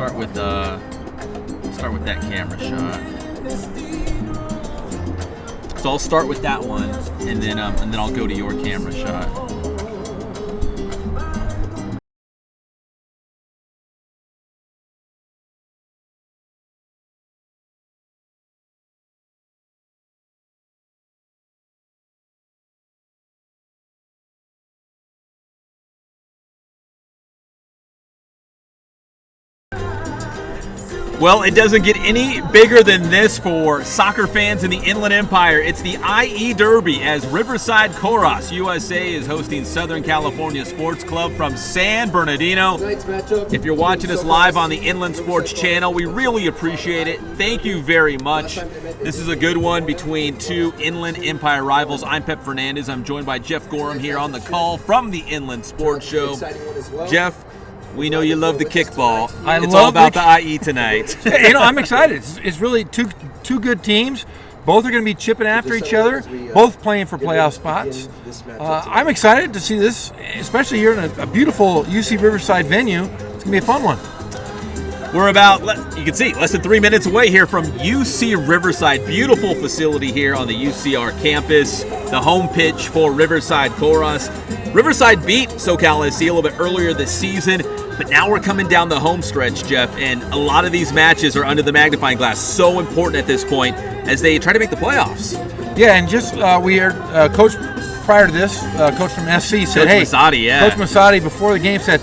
start with that camera shot. So I'll start with that one, and then I'll go to your camera shot. Well, it doesn't get any bigger than this for soccer fans in the Inland Empire. It's the IE Derby as Riverside Coras, USA, is hosting Southern California Sports Club from San Bernardino. If you're watching us live on the Inland Sports Channel, we really appreciate it. Thank you very much. This is a good one between two Inland Empire rivals. I'm Pep Fernandez. I'm joined by Jeff Gorham here on the call from the Inland Sports Show. Jeff, we know you love the kickball. It's all about the IE tonight. I'm excited. It's really two good teams. Both are going to be chipping after each other, both playing for playoff spots. I'm excited to see this, especially here in a beautiful UC Riverside venue. It's going to be a fun one. We're about, you can see, less than 3 minutes away here from UC Riverside. Beautiful facility here on the UCR campus. The home pitch for Riverside Coras. Riverside beat SoCal SC a little bit earlier this season, but now we're coming down the home stretch, Jeff, and a lot of these matches are under the magnifying glass. So important at this point as they try to make the playoffs. Yeah, and just we heard Coach prior to this, Coach from SC said, Coach Masadi, Coach Masadi before the game said,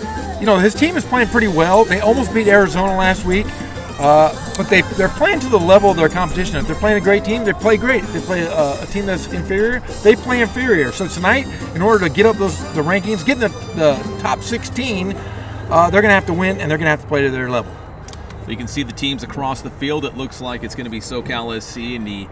his team is playing pretty well. They almost beat Arizona last week, but they're playing to the level of their competition. If they're playing a great team, they play great. If they play a team that's inferior, they play inferior. So tonight, in order to get up the rankings, get in the top 16, they're going to have to win, and they're going to have to play to their level. You can see the teams across the field. It looks like it's going to be SoCal SC in the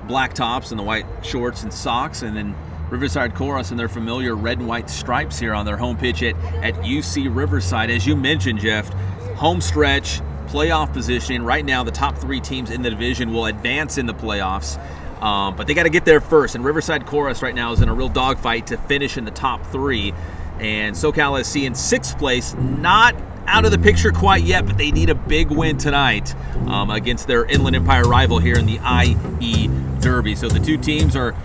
black tops and the white shorts and socks, and then Riverside Coras in their familiar red and white stripes here on their home pitch at UC Riverside. As you mentioned, Jeff, home stretch, playoff positioning. Right now, the top three teams in the division will advance in the playoffs, but they got to get there first. And Riverside Coras right now is in a real dogfight to finish in the top three. And SoCal SC in sixth place, not out of the picture quite yet, but they need a big win tonight against their Inland Empire rival here in the IE Derby. So the two teams are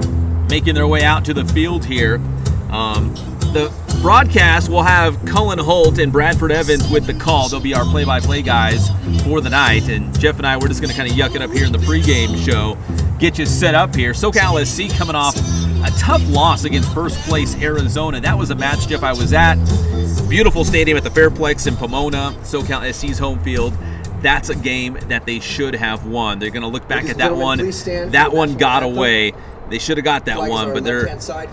making their way out to the field here. The broadcast will have Cullen Holt and Bradford Evans with the call. They'll be our play-by-play guys for the night. And Jeff and I, we're just going to kind of yuck it up here in the pregame show, get you set up here. SoCal SC coming off a tough loss against first place Arizona. That was a match, Jeff, I was at. Beautiful stadium at the Fairplex in Pomona, SoCal SC's home field. That's a game that they should have won. They're going to look back at that one. That one got away. They should have got that one, but they're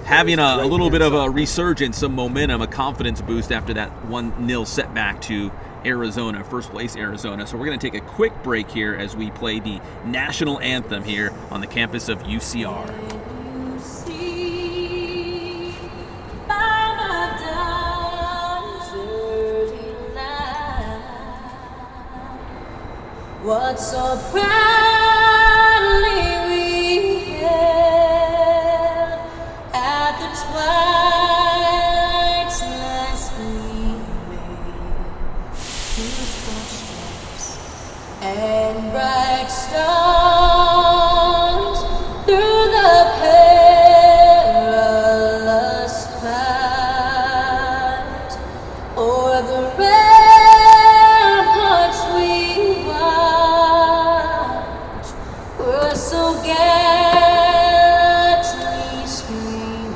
having a little bit of a resurgence, some momentum, a confidence boost after that 1-0 setback to Arizona, first place Arizona. So we're going to take a quick break here as we play the national anthem here on the campus of UCR. What so proudly we hailed at the twilight's last gleaming, whose footsteps and bright stars through the perilous fight o'er the ramparts we watched were so gallantly streaming,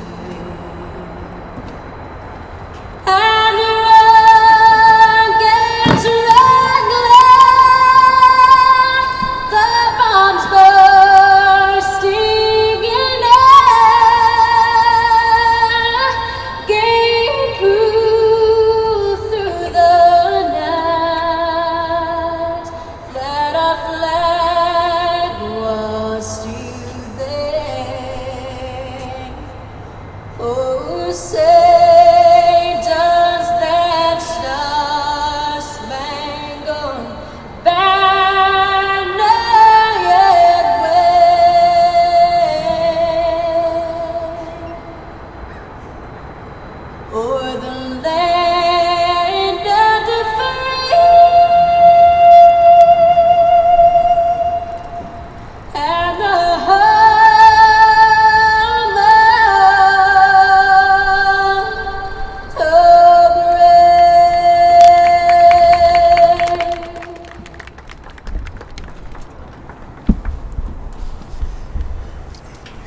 and the rockets rang loud, the bombs bursting in air gave proof through the night that our flag was still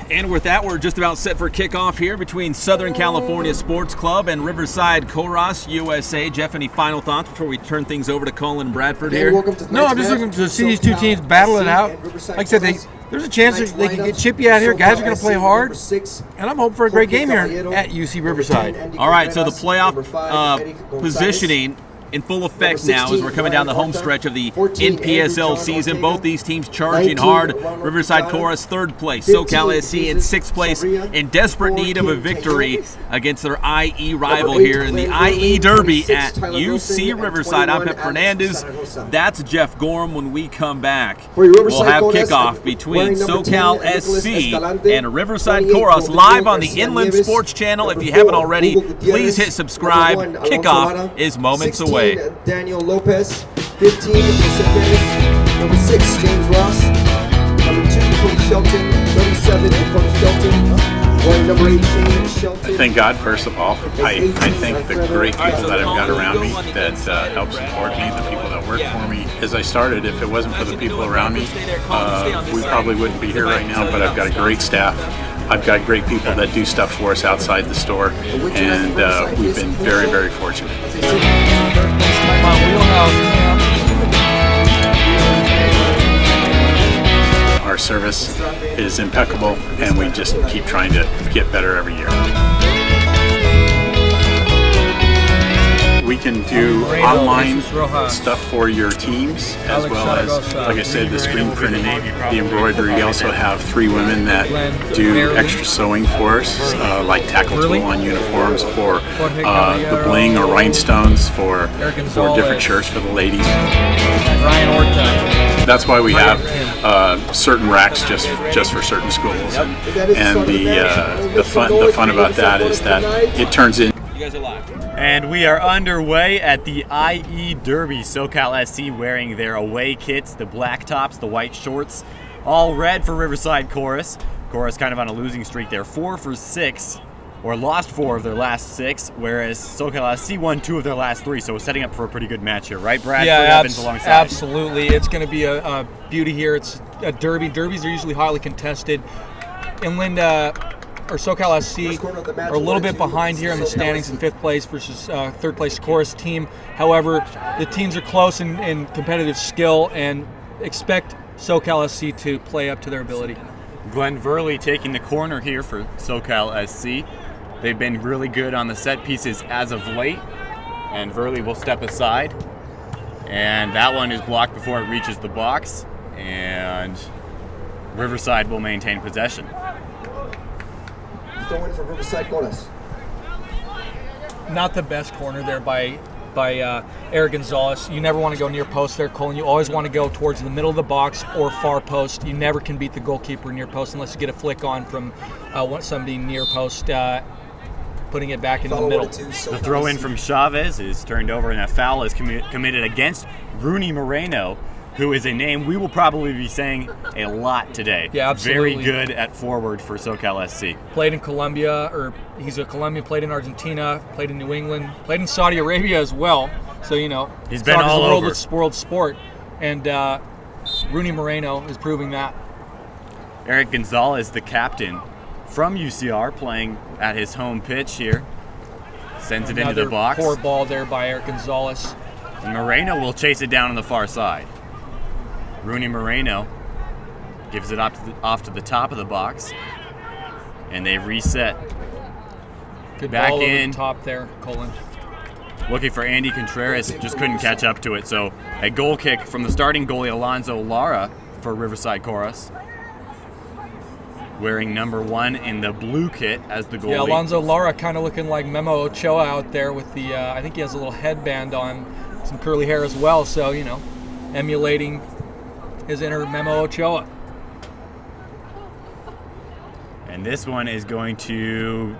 And with that, we're just about set for kickoff here between Southern California Sports Club and Riverside Coras, USA. Jeff, any final thoughts before we turn things over to Colin Bradford here? No, I'm just looking to see these two teams battle it out. Like I said, there's a chance that they can get chippy out here. Guys are going to play hard, and I'm hoping for a great game here at UC Riverside. All right, so the playoff positioning in full effect now as we're coming down the home stretch of the NPSL season. Both these teams charging hard. Riverside Coras, 3rd place. SoCal SC in 6th place, in desperate need of a victory against their IE rival here in the IE Derby at UC Riverside. I'm Pep Fernandez. That's Jeff Gorham. When we come back, we'll have kickoff between SoCal SC and Riverside Coras live on the Inland Sports Channel. If you haven't already, please hit subscribe. Kickoff is moments away. Daniel Lopez, 15, number 6, James Ross, number 2, Cody Shelton, number 7, Cody Shelton, number 18, Shelton. Thank God, first of all. I thank the great people that I've got around me that help support me, the people that work for me. As I started, if it wasn't for the people around me, we probably wouldn't be here right now, but I've got a great staff. I've got great people that do stuff for us outside the store, and we've been very, very fortunate. Our service is impeccable, and we just keep trying to get better every year. We can do online stuff for your teams, as well as, like I said, the screen printing, the embroidery. We also have 3 women that do extra sewing for us, like tackle tool on uniforms, or the bling or rhinestones for different shirts for the ladies. That's why we have certain racks just for certain schools, and the fun about that is that it turns in. You guys are live. And we are underway at the IE Derby. SoCal SC wearing their away kits, the black tops, the white shorts, all red for Riverside Coras. Coras kind of on a losing streak. They're 4 for 6, or lost 4 of their last 6, whereas SoCal SC won 2 of their last 3, so setting up for a pretty good match here, right, Brad? Yeah, absolutely. It's going to be a beauty here. It's a derby. Derbies are usually highly contested. Inland or SoCal SC are a little bit behind here in the standings in 5th place versus 3rd place Coras team. However, the teams are close in competitive skill, and expect SoCal SC to play up to their ability. Glenn Verley taking the corner here for SoCal SC. They've been really good on the set pieces as of late, and Verley will step aside. And that one is blocked before it reaches the box, and Riverside will maintain possession. Going for Riverside Coras. Not the best corner there by Eric Gonzalez. You never want to go near post there, Colin. You always want to go towards the middle of the box or far post. You never can beat the goalkeeper near post unless you get a flick on from somebody near post, putting it back in the middle. The throw in from Chavez is turned over, and a foul is committed against Rooney Moreno, who is a name we will probably be saying a lot today. Yeah, absolutely. Very good at forward for SoCal SC. Played in Colombia, or he's a Colombian, played in Argentina, played in New England, played in Saudi Arabia as well. So, you know, he's been all over. It's world sport, and Rooney Moreno is proving that. Eric Gonzalez, the captain from UCR, playing at his home pitch here. Sends it into the box. Poor ball there by Eric Gonzalez. And Moreno will chase it down on the far side. Rooney Moreno gives it off to the top of the box, and they reset. Good back ball in over the top there, Colin. Looking for Andy Contreras, just couldn't catch up to it. So a goal kick from the starting goalie Alonzo Lara for Riverside Coras, wearing number 1 in the blue kit as the goalie. Yeah, Alonzo Lara kind of looking like Memo Ochoa out there with the, I think he has a little headband on, some curly hair as well. So, you know, emulating his inner Memo Ochoa. And this one is going to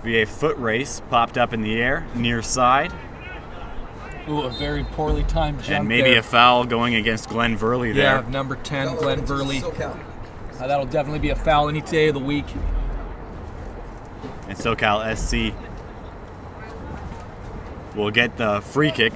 be a foot race, popped up in the air, near side. Ooh, a very poorly timed jump and maybe there. A foul going against Glenn Verley there. Yeah, number 10, Glenn Verley. That'll definitely be a foul any day of the week. And SoCal SC will get the free kick.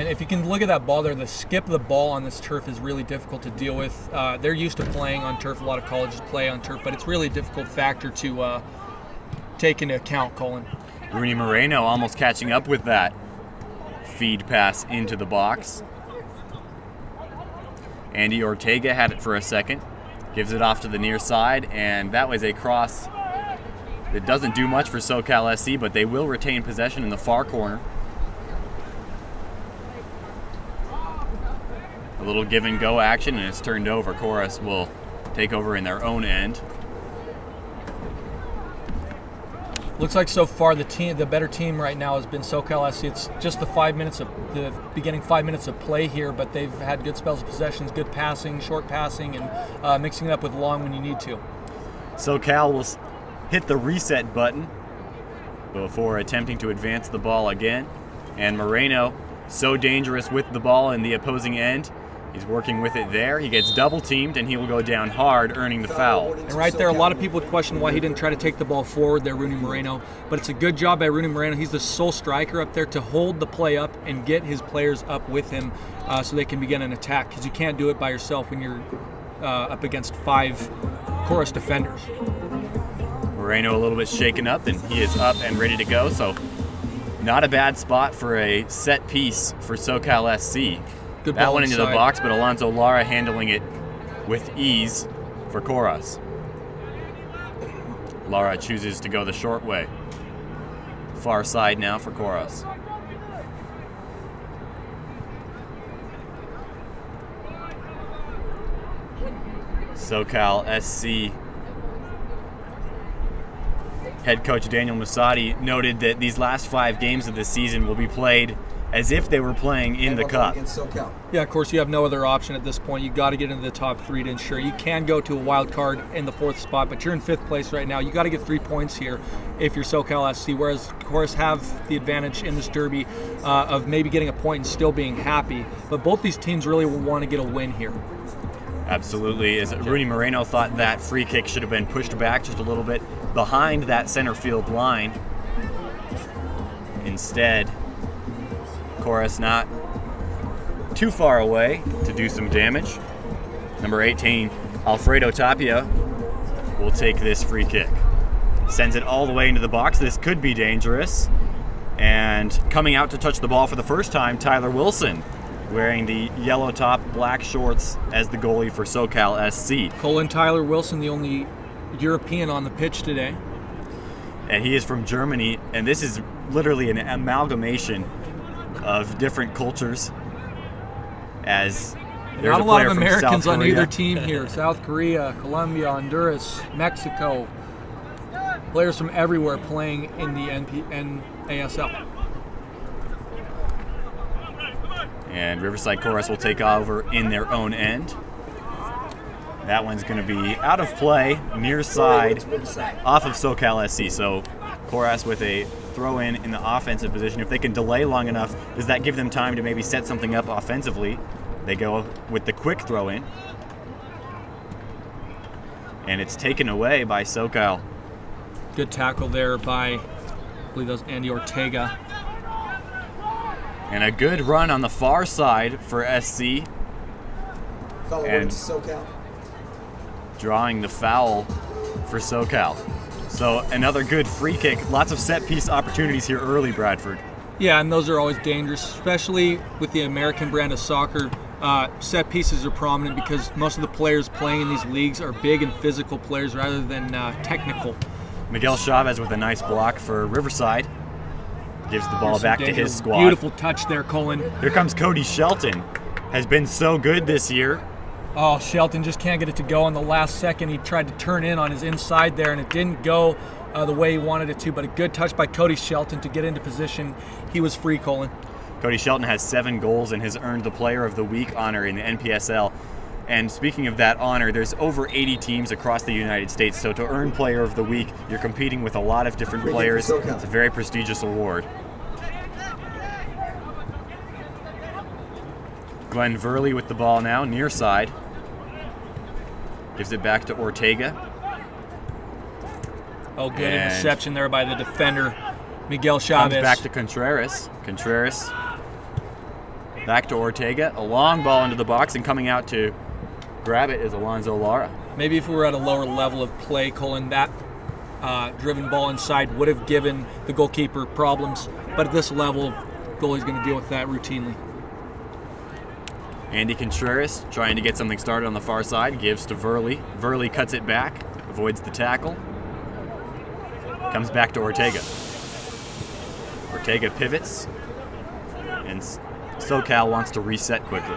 And if you can look at that ball there, the skip of the ball on this turf is really difficult to deal with. They're used to playing on turf. A lot of colleges play on turf, but it's really a difficult factor to take into account, Colin. Rooney Moreno almost catching up with that feed pass into the box. Andy Ortega had it for a second. Gives it off to the near side, and that was a cross that doesn't do much for SoCal SC, but they will retain possession in the far corner. A little give and go action, and it's turned over. Coras will take over in their own end. Looks like so far the better team right now has been SoCal SC. It's just the beginning 5 minutes of play here, but they've had good spells of possessions, good passing, short passing, and mixing it up with long when you need to. SoCal will hit the reset button before attempting to advance the ball again. And Moreno, so dangerous with the ball in the opposing end. He's working with it there. He gets double teamed, and he will go down hard, earning the foul. And right there, a lot of people would question why he didn't try to take the ball forward there, Rooney Moreno. But it's a good job by Rooney Moreno. He's the sole striker up there to hold the play up and get his players up with him so they can begin an attack, because you can't do it by yourself when you're up against 5 Coras defenders. Moreno a little bit shaken up, and he is up and ready to go. So not a bad spot for a set piece for SoCal SC. Good that ball went into the inside. box, but Alonso Lara handling it with ease for Coras. Lara chooses to go the short way. Far side now for Coras. SoCal SC head coach Daniel Musati noted that these last 5 games of the season will be played as if they were playing in the cup. Yeah, of course, you have no other option at this point. You got to get into the top 3 to ensure. You can go to a wild card in the 4th spot, but you're in 5th place right now. You got to get 3 points here if you're SoCal SC, whereas Coras have the advantage in this derby of maybe getting a point and still being happy. But both these teams really will want to get a win here. Absolutely. As Rooney Moreno thought that free kick should have been pushed back just a little bit behind that center field line. Instead, Coras not too far away to do some damage. Number 18, Alfredo Tapia, will take this free kick. Sends it all the way into the box. This could be dangerous. And coming out to touch the ball for the first time, Tyler Wilson, wearing the yellow top, black shorts as the goalie for SoCal SC. Colin Tyler Wilson, the only European on the pitch today. And he is from Germany, and this is literally an amalgamation of different cultures, as there's Not a lot player of from Americans South on Korea. either team here. South Korea, Colombia, Honduras, Mexico. Players from everywhere playing in the NPSL. And Riverside Coras will take over in their own end. That one's going to be out of play, near side, off of SoCal SC. So Coras with a throw in the offensive position. If they can delay long enough, does that give them time to maybe set something up offensively? They go with the quick throw in. And it's taken away by SoCal. Good tackle there by, I believe that was Andy Ortega. And a good run on the far side for SC. And SoCal. drawing the foul for SoCal. So another good free kick. Lots of set piece opportunities here early, Bradford. Yeah, and those are always dangerous, especially with the American brand of soccer. Set pieces are prominent because most of the players playing in these leagues are big and physical players rather than technical. Miguel Chavez with a nice block for Riverside. Gives the ball back to his squad. Beautiful touch there, Colin. Here comes Cody Shelton. Has been so good this year. Oh, Shelton just can't get it to go on the last second. He tried to turn in on his inside there, and it didn't go the way he wanted it to, but a good touch by Cody Shelton to get into position. He was free, Colin. Cody Shelton has 7 goals and has earned the Player of the Week honor in the NPSL. And speaking of that honor, there's over 80 teams across the United States, so to earn Player of the Week, you're competing with a lot of different players. It's a very prestigious award. Glenn Verley with the ball now, near side. Gives it back to Ortega. Oh, good And interception there by the defender, Miguel Chavez. Comes back to Contreras. Contreras Back to Ortega, a long ball into the box, and coming out to grab it is Alonzo Lara. Maybe if we were at a lower level of play, Colin, that driven ball inside would have given the goalkeeper problems. But at this level, goalie's going to deal with that routinely. Andy Contreras trying to get something started on the far side, gives to Verley. Verley cuts it back, avoids the tackle. Comes back to Ortega. Ortega pivots, and SoCal wants to reset quickly.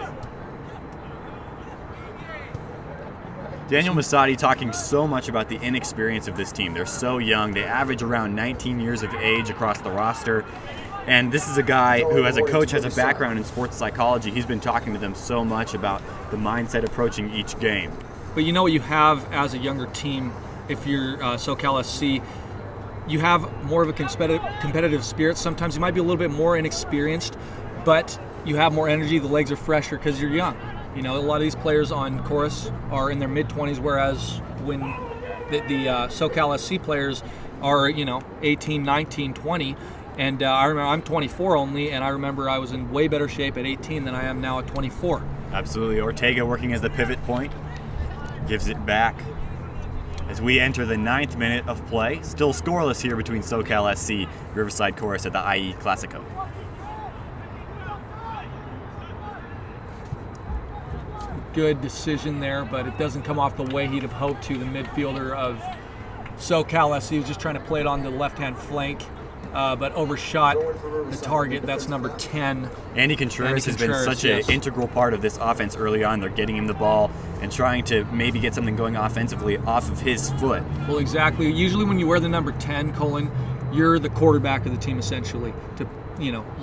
Daniel Masadi talking so much about the inexperience of this team. They're so young. They average around 19 years of age across the roster. And this is a guy who, as a coach, has a background in sports psychology. He's been talking to them so much about the mindset approaching each game. But you know what you have as a younger team, if you're SoCal SC, you have more of a competitive spirit. Sometimes you might be a little bit more inexperienced, but you have more energy. The legs are fresher because you're young. You know, a lot of these players on Coras are in their mid-20s, whereas when the SoCal SC players are, 18, 19, 20. And I remember I'm 24 only, and I remember I was in way better shape at 18 than I am now at 24. Absolutely. Ortega working as the pivot point. Gives it back as we enter the 9th minute of play. Still scoreless here between SoCal SC, Riverside Coras at the IE Classico. Good decision there, but it doesn't come off the way he'd have hoped to. The midfielder of SoCal SC was just trying to play it on the left-hand flank, but overshot the target. That's number 10. Andy Contreras has been such an integral part of this offense early on. They're getting him the ball and trying to maybe get something going offensively off of his foot. Well, exactly. Usually when you wear the number 10, Colin, you're the quarterback of the team essentially.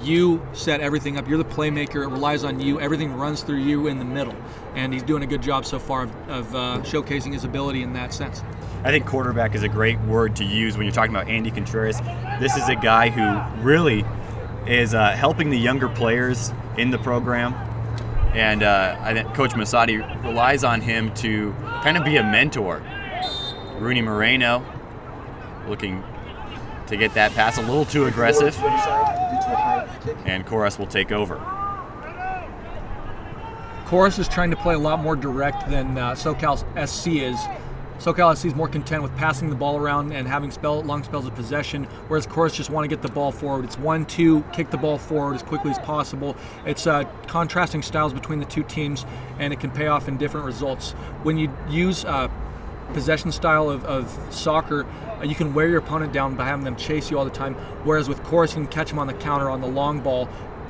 You set everything up. You're the playmaker. It relies on you. Everything runs through you in the middle. And he's doing a good job so far of showcasing his ability in that sense. I think quarterback is a great word to use when you're talking about Andy Contreras. This is a guy who really is helping the younger players in the program. And I think Coach Masadi relies on him to kind of be a mentor. Rooney Moreno looking to get that pass a little too aggressive. And Coras will take over. Coras is trying to play a lot more direct than SoCal SC is. SoCal SC is more content with passing the ball around and having long spells of possession, whereas Coras just want to get the ball forward. It's 1-2, kick the ball forward as quickly as possible. It's contrasting styles between the two teams, and it can pay off in different results. When you use possession style of soccer, you can wear your opponent down by having them chase you all the time, whereas with Coras you can catch them on the counter on the long ball.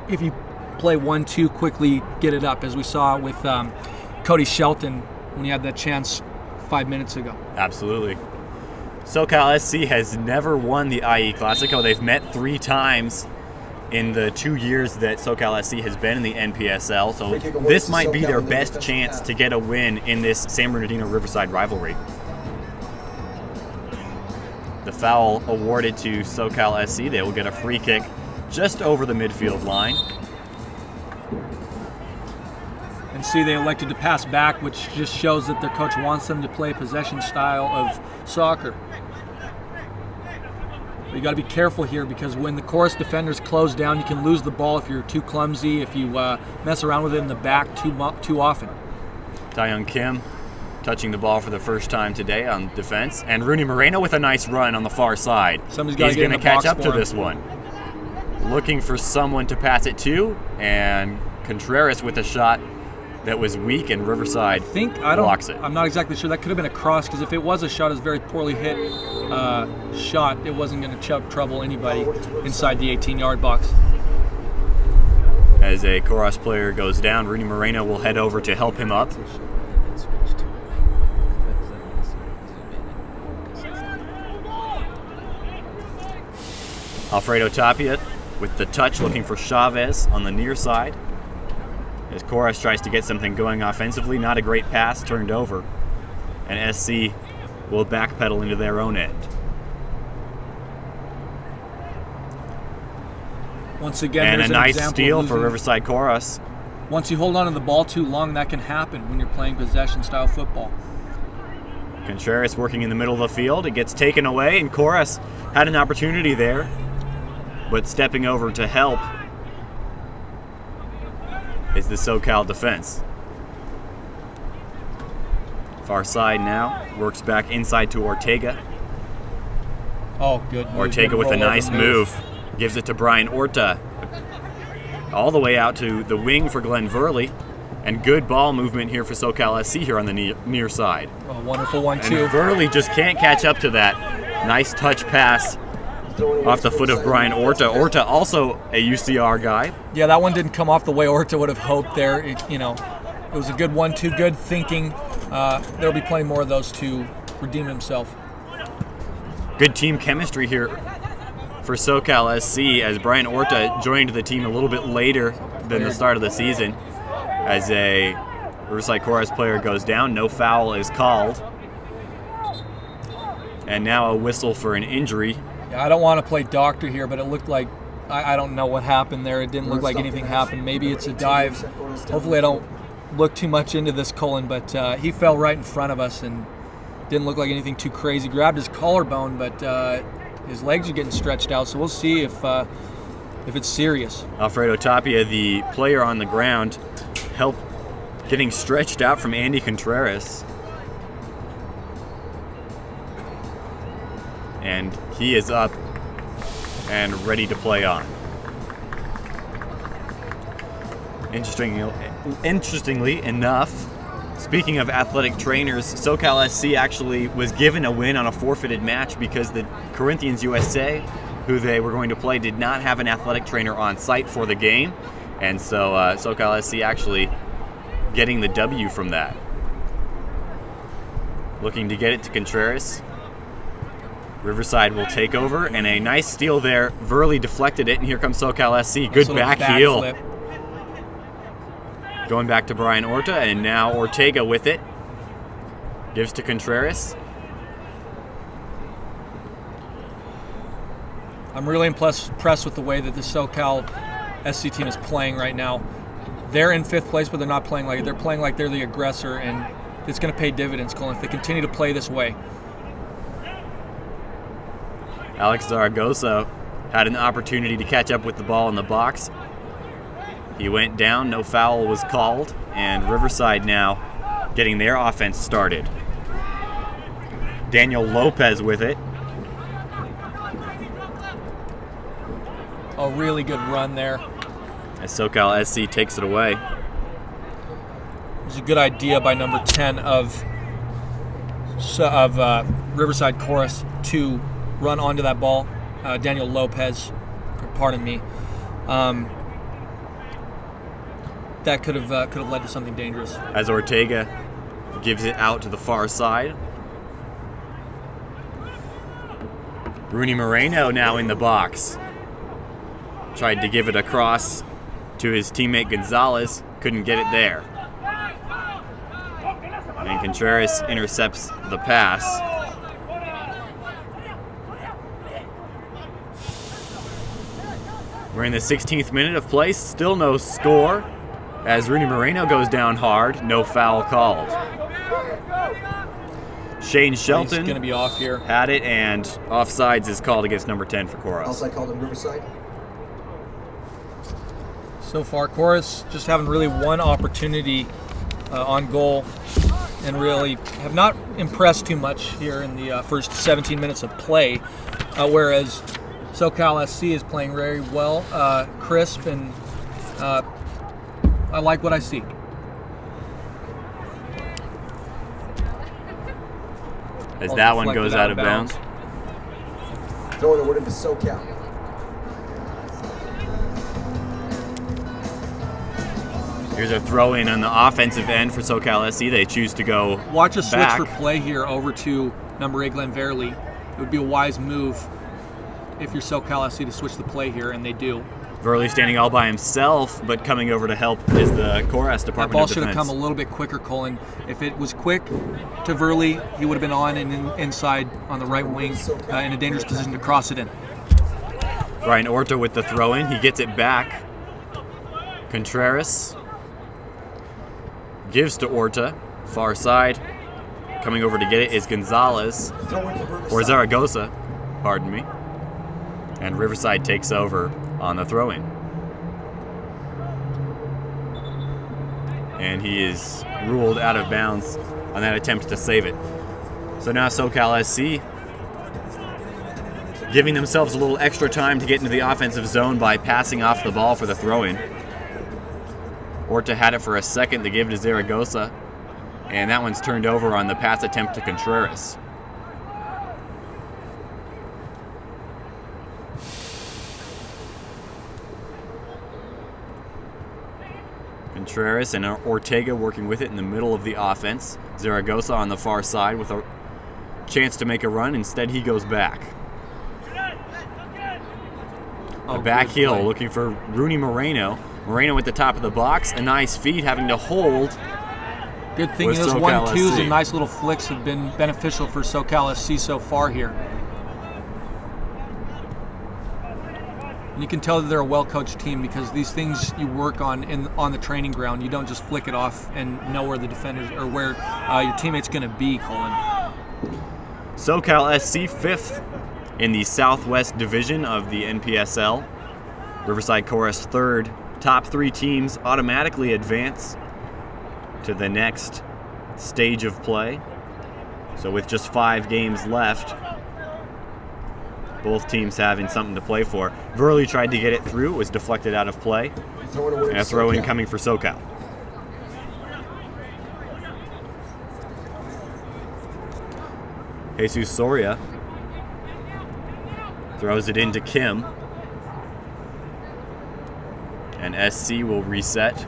If you play 1-2, quickly get it up, as we saw with Cody Shelton when he had that chance 5 minutes ago. Absolutely. SoCal SC has never won the IE Classico. They've met 3 times in the 2 years that SoCal SC has been in the NPSL, so this might be their best chance to get a win in this San Bernardino Riverside rivalry. The foul awarded to SoCal SC. They will get a free kick just over the midfield line. And see, they elected to pass back, which just shows that their coach wants them to play a possession style of soccer. But you got to be careful here, because when the Coras defenders close down, you can lose the ball if you're too clumsy, if you mess around with it in the back too often. Taeyoung Kim touching the ball for the first time today on defense, and Rooney Moreno with a nice run on the far side. He's going to catch up to this one. Looking for someone to pass it to, and Contreras with a shot that was weak, and Riverside blocks it. I'm not exactly sure. That could have been a cross, because if it was a shot, it was a very poorly hit shot. It wasn't going to trouble anybody inside the 18-yard box. As a Coras player goes down, Rooney Moreno will head over to help him up. Alfredo Tapia with the touch, looking for Chavez on the near side. As Coras tries to get something going offensively, not a great pass turned over. And SC will backpedal into their own end. Once again, and a nice steal for Riverside Coras. Once you hold on to the ball too long, that can happen when you're playing possession-style football. Contreras working in the middle of the field. It gets taken away, and Coras had an opportunity there, but stepping over to help is the SoCal defense. Far side now, works back inside to Ortega. Oh, good. Ortega with a nice move. Gives it to Brian Orta. All the way out to the wing for Glenn Verley. And good ball movement here for SoCal SC here on the near side. Oh, wonderful 1-2. And Verley just can't catch up to that. Nice touch pass off the foot of Brian Orta. Orta also a UCR guy. Yeah, that one didn't come off the way Orta would have hoped there. It was a good 1-2, good thinking. There'll be plenty more of those to redeem himself. Good team chemistry here for SoCal SC as Brian Orta joined the team a little bit later than the start of the season. As a Riverside Coras player goes down, no foul is called. And now a whistle for an injury. Yeah, I don't want to play doctor here, but it looked like, I don't know what happened there. It didn't look like anything happened. Maybe it's a dive. Hopefully I don't look too much into this, Cullen, but he fell right in front of us and didn't look like anything too crazy. Grabbed his collarbone, but his legs are getting stretched out, so we'll see if it's serious. Alfredo Tapia, the player on the ground, help getting stretched out from Andy Contreras. And he is up and ready to play on. Interestingly enough, speaking of athletic trainers, SoCal SC actually was given a win on a forfeited match because the Corinthians USA, who they were going to play, did not have an athletic trainer on site for the game. And so SoCal SC actually getting the W from that. Looking to get it to Contreras. Riverside will take over, and a nice steal there. Verley deflected it, and here comes SoCal SC. Good back heel. Flip. Going back to Brian Orta, and now Ortega with it. Gives to Contreras. I'm really impressed with the way that the SoCal SC team is playing right now. They're in 5th place, but they're not playing like it. They're playing like they're the aggressor, and it's going to pay dividends, Colin, if they continue to play this way. Alex Zaragoza had an opportunity to catch up with the ball in the box. He went down, no foul was called, and Riverside now getting their offense started. Daniel Lopez with it. A really good run there. As SoCal SC takes it away. It was a good idea by number 10 of Riverside Coras to run onto that ball. Daniel Lopez, pardon me. That could have led to something dangerous. As Ortega gives it out to the far side. Rooney Moreno now in the box. Tried to give it across to his teammate Gonzalez, couldn't get it there. And Contreras intercepts the pass. We're in the 16th minute of play, still no score. As Rooney Moreno goes down hard, no foul called. Shane Shelton He's going to be off here. had it, and offsides is called against number 10 for Coras. Offside called on Riverside. So far, Coras just having really one opportunity on goal and really have not impressed too much here in the first 17 minutes of play, whereas SoCal SC is playing very well, crisp, and I like what I see. As that one goes out of bounds. Throwing the word into SoCal. Here's a throw in on the offensive end for SoCal SC. They choose to go Watch a switch back. for play here over to number 8, Glenn Verley. It would be a wise move if you're SoCal SC to switch the play here, and they do. Verley standing all by himself, but coming over to help is the Coras That Department ball of should have Defense. come a little bit quicker, Colin. If it was quick to Verley, he would have been on and inside on the right wing in a dangerous position to cross it in. Brian Orta with the throw in. He gets it back. Contreras gives to Orta. Far side. Coming over to get it is Gonzalez. Or Zaragoza, pardon me. And Riverside takes over on the throw-in. and he is ruled out of bounds on that attempt to save it. So now SoCal SC giving themselves a little extra time to get into the offensive zone by passing off the ball for the throw-in. Orta had it for a second to give to Zaragoza, and that one's turned over on the pass attempt to Contreras. Contreras and Ortega working with it in the middle of the offense. Zaragoza on the far side with a chance to make a run. Instead, he goes back. A back heel looking for Rooney Moreno. Moreno at the top of the box. A nice feed, having to hold. Good thing those 1-2s and nice little flicks have been beneficial for SoCal SC so far here. And you can tell that they're a well-coached team because these things you work on on the training ground. You don't just flick it off and know where the defenders or where your teammate's going to be, Colin. SoCal SC 5th in the Southwest Division of the NPSL. Riverside Coras 3rd. Top 3 teams automatically advance to the next stage of play. So with just 5 games left, both teams having something to play for. Verley tried to get it through. It was deflected out of play. And a throw-in coming for SoCal. Jesus Soria throws it into Kim. And SC will reset.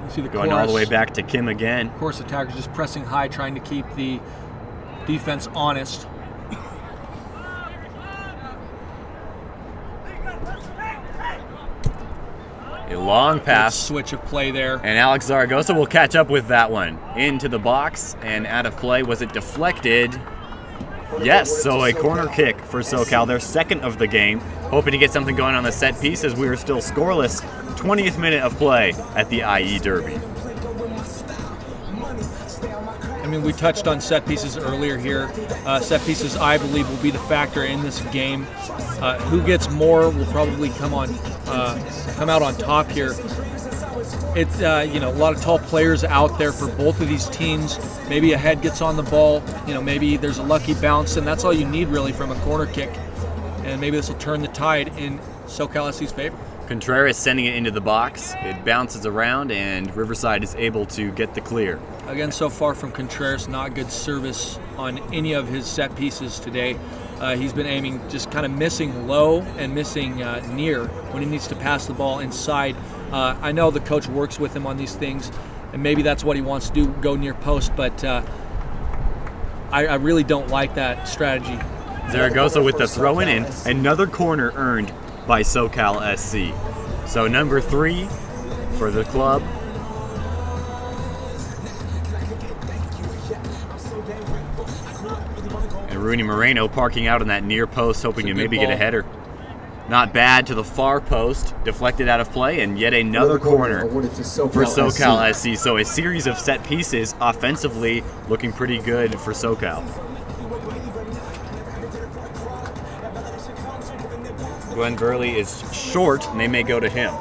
See the going all the way back to Kim again. Of course, attackers just pressing high, trying to keep the defense honest. A long pass. Good switch of play there. And Alex Zaragoza will catch up with that one. Into the box and out of play. Was it deflected? Yes, so a corner kick for SoCal, their 2nd of the game. Hoping to get something going on the set piece as we are still scoreless. 20th minute of play at the IE Derby. I mean, we touched on set pieces earlier here. Set pieces, I believe, will be the factor in this game. Who gets more will probably come out on top here. It's a lot of tall players out there for both of these teams. Maybe a head gets on the ball. Maybe there's a lucky bounce, and that's all you need really from a corner kick. And maybe this will turn the tide in SoCal SC's favor. Contreras sending it into the box. It bounces around, and Riverside is able to get the clear. Again, so far from Contreras, not good service on any of his set pieces today. He's been aiming, just kind of missing low and missing near when he needs to pass the ball inside. I know the coach works with him on these things, and maybe that's what he wants to do, go near post, but I really don't like that strategy. Zaragoza with the throw-in and another corner earned by SoCal SC. So number 3 for the club. And Rooney Moreno parking out on that near post, hoping to maybe get a header. Not bad to the far post, deflected out of play, and yet another corner for SoCal SC. So a series of set pieces offensively looking pretty good for SoCal. Glenn Verley is short, and they may go to him.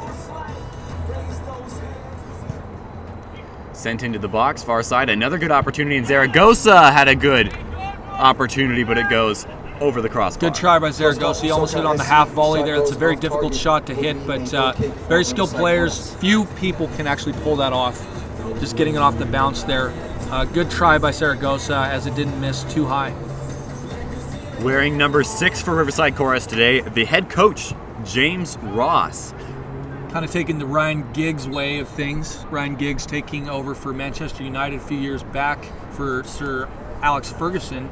Sent into the box, far side. Another good opportunity, and Zaragoza had a good opportunity, but it goes over the crossbar. Good try by Zaragoza. He almost hit on the half volley there. It's a very difficult shot to hit, but very skilled players. Few people can actually pull that off. Just getting it off the bounce there. Good try by Zaragoza as it didn't miss too high. Wearing number 6 for Riverside Coras today, the head coach, James Ross. Kind of taking the Ryan Giggs way of things. Ryan Giggs taking over for Manchester United a few years back for Sir Alex Ferguson.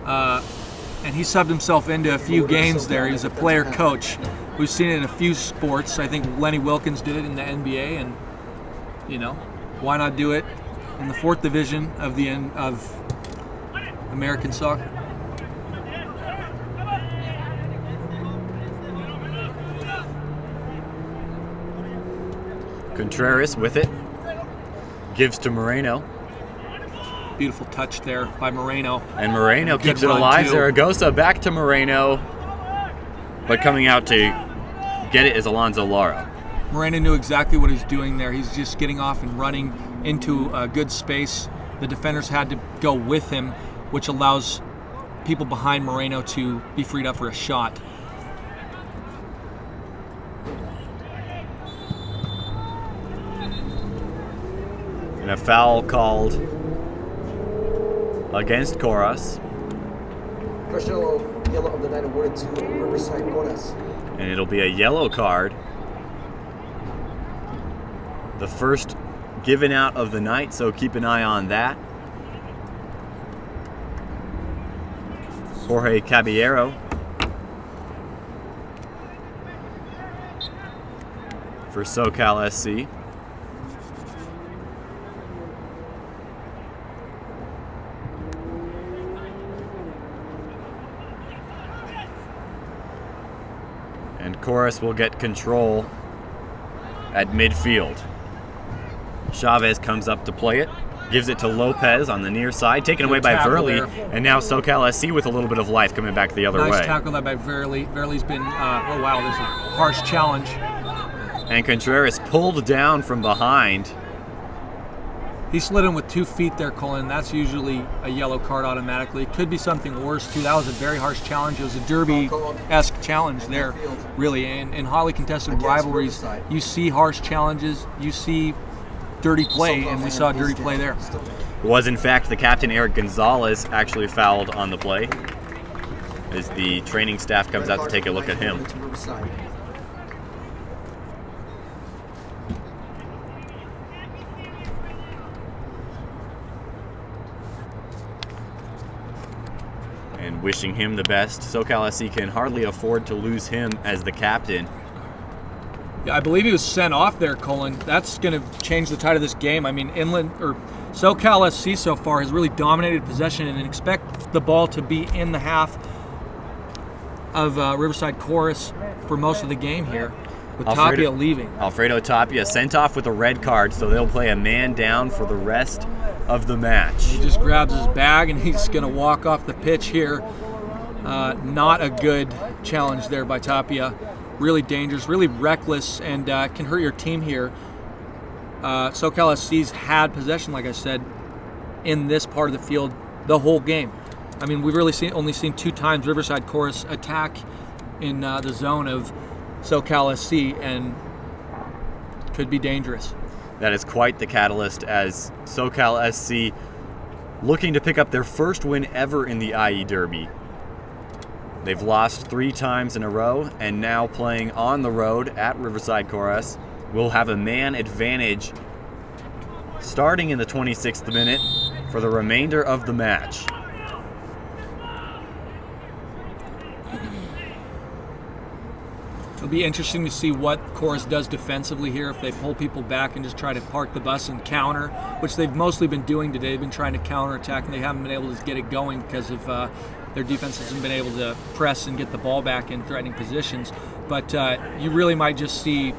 And he subbed himself into a few games there. He's a player coach. We've seen it in a few sports. I think Lenny Wilkins did it in the NBA, and why not do it in the 4th division of American soccer? Contreras with it. Gives to Moreno. Beautiful touch there by Moreno. And Moreno keeps it alive. Zaragoza back to Moreno. But coming out to get it is Alonzo Lara. Moreno knew exactly what he was doing there. He's just getting off and running into a good space. The defenders had to go with him, which allows people behind Moreno to be freed up for a shot. And a foul called against Coras. First yellow of the night awarded to Riverside Coras. And it'll be a yellow card. The first given out of the night, so keep an eye on that. Jorge Caballero for SoCal SC. And Coras will get control at midfield. Chavez comes up to play it, gives it to Lopez on the near side, taken away by Verley, and now SoCal SC with a little bit of life coming back the other way. Nice tackle that by Verley. Verley's been, oh wow, there's a harsh challenge. And Contreras pulled down from behind. He slid in with 2 feet there, Colin. That's usually a yellow card automatically. It could be something worse, too. That was a very harsh challenge. It was a derby-esque challenge there, really. In highly contested rivalries, you see harsh challenges, you see dirty play, and we saw dirty play there. Was, in fact, the captain, Eric Gonzalez, actually fouled on the play as the training staff comes out to take a look at him. And wishing him the best. SoCal SC can hardly afford to lose him as the captain. Yeah, I believe he was sent off there, Colin. That's going to change the tide of this game. I mean, SoCal SC so far has really dominated possession, and expect the ball to be in the half of Riverside Coras for most of the game here, with Tapia leaving. Alfredo Tapia sent off with a red card, so they'll play a man down for the rest of the match. He just grabs his bag and he's going to walk off the pitch here. Not a good challenge there by Tapia. Really dangerous, really reckless, and can hurt your team here. SoCal SC's had possession, like I said, in this part of the field the whole game. I mean, we've really only seen 2 times Riverside Coras attack in the zone of SoCal SC, and could be dangerous. That is quite the catalyst, as SoCal SC looking to pick up their first win ever in the IE Derby. They've lost 3 times in a row, and now playing on the road at Riverside Coras will have a man advantage starting in the 26th minute for the remainder of the match. It'll be interesting to see what Coras does defensively here, if they pull people back and just try to park the bus and counter, which they've mostly been doing today. They've been trying to counterattack, and they haven't been able to get it going because of their defense hasn't been able to press and get the ball back in threatening positions. But you really might just see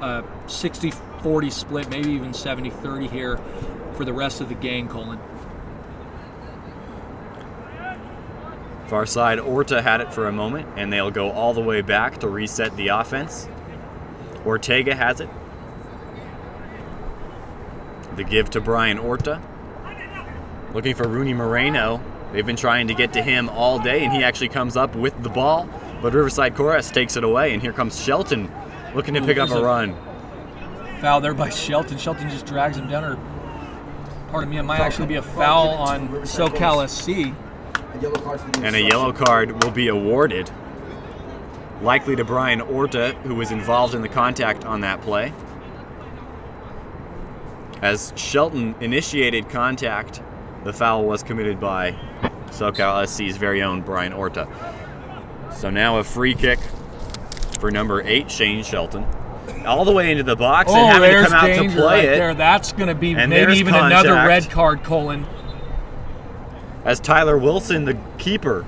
a 60-40 split, maybe even 70-30 here for the rest of the game, Colin. Far side, Orta had it for a moment, and they'll go all the way back to reset the offense. Ortega has it. The give to Brian Orta. Looking for Rooney Moreno. They've been trying to get to him all day, and he actually comes up with the ball, but Riverside Coras takes it away, and here comes Shelton looking to pick up a run. Foul there by Shelton. Shelton just drags him down, or pardon me, it might actually be a foul on SoCal SC. And a yellow card will be awarded, likely to Brian Orta, who was involved in the contact on that play. As Shelton initiated contact, the foul was committed by SoCal SC's very own Brian Orta. So now a free kick for number 8, Shane Shelton. All the way into the box and having to come out to play it. There. That's going to be and maybe even contact. another red card, Colin. As Tyler Wilson, the keeper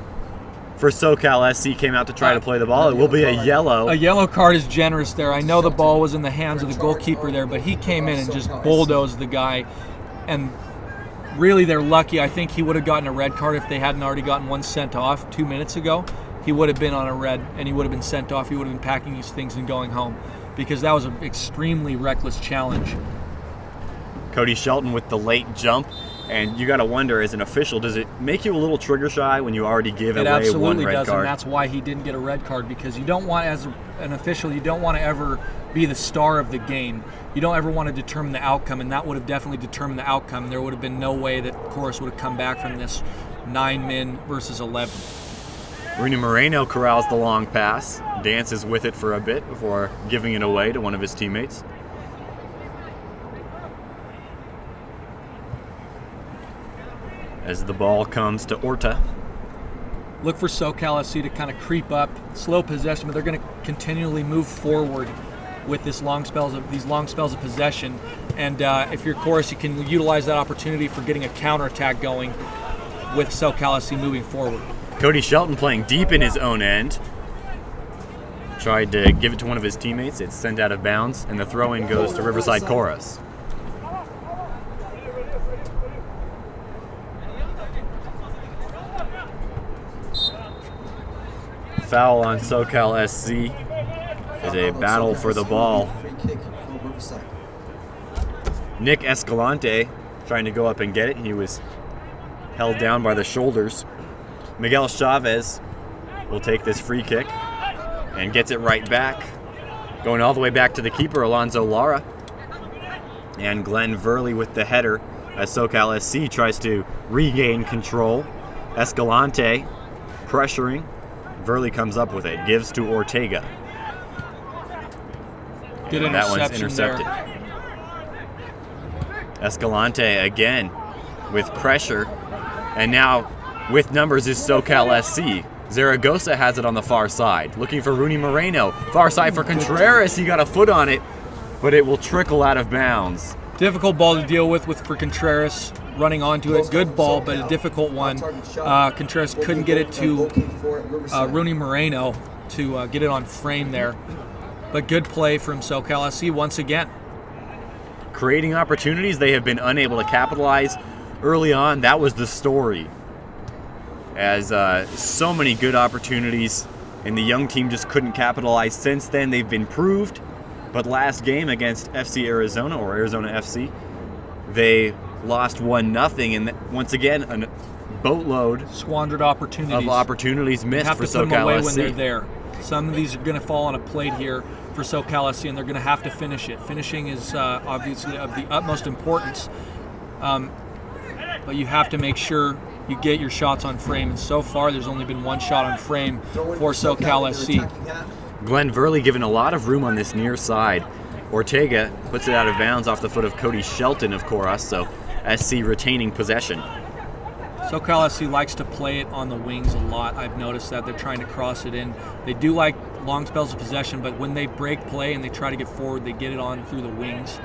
for SoCal SC, came out to try to play the ball. It will be a yellow. A yellow card is generous there. I know the ball was in the hands of the goalkeeper there, but he came in and just bulldozed the guy. And really, they're lucky. I think he would have gotten a red card if they hadn't already gotten one sent off 2 minutes ago. He would have been on a red, and he would have been sent off. He would have been packing his things and going home. because that was an extremely reckless challenge. Cody Shelton with the late jump. And you got to wonder, as an official, does it make you a little trigger shy when you already give away one red card? It absolutely does, and that's why he didn't get a red card, because you don't want, as an official, you don't want to ever be the star of the game. You don't ever want to determine the outcome, and that would have definitely determined the outcome. There would have been no way that Coras would have come back from this 9 men versus 11. Rooney Moreno corrals the long pass, dances with it for a bit before giving it away to one of his teammates. As the ball comes to Orta. Look for SoCal SC to kind of creep up, slow possession, but they're going to continually move forward with these long spells of possession. And if you're Coras, you can utilize that opportunity for getting a counterattack going with SoCal SC moving forward. Cody Shelton playing deep in his own end. Tried to give it to one of his teammates. It's sent out of bounds, and the throw-in goes to Riverside Coras. Foul on SoCal SC is a battle for the ball. Nick Escalante trying to go up and get it. He was held down by the shoulders. Miguel Chavez will take this free kick and gets it right back. Going all the way back to the keeper, Alonzo Lara. And Glenn Verley with the header as SoCal SC tries to regain control. Escalante pressuring. Verley comes up with it, gives to Ortega. Good and that one's intercepted. There. Escalante again with pressure, and now with numbers is SoCal SC. Zaragoza has it on the far side, looking for Rooney Moreno. Far side for Contreras, he got a foot on it, but it will trickle out of bounds. Difficult ball to deal with for Contreras. Running onto it, good ball, but a difficult one. Contreras couldn't get it to Rooney Moreno to get it on frame there. But good play from SoCal SC once again. Creating opportunities, they have been unable to capitalize early on. That was the story. As so many good opportunities, and the young team just couldn't capitalize. Since then, they've been improved. But last game against FC Arizona, or Arizona FC, they lost 1-0, and once again, a boatload squandered opportunities missed for SoCal SC. Have to put them away when they're there. Some of these are going to fall on a plate here for SoCal SC, and they're going to have to finish it. Finishing is obviously of the utmost importance, but you have to make sure you get your shots on frame. And so far, there's only been one shot on frame for SoCal SC. Glenn Verley given a lot of room on this near side. Ortega puts it out of bounds off the foot of Cody Shelton of Coras, so SC retaining possession. SoCal SC likes to play it on the wings a lot. I've noticed that they're trying to cross it in. They do like long spells of possession, but when they break play and they try to get forward, they get it on through the wings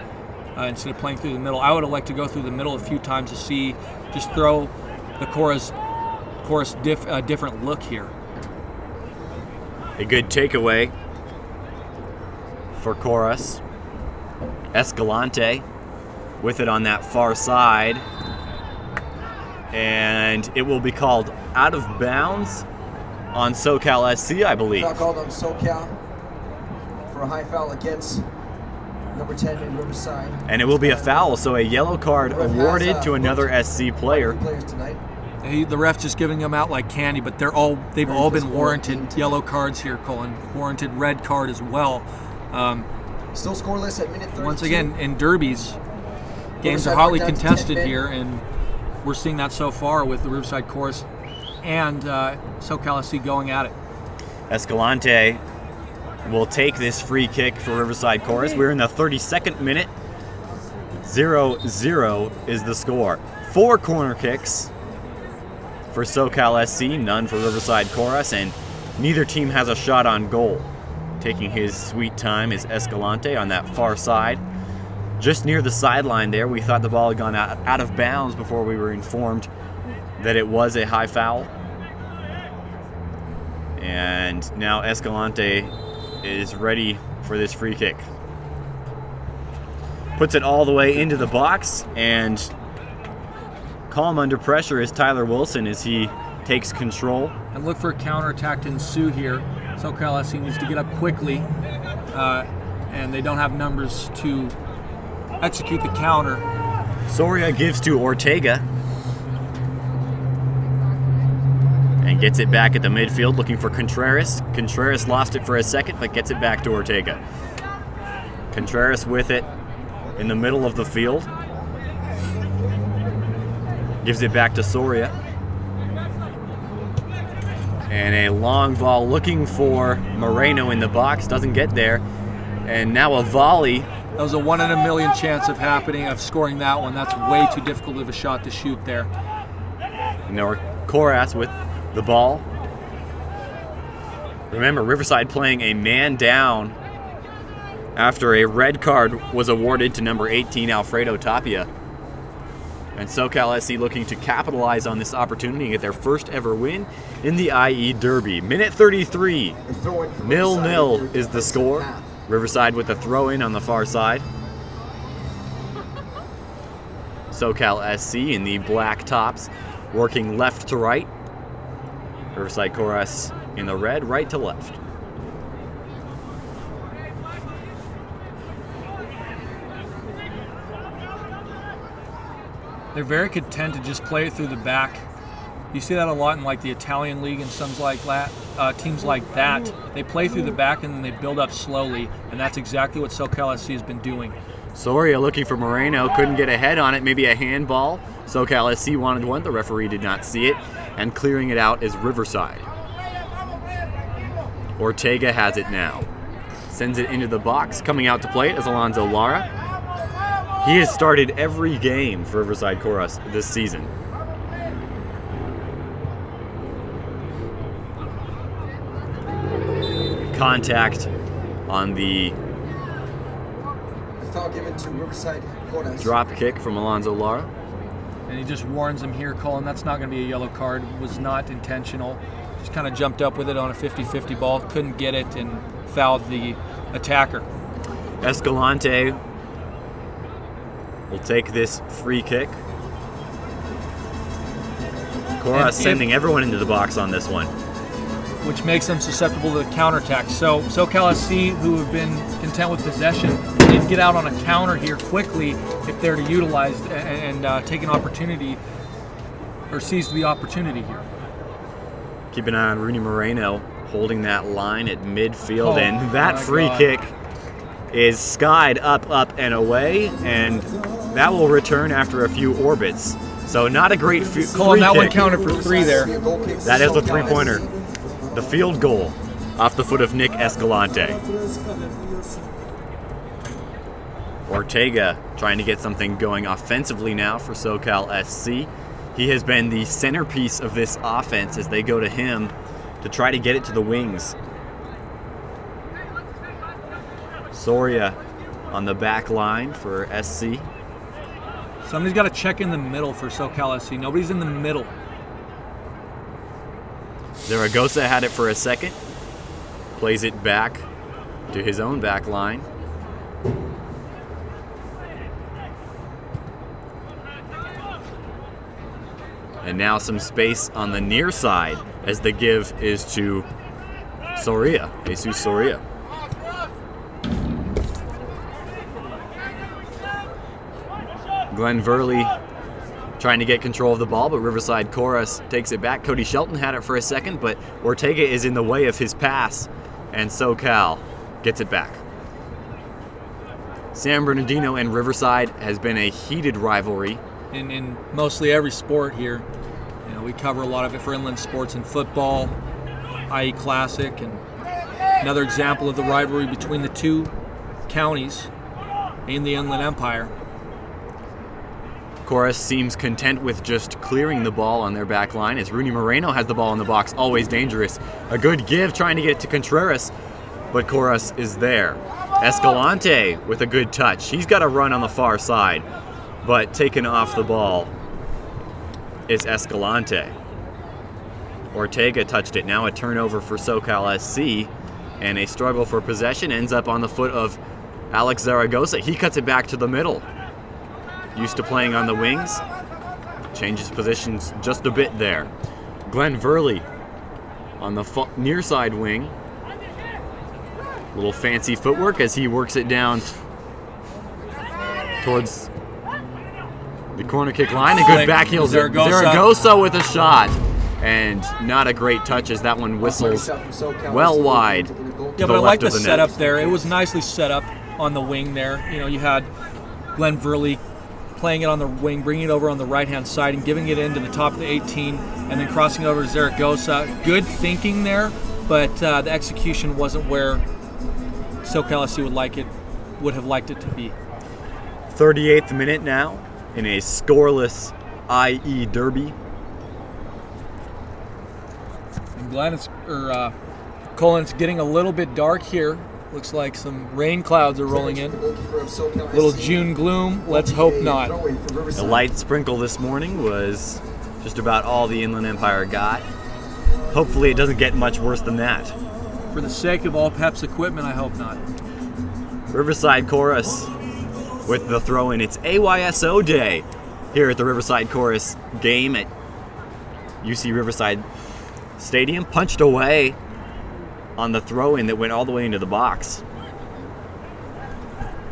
instead of playing through the middle. I would have liked to go through the middle a few times to see, just throw the Coras a different look here. A good takeaway for Coras. Escalante with it on that far side, and it will be called out of bounds on SoCal SC, I believe. Foul called on SoCal for a high foul against number 10 in Riverside. And it will be a foul, so a yellow card awarded to another SC player. The ref's just giving them out like candy, but they've all been warranted yellow cards here, Colin. Warranted red card as well. Still scoreless at minute 32. Once again, in derbies, games are hotly contested here, and we're seeing that so far with the Riverside Coras and SoCal SC going at it. Escalante will take this free kick for Riverside Coras. We're in the 32nd minute. 0-0 is the score. 4 corner kicks for SoCal SC, none for Riverside Coras, and neither team has a shot on goal. Taking his sweet time is Escalante on that far side. Just near the sideline there, we thought the ball had gone out of bounds before we were informed that it was a high foul. And now Escalante is ready for this free kick. Puts it all the way into the box, and calm under pressure is Tyler Wilson as he takes control. And look for a counterattack to ensue here. SoCal SC needs to get up quickly and they don't have numbers to execute the counter. Soria gives to Ortega and gets it back at the midfield looking for Contreras. Contreras lost it for a second but gets it back to Ortega. Contreras with it in the middle of the field. Gives it back to Soria. And a long ball looking for Moreno in the box. Doesn't get there. And now a volley. That was a 1 in a million chance of scoring that one. That's way too difficult of a shot to shoot there. And now Coras with the ball. Remember, Riverside playing a man down after a red card was awarded to number 18, Alfredo Tapia. And SoCal SC looking to capitalize on this opportunity and get their first ever win in the IE Derby. Minute 33, 0-0 is the score. Riverside with the throw-in on the far side. SoCal SC in the black tops, working left to right. Riverside Coras in the red, right to left. They're very content to just play it through the back. You see that a lot in like the Italian league and some like that, teams like that. They play through the back and then they build up slowly, and that's exactly what SoCal SC has been doing. Soria looking for Moreno, couldn't get a head on it, maybe a handball. SoCal SC wanted one, the referee did not see it, and clearing it out is Riverside. Ortega has it now. Sends it into the box, coming out to play it is Alonzo Lara. He has started every game for Riverside Coras this season. Contact on the Foul given to Riverside Coras. drop kick from Alonzo Lara. And he just warns him here, Colin, that's not going to be a yellow card. It was not intentional. Just kind of jumped up with it on a 50-50 ball, couldn't get it, and fouled the attacker. Escalante will take this free kick. Coras sending everyone into the box on this one. Which makes them susceptible to the counterattack. So SoCal SC, who have been content with possession, need to get out on a counter here quickly if they're to utilize and take an opportunity or seize the opportunity here. Keep an eye on Rooney Moreno holding that line at midfield, and that free kick is skied up, and away, and that will return after a few orbits. So not a great free kick. That one counted for 3 there. That is a 3-pointer. The field goal off the foot of Nick Escalante. Ortega trying to get something going offensively now for SoCal SC. He has been the centerpiece of this offense as they go to him to try to get it to the wings. Soria on the back line for SC. Somebody's got to check in the middle for SoCal SC. Nobody's in the middle. Zaragoza had it for a second. Plays it back to his own back line. And now some space on the near side as the give is to Soria, Jesus Soria. Glenn Verley trying to get control of the ball, but Riverside Coras takes it back. Cody Shelton had it for a second, but Ortega is in the way of his pass, and SoCal gets it back. San Bernardino and Riverside has been a heated rivalry. In mostly every sport here. You know, we cover a lot of it for inland sports and football, IE Classic, and another example of the rivalry between the two counties in the Inland Empire. Coras seems content with just clearing the ball on their back line as Rooney Moreno has the ball in the box, always dangerous. A good give trying to get it to Contreras, but Coras is there. Escalante with a good touch. He's got a run on the far side, but taken off the ball is Escalante. Ortega touched it. Now a turnover for SoCal SC, and a struggle for possession ends up on the foot of Alex Zaragoza. He cuts it back to the middle. Used to playing on the wings. Changes positions just a bit there. Glenn Verley on the near side wing. Little fancy footwork as he works it down towards the corner kick line. A good back heel. Zaragoza with a shot. And not a great touch as that one whistles well wide. Yeah, but I like the setup there. It was nicely set up on the wing there. You know, you had Glenn Verley playing it on the wing, bringing it over on the right-hand side and giving it into the top of the 18 and then crossing over to Zaragoza. Good thinking there, but the execution wasn't where SoCal SC would have liked it to be. 38th minute now in a scoreless IE derby. Colin's getting a little bit dark here. Looks like some rain clouds are rolling in. Little June gloom. Let's hope not. The light sprinkle this morning was just about all the Inland Empire got. Hopefully it doesn't get much worse than that. For the sake of all Pep's equipment, I hope not. Riverside Coras with the throw-in. It's AYSO Day here at the Riverside Coras game at UC Riverside Stadium. Punched away on the throw-in that went all the way into the box.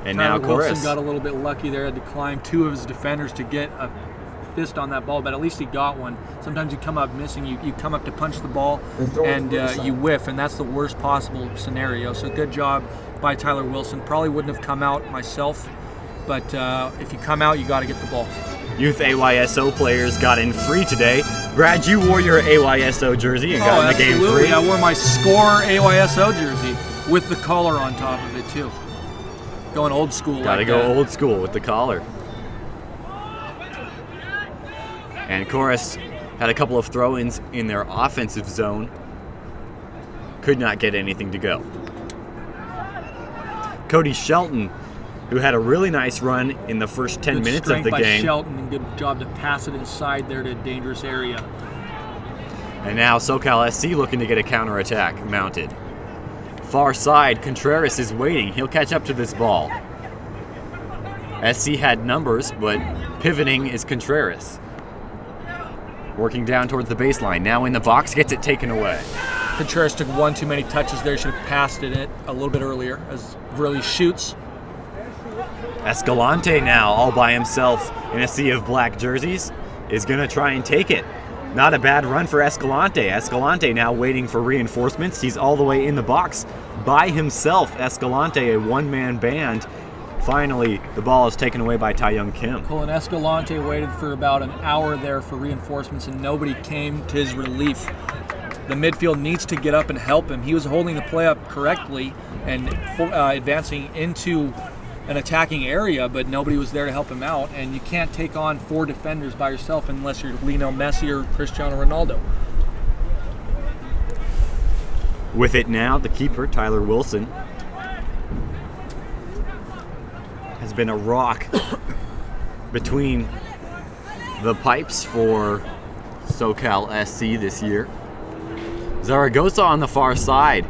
And now Coras Wilson got a little bit lucky there. Had to climb two of his defenders to get a fist on that ball, but at least he got one. Sometimes you come up missing. You come up to punch the ball and you whiff, and that's the worst possible scenario. So good job by Tyler Wilson. Probably wouldn't have come out myself, but if you come out, you got to get the ball. Youth AYSO players got in free today. Brad, you wore your AYSO jersey and got in the game free. I wore my Score AYSO jersey with the collar on top of it too. Going old school. Gotta go old school with the collar. And Coras had a couple of throw-ins in their offensive zone. Could not get anything to go. Cody Shelton, who had a really nice run in the first 10 minutes of the by game. Shelton, and good job to pass it inside there to a dangerous area. And now SoCal SC looking to get a counterattack mounted. Far side, Contreras is waiting. He'll catch up to this ball. SC had numbers, but pivoting is Contreras. Working down towards the baseline. Now in the box, gets it taken away. Contreras took one too many touches there. Should have passed it a little bit earlier as Verley shoots. Escalante now, all by himself in a sea of black jerseys, is going to try and take it. Not a bad run for Escalante. Escalante now waiting for reinforcements. He's all the way in the box by himself. Escalante, a one-man band. Finally, the ball is taken away by Taeyoung Kim. Colin Escalante waited for about an hour there for reinforcements, and nobody came to his relief. The midfield needs to get up and help him. He was holding the play up correctly and advancing into an attacking area, but nobody was there to help him out, and you can't take on 4 defenders by yourself unless you're Lionel Messi or Cristiano Ronaldo. With it now, the keeper, Tyler Wilson, has been a rock between the pipes for SoCal SC this year. Zaragoza on the far side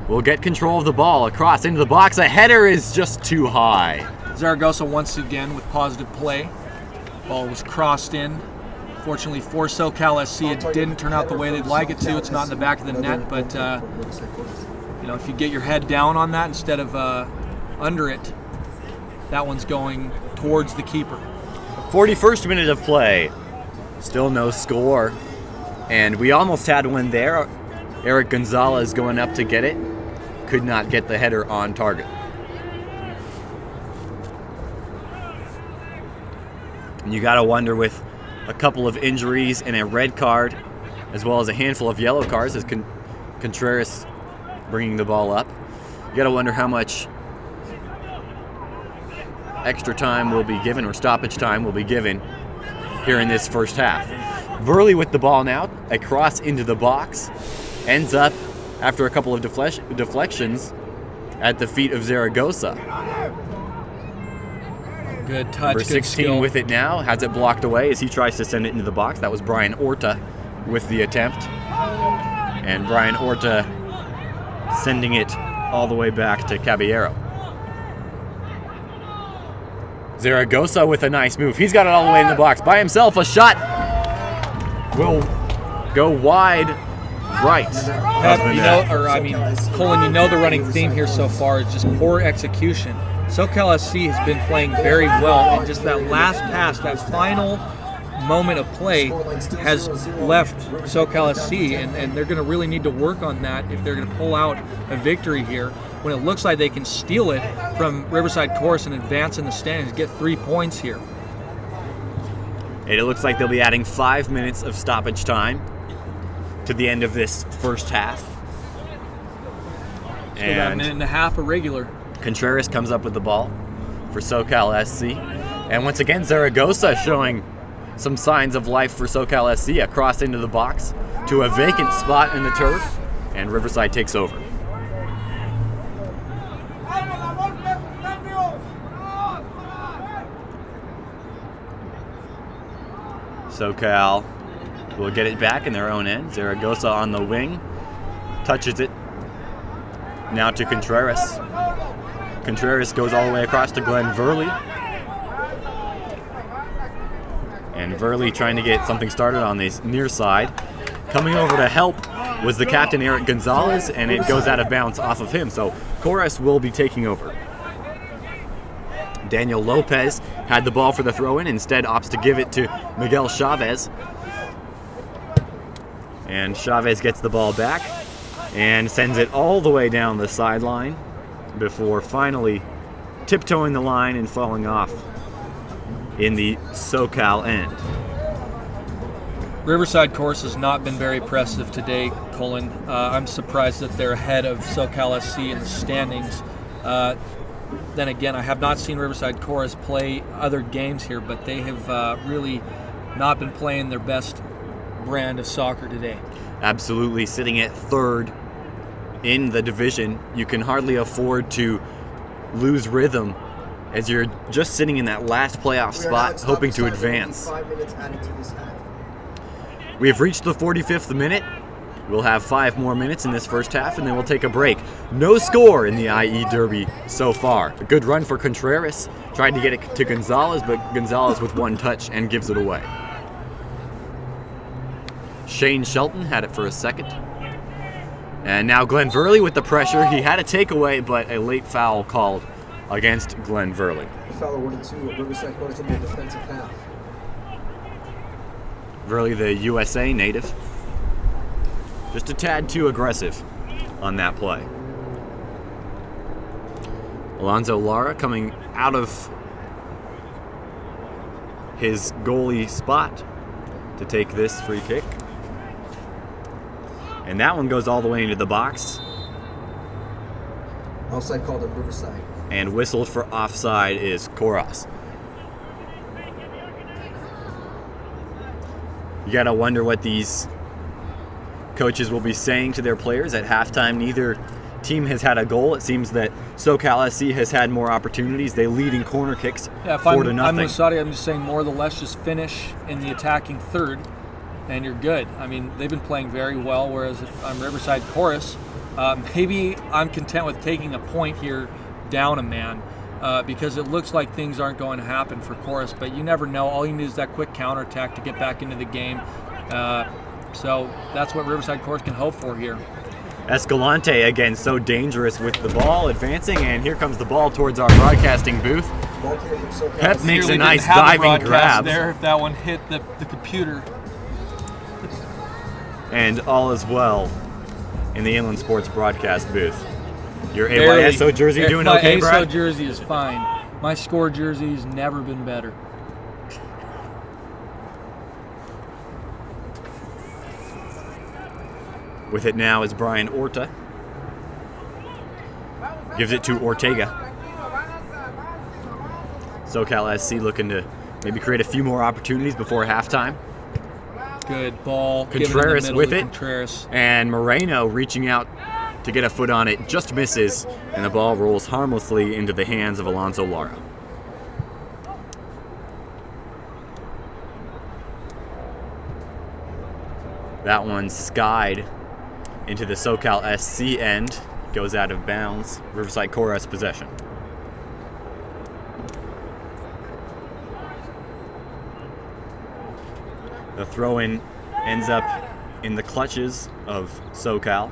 will get control of the ball across into the box. A header is just too high. Zaragoza once again with positive play. Ball was crossed in. Fortunately for SoCal SC, it didn't turn out the way they'd like it to. It's not in the back of the net, but if you get your head down on that instead of under it, that one's going towards the keeper. 41st minute of play. Still no score. And we almost had one there. Eric Gonzalez going up to get it. Could not get the header on target. And you got to wonder, with a couple of injuries and a red card, as well as a handful of yellow cards, as Contreras bringing the ball up, you got to wonder how much extra time will be given, or stoppage time will be given here in this first half. Verley with the ball now, a cross into the box, ends up after a couple of deflections at the feet of Zaragoza. Good touch, Number good 16 skill. with it now, has it blocked away as he tries to send it into the box. That was Brian Orta with the attempt. And Brian Orta sending it all the way back to Caballero. Zaragoza with a nice move. He's got it all the way in the box by himself. A shot will go wide right. Colin, you know the running theme here so far is just poor execution. SoCal SC has been playing very well, and just that last pass, that final moment of play has left SoCal SC, and they're going to really need to work on that if they're going to pull out a victory here when it looks like they can steal it from Riverside Coras and advance in the standings, get 3 points here. And it looks like they'll be adding 5 minutes of stoppage time to the end of this first half. So about a minute and a half of regular. Contreras comes up with the ball for SoCal SC. And once again, Zaragoza showing some signs of life for SoCal SC. A cross into the box to a vacant spot in the turf, and Riverside takes over. SoCal will get it back in their own end. Zaragoza on the wing, touches it. Now to Contreras. Contreras goes all the way across to Glenn Verley. And Verley trying to get something started on the near side. Coming over to help was the captain, Eric Gonzalez, and it goes out of bounds off of him. So Coras will be taking over. Daniel Lopez had the ball for the throw-in, instead opts to give it to Miguel Chavez. And Chavez gets the ball back and sends it all the way down the sideline before finally tiptoeing the line and falling off in the SoCal end. Riverside Coras has not been very impressive today, Colin. I'm surprised that they're ahead of SoCal SC in the standings. Then again, I have not seen Riverside Coras play other games here, but they have really not been playing their best brand of soccer today. Absolutely, sitting at third in the division. You can hardly afford to lose rhythm as you're just sitting in that last playoff spot hoping to advance. We have reached the 45th minute. We'll have 5 more minutes in this first half, and then we'll take a break. No score in the IE Derby so far. A good run for Contreras. Tried to get it to Gonzalez, but Gonzalez with one touch and gives it away. Shane Shelton had it for a second. And now Glenn Verley with the pressure. He had a takeaway, but a late foul called against Glenn Verley. Foul awarded to Riverside Coras in the defensive half. Verley, the USA native. Just a tad too aggressive on that play. Alonzo Lara coming out of his goalie spot to take this free kick. And that one goes all the way into the box. Offside called on Riverside. And whistled for offside is Coras. You gotta wonder what these coaches will be saying to their players at halftime. Neither team has had a goal. It seems that SoCal SC has had more opportunities. They lead in corner kicks 4-0. I'm Lasati, I'm just saying more or less just finish in the attacking third and you're good. I mean, they've been playing very well, whereas if I'm Riverside Coras, maybe I'm content with taking a point here down a man because it looks like things aren't going to happen for Coras, but you never know. All you need is that quick counterattack to get back into the game. So that's what Riverside Coras can hope for here. Escalante, again, so dangerous with the ball advancing, and here comes the ball towards our broadcasting booth. Pep makes a nice diving grab. There, if that one hit the computer. And all is well in the Inland Sports broadcast booth. Your AYSO jersey doing okay, Brad? My AYSO jersey is fine. My score jersey's never been better. With it now is Brian Orta. Gives it to Ortega. SoCal SC looking to maybe create a few more opportunities before halftime. Good ball. Contreras with it. Contreras. And Moreno reaching out to get a foot on it. Just misses. And the ball rolls harmlessly into the hands of Alonso Lara. That one skied into the SoCal SC end. Goes out of bounds. Riverside Coras possession. The throw-in ends up in the clutches of SoCal.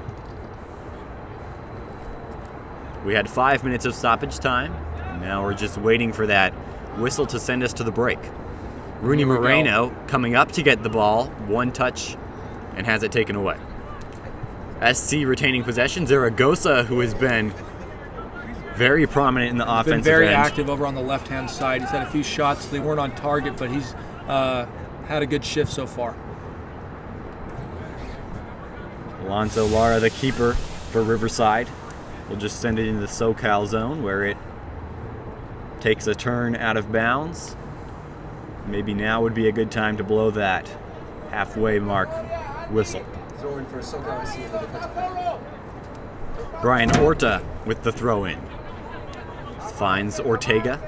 We had 5 minutes of stoppage time, and now we're just waiting for that whistle to send us to the break. Rooney Moreno coming up to get the ball, one touch, and has it taken away. SC retaining possession. Zaragoza, who has been very prominent in the offensive end. Been very active over on the left-hand side. He's had a few shots. They weren't on target, but he's had a good shift so far. Alonso Lara, the keeper for Riverside, will just send it into the SoCal zone where it takes a turn out of bounds. Maybe now would be a good time to blow that halfway mark whistle. Throwing for SoCal SC in the defensive half. Brian Orta with the throw-in. Finds Ortega.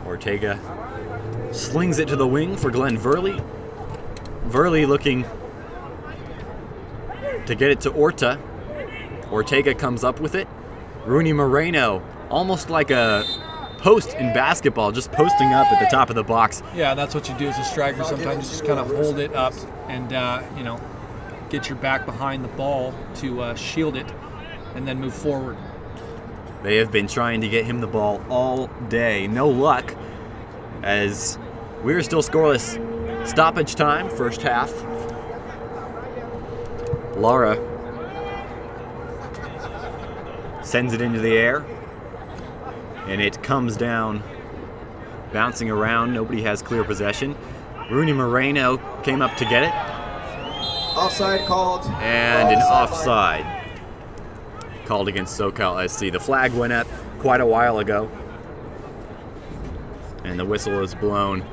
Ortega slings it to the wing for Glenn Verley. Verley looking to get it to Orta. Ortega comes up with it. Rooney Moreno, almost like a post in basketball, just posting up at the top of the box. Yeah, that's what you do as a striker. Sometimes you just kind of hold it up and, get your back behind the ball to shield it and then move forward. They have been trying to get him the ball all day. No luck, as we're still scoreless. Stoppage time, first half. Lara sends it into the air, and it comes down, bouncing around. Nobody has clear possession. Rooney Moreno came up to get it. Offside called. And an offside called against SoCal SC. The flag went up quite a while ago, and the whistle is blown.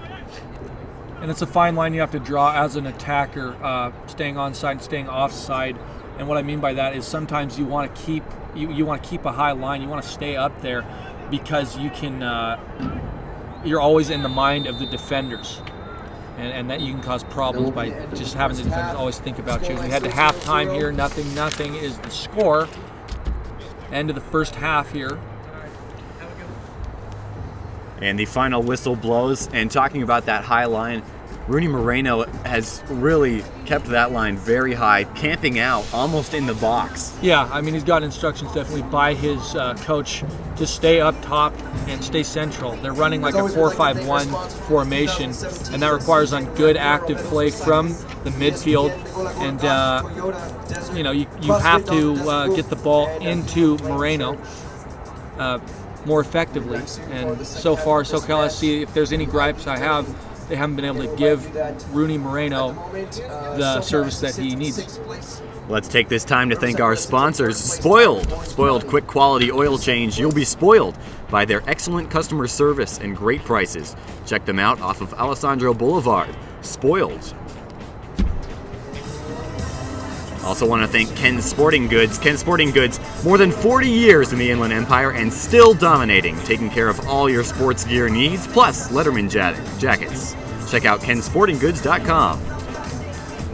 And it's a fine line you have to draw as an attacker, staying onside and staying offside. And what I mean by that is sometimes you want to keep a high line. You want to stay up there because you can. You're always in the mind of the defenders, and that you can cause problems by just having the defenders always think about you. We had to halftime here. Nothing is the score. End of the first half here. And the final whistle blows. And talking about that high line, Rooney Moreno has really kept that line very high, camping out almost in the box. Yeah, I mean, he's got instructions definitely by his coach to stay up top and stay central. They're running like a 4-5-1 formation, and that requires on good active play from the midfield. And you have to get the ball into Moreno more effectively. And so far, SoCal SC, if there's any gripes I have, they haven't been able to give Rooney Moreno the service that he needs. Let's take this time to thank our sponsors, Spoiled. Spoiled quick quality oil change. You'll be spoiled by their excellent customer service and great prices. Check them out off of Alessandro Boulevard. Spoiled. Also want to thank Ken's Sporting Goods. Ken's Sporting Goods, more than 40 years in the Inland Empire and still dominating, taking care of all your sports gear needs, plus Letterman jackets. Check out kensportinggoods.com.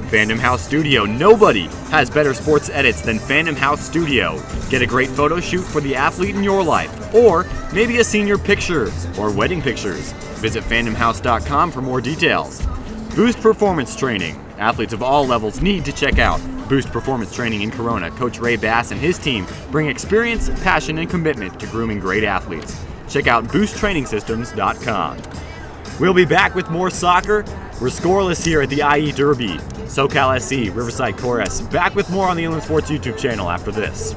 Fandom House Studio. Nobody has better sports edits than Fandom House Studio. Get a great photo shoot for the athlete in your life, or maybe a senior picture or wedding pictures. Visit fandomhouse.com for more details. Boost Performance Training. Athletes of all levels need to check out Boost Performance Training in Corona. Coach Ray Bass and his team bring experience, passion, and commitment to grooming great athletes. Check out boosttrainingsystems.com. We'll be back with more soccer. We're scoreless here at the IE Derby. SoCal SC, Riverside Coras. Back with more on the Inland Sports YouTube channel after this.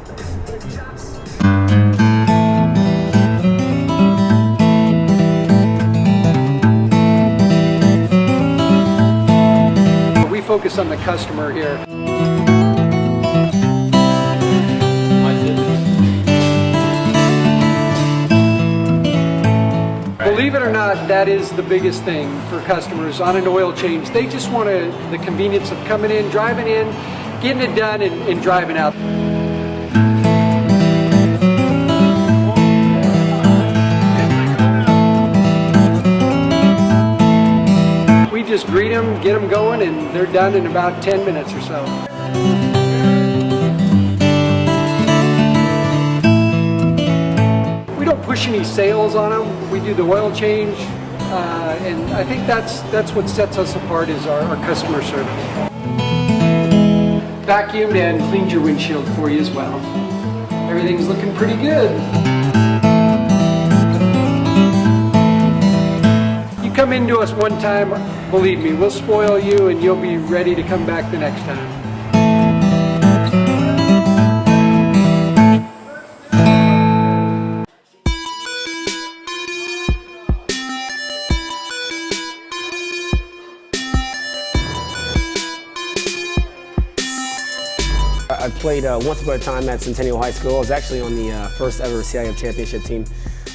We focus on the customer here. Believe it or not, that is the biggest thing for customers on an oil change. They just want the convenience of coming in, driving in, getting it done, and driving out. We just greet them, get them going, and they're done in about 10 minutes or so. We don't push any sales on them. We do the oil change, and I think that's what sets us apart is our customer service. vacuumed and cleaned your windshield for you as well. Everything's looking pretty good. You come into us one time, believe me, we'll spoil you and you'll be ready to come back the next time. I played once upon a time at Centennial High School. I was actually on the first ever CIF championship team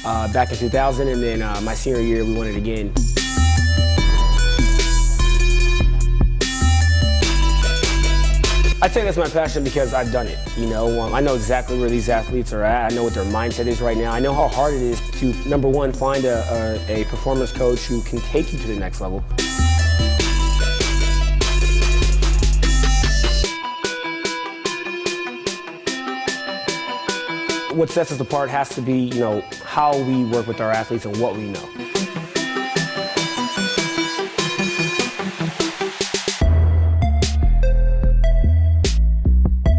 back in 2000, and then my senior year we won it again. I'd say that's my passion because I've done it. You know, I know exactly where these athletes are at. I know what their mindset is right now. I know how hard it is to, number one, find a performance coach who can take you to the next level. What sets us apart has to be, you know, how we work with our athletes and what we know.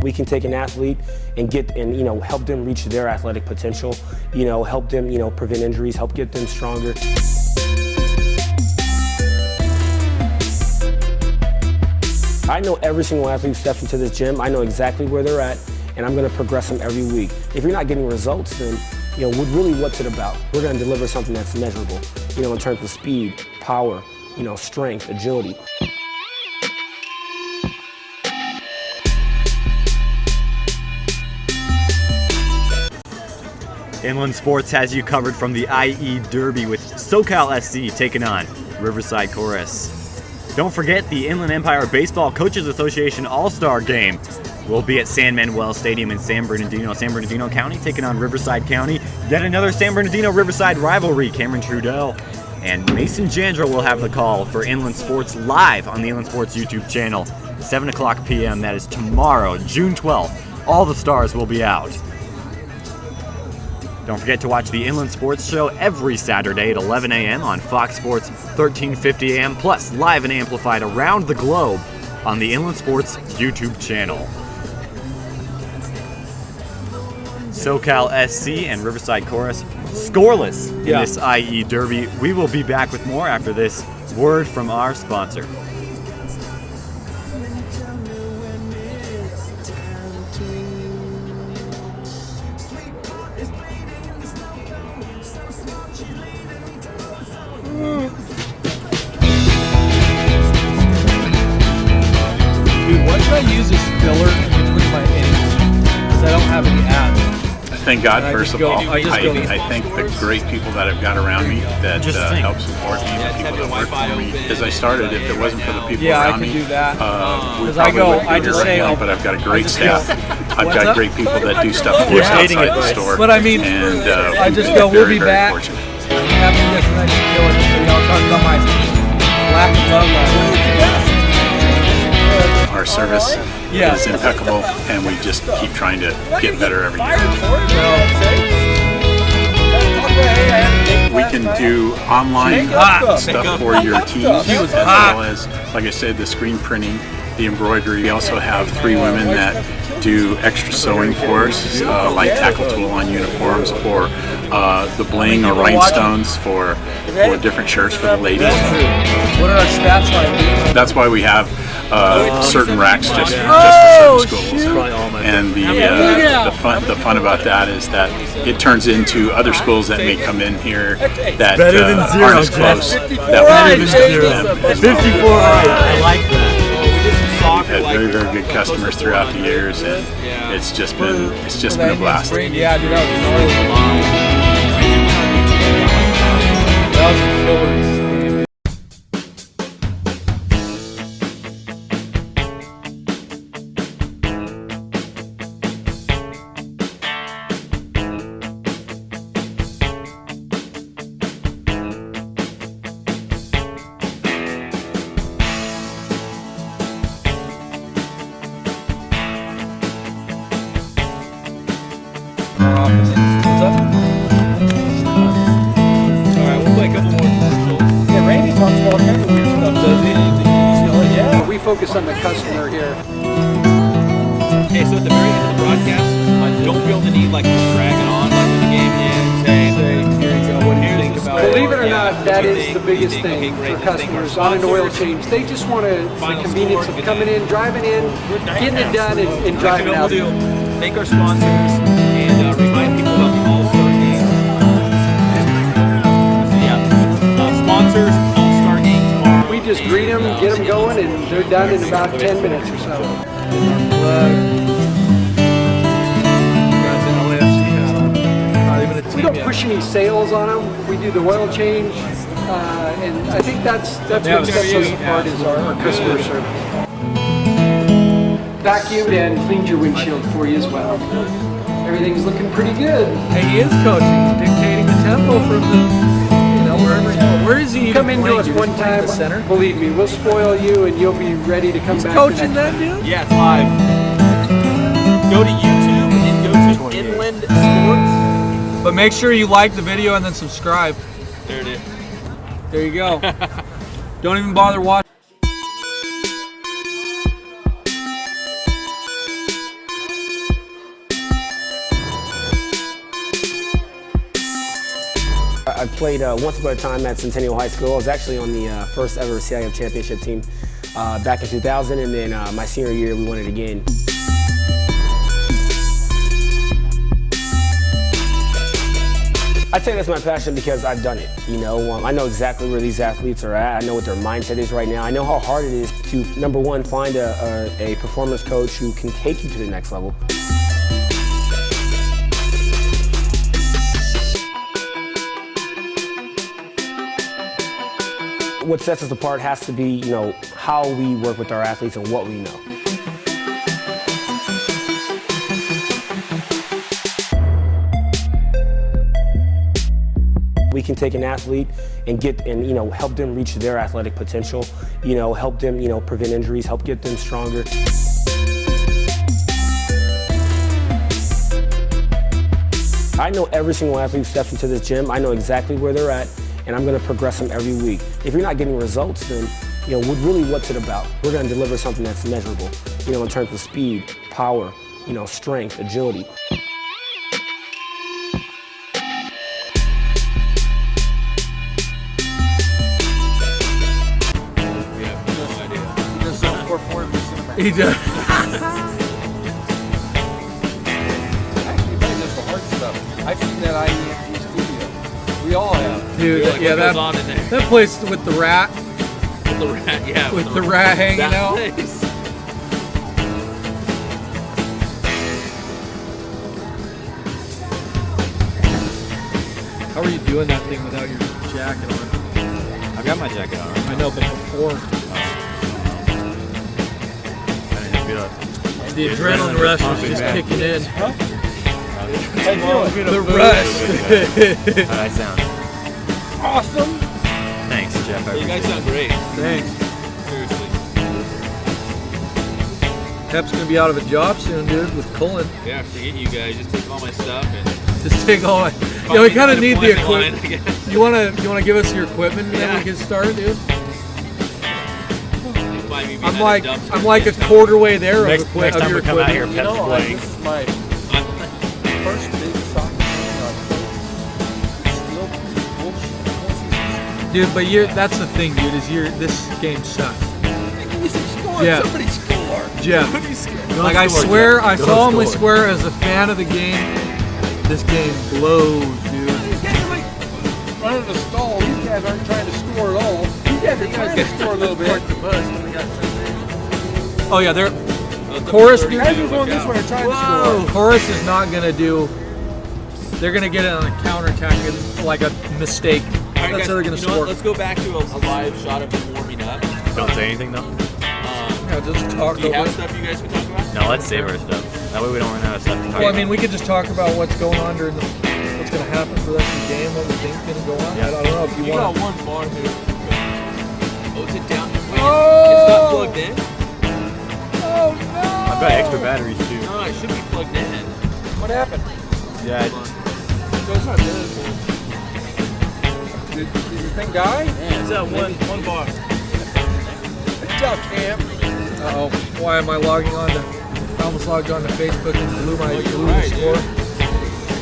We can take an athlete and you know, help them reach their athletic potential, you know, help them, you know, prevent injuries, help get them stronger. I know every single athlete who steps into this gym. I know exactly where they're at, and I'm going to progress them every week. If you're not getting results, then, you know, really what's it about? We're going to deliver something that's measurable, you know, in terms of speed, power, you know, strength, agility. Inland Sports has you covered from the IE Derby with SoCal SC taking on Riverside Coras. Don't forget the Inland Empire Baseball Coaches Association All-Star Game will be at San Manuel Stadium in San Bernardino County, taking on Riverside County. Yet another San Bernardino-Riverside rivalry. Cameron Trudell and Mason Jandra will have the call for Inland Sports live on the Inland Sports YouTube channel, 7 o'clock p.m. That is tomorrow, June 12th. All the stars will be out. Don't forget to watch the Inland Sports Show every Saturday at 11 a.m. on Fox Sports 1350 a.m. plus live and amplified around the globe on the Inland Sports YouTube channel. SoCal SC and Riverside Coras scoreless in this IE Derby. We will be back with more after this word from our sponsor. Dude, what should I use as filler in between my innings? Because I don't have any abs. Thank God, first of all. I thank the great people that I've got around me that help support me, the people that work for me. As I started, if it wasn't for the people around me, we probably wouldn't be here right now, but I've got a great staff. I've got great people that do stuff for us outside the store. But I mean, and I just go, we'll be back. Fortunate. Having this nice killer, so y'all talk about my lack of love life. Our service is impeccable, and we just keep trying to get better every year. We can do online stuff for your team, as well as, like I said, the screen printing, the embroidery. We also have 3 women that do extra sewing for us, like tackle tool on uniforms, or the bling or rhinestones for different shirts for the ladies. What are our stats like? That's why we have certain racks just for certain schools. And the fun about that is that it turns into other schools that may come in here that aren't as close. That we do them. 54 I like that. We've had very, very good customers throughout the years, and it's just been a blast. Yeah, dude, that was killer. What's up? Alright, we'll play a couple more commercials. Yeah, Randy talks about all kinds of weird stuff, does he? Yeah. We focus on the customer here. Okay, so at the very end of the broadcast, don't feel the need like to drag it on like when the game ends. Say, Here you go. What do you think about it? Believe it or Yeah, not, that what do you is think? the What do you biggest think? Okay, thing great. for Let's thank our customers on an oil sponsors. change. They just want the Final convenience score, of coming in, driving in, getting it done, and driving out. We'll thank our sponsors and remind people about the All-Star Game. So yeah, sponsors, All-Star Game tomorrow. We just greet them, get them going, and they're done in about 10 minutes or so. We don't push any sales on them. We do the oil change, and I think that's what sets us apart is our customer service. Vacuumed and cleaned your windshield for you as well. Everything's looking pretty good. Hey, he is coaching, dictating the tempo from the, wherever he's going. Where is he even Come into playing? us Dude? one Is he playing time, the center? believe me, we'll spoil you and you'll be ready to come He's back. coaching the that next dude? Yeah, it's live. Go to YouTube and go to Inland Sports. But make sure you like the video and then subscribe. There it is. There you go. Don't even bother watching. I played once upon a time at Centennial High School. I was actually on the first ever CIF championship team back in 2000, and then my senior year we won it again. I'd say that's my passion because I've done it. I know exactly where these athletes are at. I know what their mindset is right now. I know how hard it is to, number one, find a performance coach who can take you to the next level. What sets us apart has to be, how we work with our athletes and what we know. We can take an athlete and help them reach their athletic potential, help them, prevent injuries, help get them stronger. I know every single athlete who steps into this gym. I know exactly where they're at, and I'm going to progress them every week. If you're not getting results, then, what's it about? We're going to deliver something that's measurable, in terms of speed, power, strength, agility. He does. Actually, he does the hard stuff. I've seen that IEMG studio. We all have. Dude, Like yeah, what goes on in there. that place with the rat, With the rat, yeah. with the rat hanging that out. place. How are you doing that thing without your jacket on? I've got my jacket on. I know, but before I didn't feel it. the adrenaline rush was just kicking in. The How rush. did I sound? Awesome. Thanks, Jeff. I You guys appreciate sound great. Thanks. Seriously. Pep's gonna be out of a job soon, dude, with Cullen. Yeah, forget you guys. Just take all my stuff and. Just take all my. Yeah, we kind of need the equipment. equipment. You wanna give us your equipment and then Yeah. we can start, dude? I'm like a quarter way there Next of time your we come out equipment. here, Pep's playing. This is my first big soccer game. Dude, but that's the thing, dude, is this game sucks. Give me some score. Yeah. Somebody score. Jeff, Somebody score. like I swear, I solemnly swear as a fan of the game, this game blows, dude. These guys are like running a stall. These guys aren't trying to score at all. These guys are trying to score a little bit. Oh yeah, they're Chorus, dude. Guys are going this way, trying to Whoa, score. Chorus is not gonna do. They're gonna get it on a counterattack and like a mistake. All right, That's guys, how they're gonna you know score. what? Let's go back to a live shot of them warming up. Don't say anything though. Yeah, just talk Do you about have it. stuff you guys can talk about? No, let's save our stuff. That way we don't run out of stuff to talk Well, I about. mean, we could just talk about what's going on during what's going to happen for the rest of the game, what we think's going to go on. Yeah. I don't know if you You got want. one bar here. Oh, is it down? Wait, Oh! It's not plugged in? Oh no! I've got extra batteries too. No, it should be plugged in. What happened? Yeah. So it's not dead. Did the thing die? It's that one bar. Good job, Cam. Uh-oh. Why am I logging on to almost logged on to Facebook and blew the score.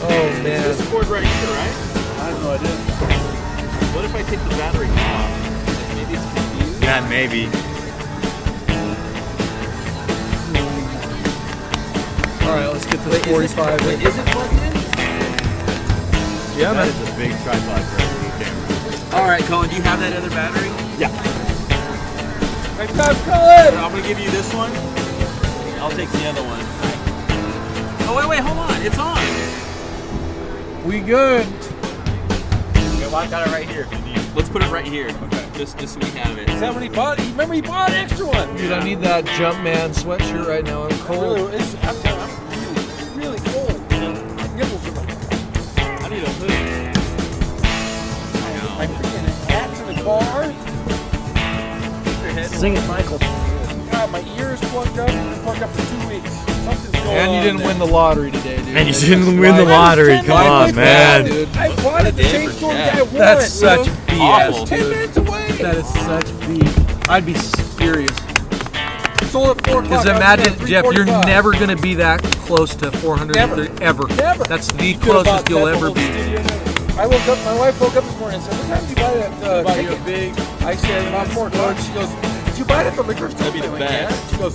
Oh man. This board right here, right? I have no idea. What if I take the battery off? Like maybe it's confused? Yeah, maybe. All right, let's get this 45. Wait, is it plugged in? Yeah, That man. is a big tripod for a camera. All right, Colin, do you have that other battery? Yeah. I'm going to give you this one. I'll take the other one. Oh, wait, hold on. It's on. We good. Okay, well, I got it right here if you need. Let's put it right here. Okay. Just so we have it. Is that when he bought? Remember he bought an extra one. Dude, I need that Jumpman sweatshirt right now. I'm cold. I'm really cold. My nipples are like. I need a hood. My freaking hat's in the car. Sing it, Michael. God, my ears plugged up. Been plugged up for 2 weeks. Something's going on. And you didn't win the lottery today, dude. And you didn't win the lottery. Come on, man. Dude. I bought it the same store guy won. That's such BS, Awful. 10 dude. minutes away. That is such beef. I'd be furious. Sold at 4 o'clock. Because imagine, Jeff, you're never going to be that close to 430 ever. Never. That's the closest you'll ever be. I woke up. My wife woke up this morning and said, "What time did you buy that ticket?" I said, "About 4 o'clock." She goes, "Did you buy it at the liquor store?" That'd be the I went, best. "Yeah." She goes,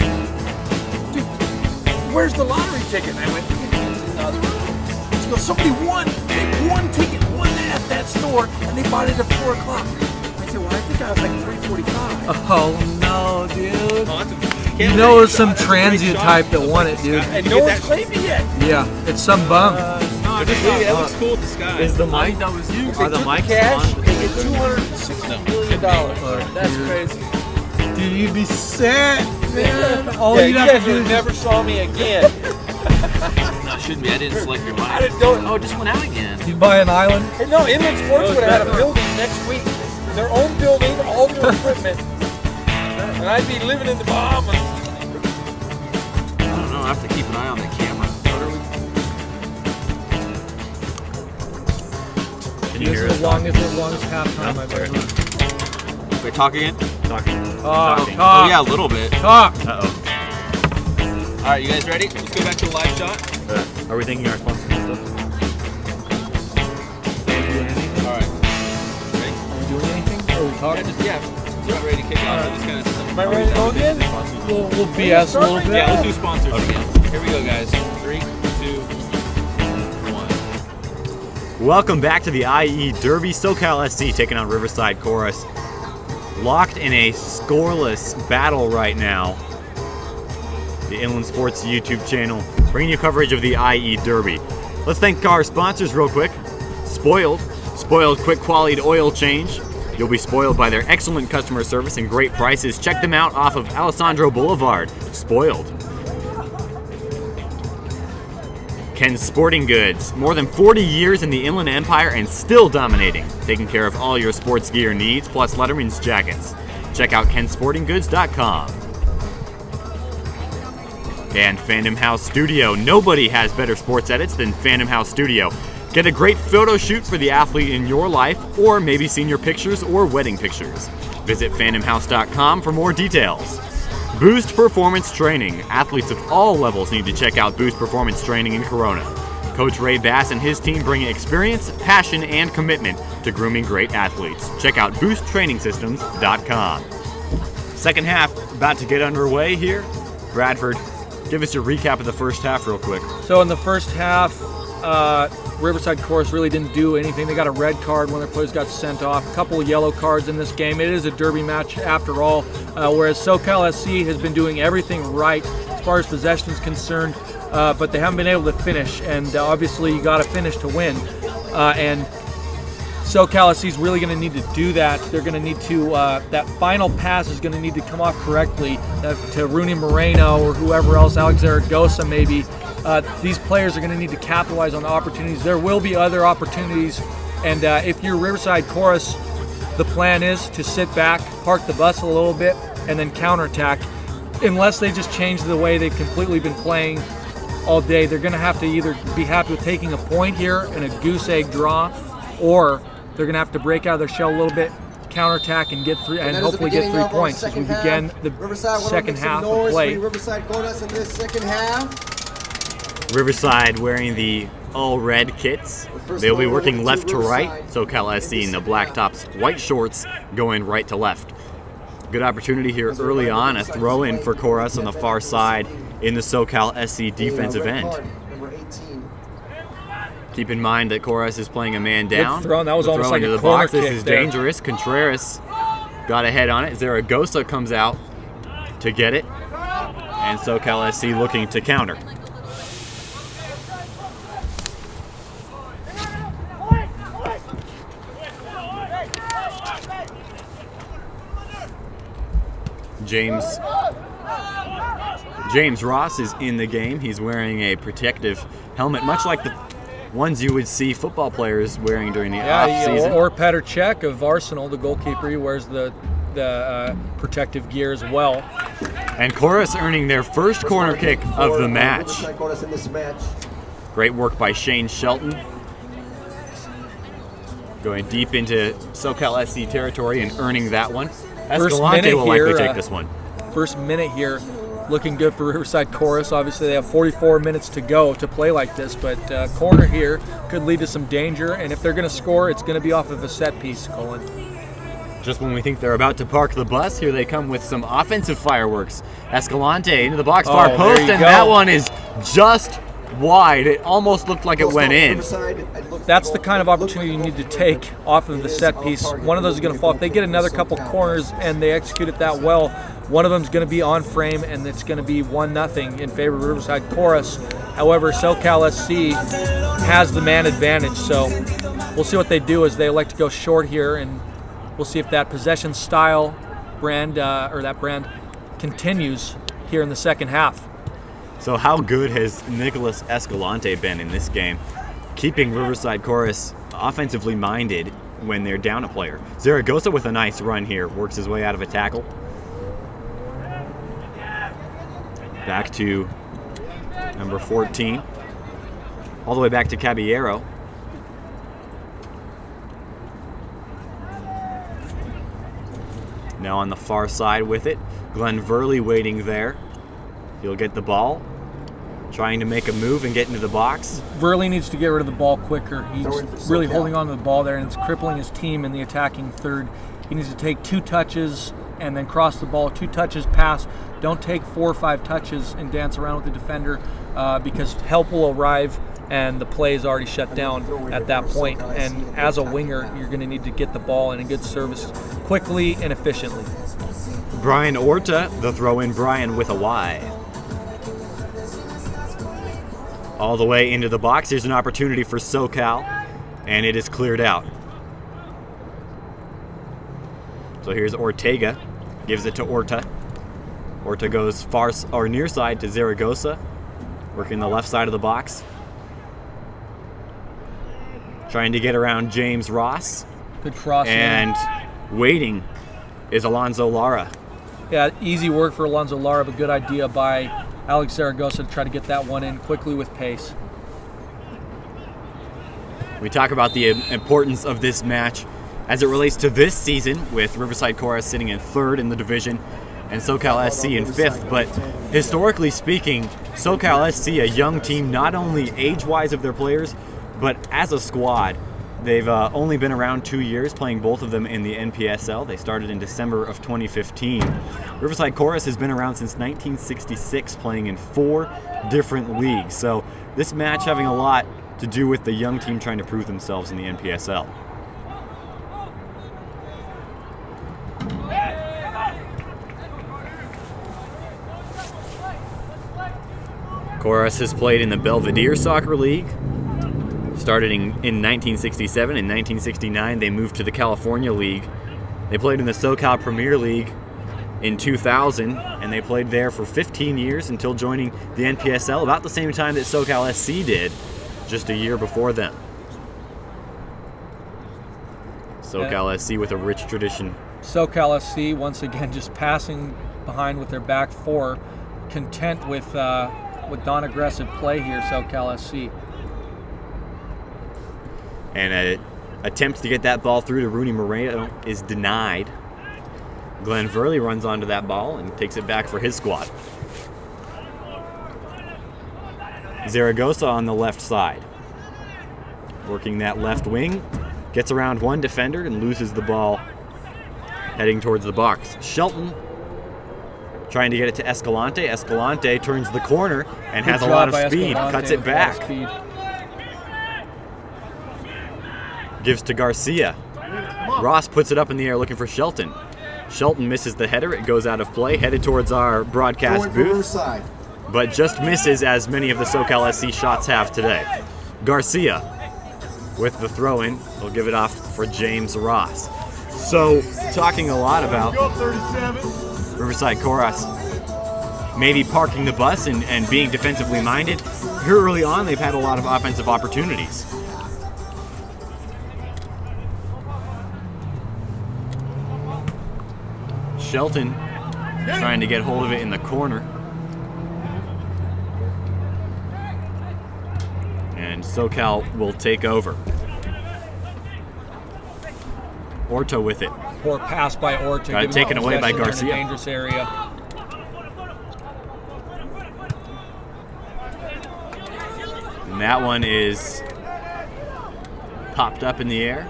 "Dude, where's the lottery ticket?" And I went, "It's in the other room." She goes, "Somebody won. They won ticket, won at that store, and they bought it at 4 o'clock." I said, "Well, I think I was like 3:45." Oh, no, dude. You You know it's some transient type that won it, dude. And no one's claimed it yet. Yeah, it's some bum. That looks cool with the sky. Is the mic that was you? Are the mics Cash, on? they get $260 million. That's crazy. Dude, you'd be sad, man. All Yeah, you'd you have guys to do would is never saw me again. No, it shouldn't be. I didn't select your I mind. didn't know it. Oh, it just went out again. you'd buy an island. Hey, no, Inland Sports would have had a building next week. Their own building, all new equipment. And I'd be living in the Bahamas. I don't know. I have to keep an eye on the camera. Can you hear As us? long as halftime, I bet. Wait, talk again? Talking. Talk. Oh, yeah, a little bit. Talk. Uh-oh. All right, you guys ready? Let's go back to the live shot. Are we thinking our sponsors and stuff? All right. Ready? Are we doing anything? Are we Yeah, talking? just about ready to kick off. So just kind of. Am I ready to go again? We'll BS a little bit. Yeah, let's do sponsors again. Here we go, guys. 3, 2, 1. Welcome back to the IE Derby. SoCal SC taking on Riverside Coras. Locked in a scoreless battle right now. The Inland Sports YouTube channel bringing you coverage of the IE Derby. Let's thank our sponsors real quick. Spoiled quick quality oil change. You'll be spoiled by their excellent customer service and great prices. Check them out off of Alessandro Boulevard. Spoiled. Ken's Sporting Goods. More than 40 years in the Inland Empire and still dominating. Taking care of all your sports gear needs, plus Letterman's jackets. Check out kensportinggoods.com. And Fandom House Studio. Nobody has better sports edits than Fandom House Studio. Get a great photo shoot for the athlete in your life, or maybe senior pictures or wedding pictures. Visit fandomhouse.com for more details. Boost Performance Training. Athletes of all levels need to check out Boost Performance Training in Corona. Coach Ray Bass and his team bring experience, passion, and commitment to grooming great athletes. Check out boosttrainingsystems.com. Second half about to get underway here. Bradford, give us your recap of the first half real quick. So in the first half, Riverside Coras really didn't do anything. They got a red card. One of their players got sent off. A couple of yellow cards in this game. It is a derby match after all, whereas SoCal SC has been doing everything right as far as possession is concerned, but they haven't been able to finish, and obviously you got to finish to win. And SoCal SC is really going to need to do that. They're going to need to, that final pass is going to need to come off correctly to Rooney Moreno or whoever else, Alex Zaragoza maybe. These players are going to need to capitalize on the opportunities. There will be other opportunities, and if you're Riverside Coras, the plan is to sit back, park the bus a little bit, and then counterattack. Unless they just change the way they've completely been playing all day, they're going to have to either be happy with taking a point here in a goose egg draw, or they're going to have to break out of their shell a little bit counterattack and get three, and that is the hopefully get beginning 3 of our points as we second begin half. the Riverside, why don't we second make some half of noise play. for Riverside Coras in this second half. Riverside wearing the all-red kits. They'll be working left to right. SoCal SC in the black tops, white shorts going right to left. Good opportunity here early on, a throw-in for Coras on the far side in the SoCal SC defensive end. Number 18. Keep in mind that Coras is playing a man down. Good throw, and that was The almost throw like into a the corner box. This kick is there. dangerous. Contreras got ahead on it. Zaragoza comes out to get it, and SoCal SC looking to counter. James Ross is in the game. He's wearing a protective helmet, much like the ones you would see football players wearing during the off season. Or Petr Cech of Arsenal, the goalkeeper, he wears the protective gear as well. And Coras earning their first corner kick of the match. Riverside Coras in this match. Great work by Shane Shelton. Going deep into SoCal SC territory and earning that one. Escalante will likely take this one. First minute here, looking good for Riverside Coras. Obviously, they have 44 minutes to go to play like this, but corner here could lead to some danger, and if they're going to score, it's going to be off of a set piece, Colin. Just when we think they're about to park the bus, here they come with some offensive fireworks. Escalante into the box, far post, and that one is just wide. It almost looked like it went in. That's the kind of opportunity you need to take off of the set piece. One of those is going to fall. If they get another couple corners and they execute it that well, one of them is going to be on frame, and it's going to be 1-0 in favor of Riverside Coras. However, SoCal SC has the man advantage, so we'll see what they do as they elect to go short here, and we'll see if that possession style brand continues here in the second half. So how good has Nicholas Escalante been in this game, keeping Riverside Coras offensively minded when they're down a player? Zaragoza with a nice run here, works his way out of a tackle. Back to number 14, all the way back to Caballero. Now on the far side with it, Glenn Verley waiting there. He'll get the ball, trying to make a move and get into the box. Verley needs to get rid of the ball quicker. He's really holding on to the ball there, and it's crippling his team in the attacking third. He needs to take 2 touches and then cross the ball, 2 touches, pass. Don't take 4 or 5 touches and dance around with the defender because help will arrive and the play is already shut down at that point. And as a winger, you're going to need to get the ball in a good service quickly and efficiently. Brian Orta, the throw-in, Brian with a Y. All the way into the box. Here's an opportunity for SoCal, and it is cleared out. So here's Ortega, gives it to Orta. Orta goes far or near side to Zaragoza, working the left side of the box. Trying to get around James Ross. Good cross. And waiting is Alonzo Lara. Yeah, easy work for Alonzo Lara, but good idea by Alex Zaragoza to try to get that one in quickly with pace. We talk about the importance of this match as it relates to this season, with Riverside Coras sitting in 3rd in the division and SoCal SC in 5th. But historically speaking, SoCal SC, a young team, not only age-wise of their players, but as a squad. They've only been around 2 years, playing both of them in the NPSL. They started in December of 2015. Riverside Coras has been around since 1966, playing in 4 different leagues. So this match having a lot to do with the young team trying to prove themselves in the NPSL. Coras has played in the Belvedere Soccer League. Started in 1967. In 1969, they moved to the California League. They played in the SoCal Premier League in 2000, and they played there for 15 years until joining the NPSL about the same time that SoCal SC did, just a year before them. SoCal SC with a rich tradition. SoCal SC, once again, just passing behind with their back 4, content with non-aggressive play here, SoCal SC. And a Attempts to get that ball through to Rooney Moreno is denied. Glenn Verley runs onto that ball and takes it back for his squad. Zaragoza on the left side. Working that left wing. Gets around one defender and loses the ball heading towards the box. Shelton trying to get it to Escalante. Escalante turns the corner and has a lot of speed. Cuts it back. Gives to Garcia. Ross puts it up in the air looking for Shelton. Shelton misses the header. It goes out of play, headed towards our broadcast booth, but just misses, as many of the SoCal SC shots have today. Garcia with the throw-in. He'll give it off for James Ross. So, talking a lot about Riverside Coras maybe parking the bus and being defensively minded. Here early on, they've had a lot of offensive opportunities. Shelton trying to get hold of it in the corner. And SoCal will take over. Orta with it. Poor pass by Orta. Got it taken away by Garcia. Dangerous area. And that one is popped up in the air.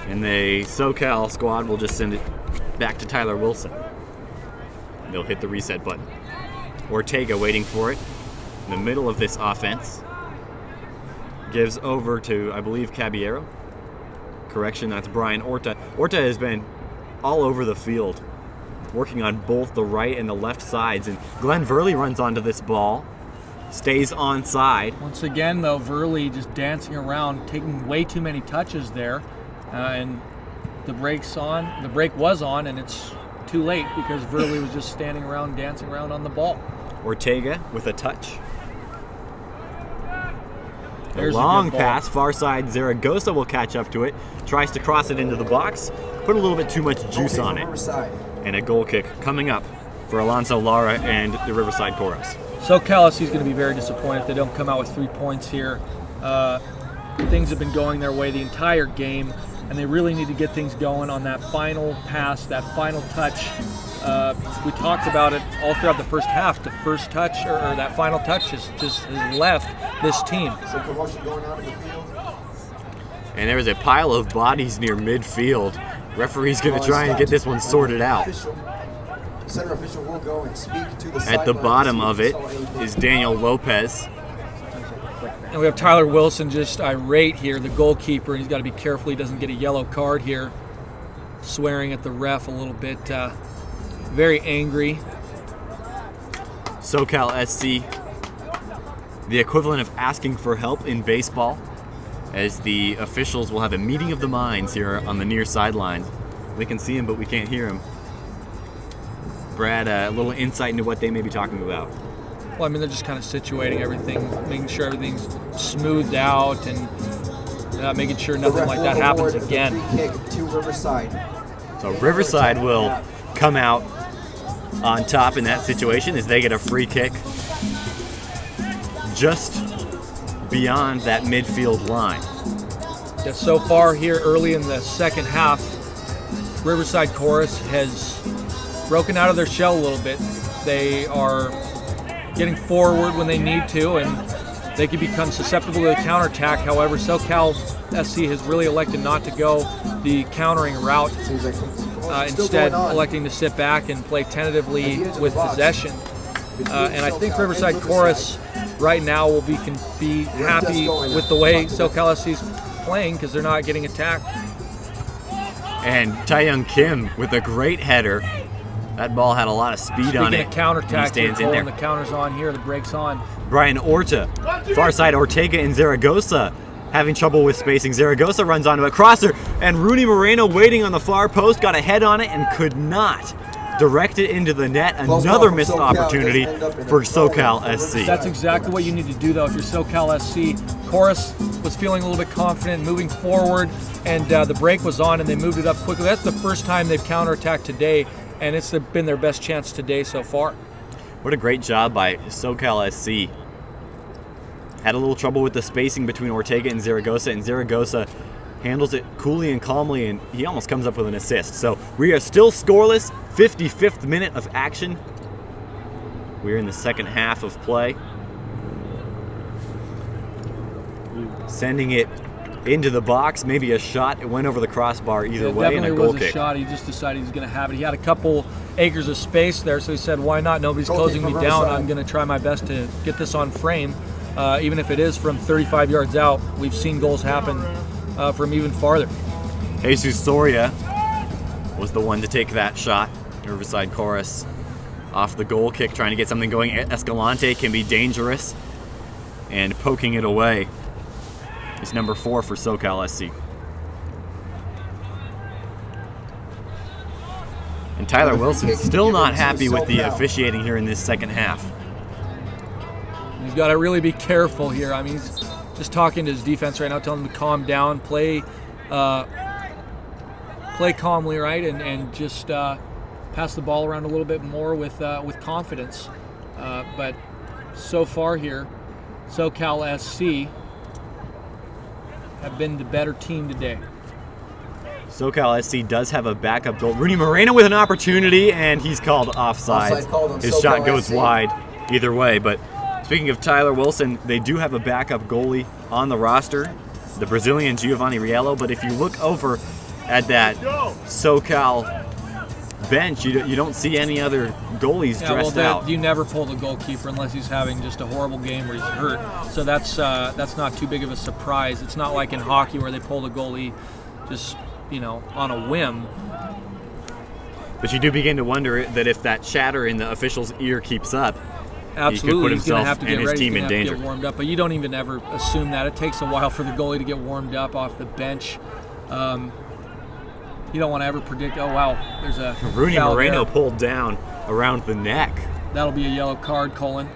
And the SoCal squad will just send it back to Tyler Wilson. They'll hit the reset button. Ortega waiting for it in the middle of this offense. Gives over to, I believe, Caballero. Correction, that's Brian Orta. Orta has been all over the field, working on both the right and the left sides. And Glenn Verley runs onto this ball, stays onside. Once again, though, Verley just dancing around, taking way too many touches there. And the break's on. The break was on, and it's too late because Verley was just standing around, dancing around on the ball. Ortega with a touch. There's a long pass, far side. Zaragoza will catch up to it. Tries to cross it into the box. Put a little bit too much juice on it. And a goal kick coming up for Alonso Lara and the Riverside Coras. SoCal SC is going to be very disappointed if they don't come out with 3 points here. Things have been going their way the entire game, and they really need to get things going on that final pass, that final touch. We talked about it all throughout the first half. The first touch, or that final touch, has left this team. And there was a pile of bodies near midfield. Referee's going to try and get this one sorted out. At the bottom of it is Daniel Lopez. And we have Tyler Wilson just irate here, the goalkeeper, and he's got to be careful he doesn't get a yellow card here. Swearing at the ref a little bit. Very angry. SoCal SC, the equivalent of asking for help in baseball, as the officials will have a meeting of the minds here on the near sideline. We can see him, but we can't hear him. Brad, a little insight into what they may be talking about. Well, I mean, they're just kind of situating everything, making sure everything's smoothed out and making sure nothing like that happens again. So Riverside will come out on top in that situation as they get a free kick just beyond that midfield line. Yeah, so far here early in the second half, Riverside Coras has broken out of their shell a little bit. They are getting forward when they need to, and they can become susceptible to the counterattack. However, SoCal SC has really elected not to go the countering route, instead electing to sit back and play tentatively with possession. And I think Riverside Coras right now will be happy with the way SoCal SC is playing because they're not getting attacked. And Taeyong Kim with a great header. That ball had a lot of speed on it. Speaking of counterattack, he stands in there. The counter's on here, the break's on. Brian Orta, far side Ortega and Zaragoza having trouble with spacing. Zaragoza runs onto a crosser, and Rooney Moreno waiting on the far post, got a head on it and could not direct it into the net. Another missed opportunity for SoCal SC. That's exactly what you need to do, though, if you're SoCal SC. Coras was feeling a little bit confident, moving forward, and the break was on, and they moved it up quickly. That's the first time they've counterattacked today, and it's been their best chance today so far. What a great job by SoCal SC Had a little trouble with the spacing between Ortega and Zaragoza handles it coolly and calmly, and he almost comes up with an assist. So we are still scoreless, 55th minute of action. We're in the second half of play. Sending it into the box, maybe a shot. It went over the crossbar either way, and a goal was a kick. shot. He just decided he's going to have it. He had a couple acres of space there, so he said, why not? Nobody's closing me down. I'm going to try my best to get this on frame. Even if it is from 35 yards out, we've seen goals happen from even farther. Jesus Soria was the one to take that shot. Riverside Coras off the goal kick, trying to get something going. Escalante can be dangerous, and poking it away is number 4 for SoCal SC. And Tyler Wilson still not happy with the officiating here in this second half. He's got to really be careful here. I mean, he's just talking to his defense right now, telling him to calm down, play calmly, right, and just pass the ball around a little bit more with confidence. But so far here, SoCal SC have been the better team today. SoCal SC does have a backup goal. Rooney Moreno with an opportunity, and he's called offside. His shot goes wide either way. But speaking of Tyler Wilson, they do have a backup goalie on the roster, the Brazilian Giovanni Riello. But if you look over at that SoCal bench, you don't see any other goalies dressed out. You never pull the goalkeeper unless he's having just a horrible game where he's hurt. So that's not too big of a surprise. It's not like in hockey where they pull the goalie just on a whim. But you do begin to wonder that if that chatter in the official's ear keeps up, absolutely, he could put he's going to himself have to and get his team in danger. Get warmed up, but you don't even ever assume that. It takes a while for the goalie to get warmed up off the bench. You don't want to ever predict, oh, wow, there's a Rooney foul Moreno there. pulled down around the neck. That'll be a yellow card, Colin.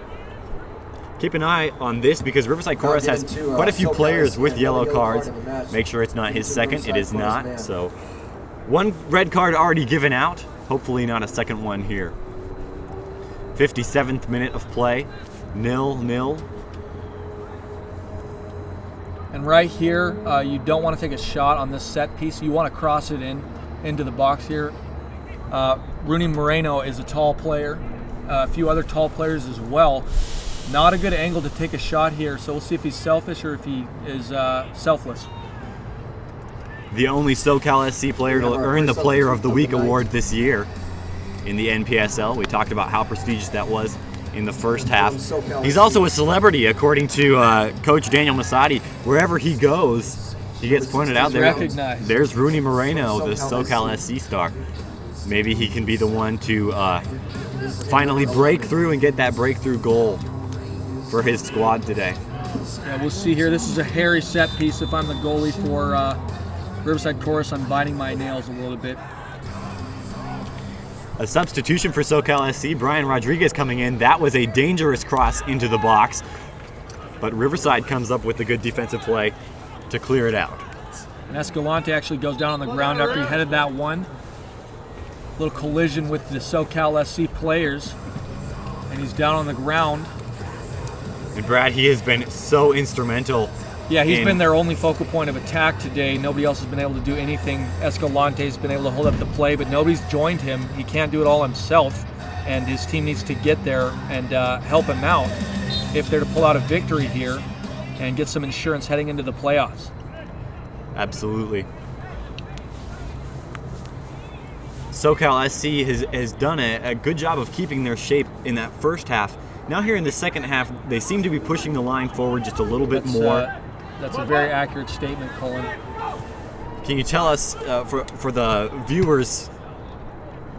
Keep an eye on this because Riverside Coras has quite a few players with yellow cards. Make sure it's not his second. It is not. So one red card already given out. Hopefully not a second one here. 57th minute of play. 0-0. And right here, you don't want to take a shot on this set piece. You want to cross it into the box here. Rooney Moreno is a tall player. A few other tall players as well. Not a good angle to take a shot here, so we'll see if he's selfish or if he is selfless. The only SoCal SC player to earn the Player of the Week award this year in the NPSL. We talked about how prestigious that was in the first half. He's also a celebrity, according to Coach Daniel Masadi. Wherever he goes, he gets pointed out there. Recognized. There's Rooney Moreno, the SoCal SC star. Maybe he can be the one to finally break through and get that breakthrough goal for his squad today. Yeah, we'll see here. This is a hairy set piece. If I'm the goalie for Riverside Coras, I'm biting my nails a little bit. A substitution for SoCal SC, Brian Rodriguez coming in. That was a dangerous cross into the box, but Riverside comes up with the good defensive play to clear it out. And Escalante actually goes down on the ground after he headed that one. Little collision with the SoCal SC players, and he's down on the ground. And Brad, he has been so instrumental. Yeah, he's been their only focal point of attack today. Nobody else has been able to do anything. Escalante's been able to hold up the play, but nobody's joined him. He can't do it all himself, and his team needs to get there and help him out if they're to pull out a victory here and get some insurance heading into the playoffs. Absolutely. SoCal SC has done a good job of keeping their shape in that first half. Now here in the second half, they seem to be pushing the line forward just a little bit more. That's a very accurate statement, Colin. Can you tell us, for the viewers'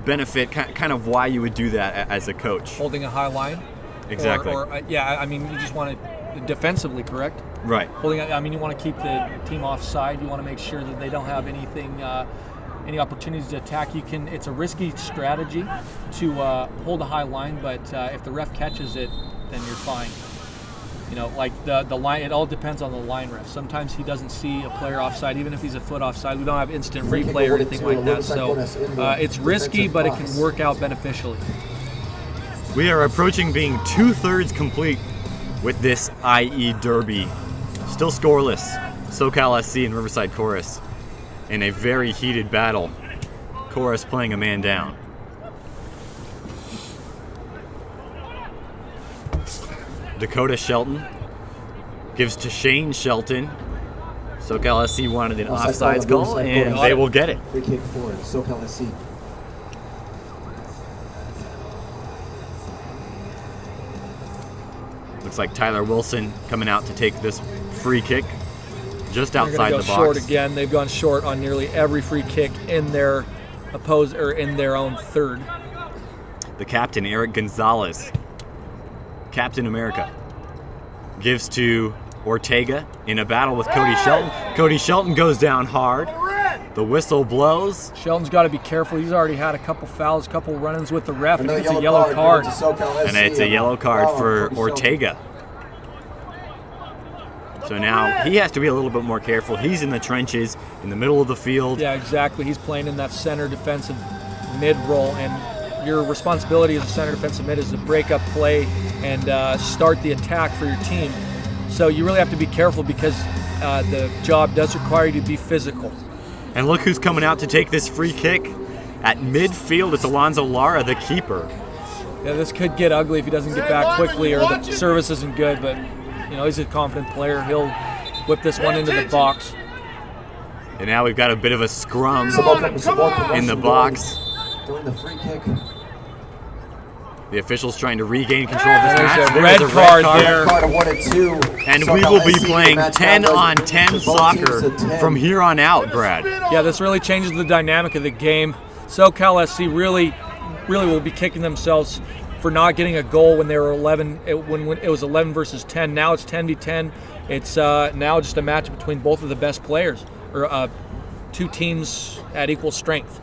benefit, kind of why you would do that as a coach? Holding a high line? Exactly. Yeah, I mean, you just want it defensively, correct? Right. You want to keep the team offside. You want to make sure that they don't have anything, any opportunities to attack. It's a risky strategy to hold a high line, but if the ref catches it, then you're fine. Like the line, it all depends on the line ref. Sometimes he doesn't see a player offside, even if he's a foot offside. We don't have instant replay or anything like that. So it's risky, but it can work out beneficially. We are approaching being 2/3 complete with this IE Derby. Still scoreless. SoCal SC and Riverside Coras in a very heated battle. Coras playing a man down. Dakota Shelton gives to Shane Shelton. SoCal SC wanted an offsides call, and they will get it. Free kick for SoCal SC. Looks like Tyler Wilson coming out to take this free kick just outside the box. Short again. They've gone short on nearly every free kick in their in their own third. The captain, Eric Gonzalez, Captain America, gives to Ortega in a battle with Cody Shelton. Cody Shelton goes down hard. The whistle blows. Shelton's got to be careful. He's already had a couple fouls, a couple run-ins with the ref. And it's a yellow card. And it's a yellow card for Ortega. So now he has to be a little bit more careful. He's in the trenches, in the middle of the field. Yeah, exactly. He's playing in that center defensive mid role, and your responsibility as a center defensive mid is to break up play and start the attack for your team. So you really have to be careful because the job does require you to be physical. And look who's coming out to take this free kick. At midfield, it's Alonzo Lara, the keeper. Yeah, this could get ugly if he doesn't get back quickly or the service isn't good, but you know, he's a confident player. He'll whip this one into the box. And now we've got a bit of a scrum in the box. Doing the free kick. The officials trying to regain control of this match. There's a red card there. And we will be playing 10-on-10 soccer from here on out, Brad. Yeah, this really changes the dynamic of the game. SoCal SC really will be kicking themselves for not getting a goal when they were 11. When it was 11 versus 10. Now it's 10v10. It's now just a match between both of the best players, or two teams at equal strength.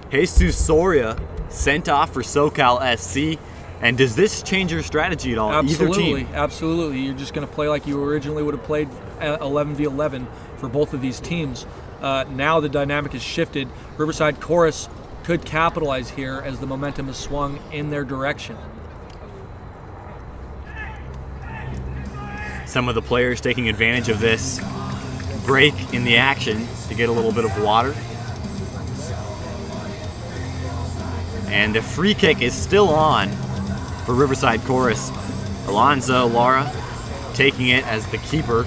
Jesus Soria sent off for SoCal SC. And does this change your strategy at all? Absolutely, either team? Absolutely. You're just going to play like you originally would have played 11v11 for both of these teams. Now the dynamic has shifted. Riverside Coras could capitalize here as the momentum is swung in their direction. Some of the players taking advantage of this break in the action to get a little bit of water. And the free kick is still on for Riverside Coras. Alonzo Lara taking it as the keeper.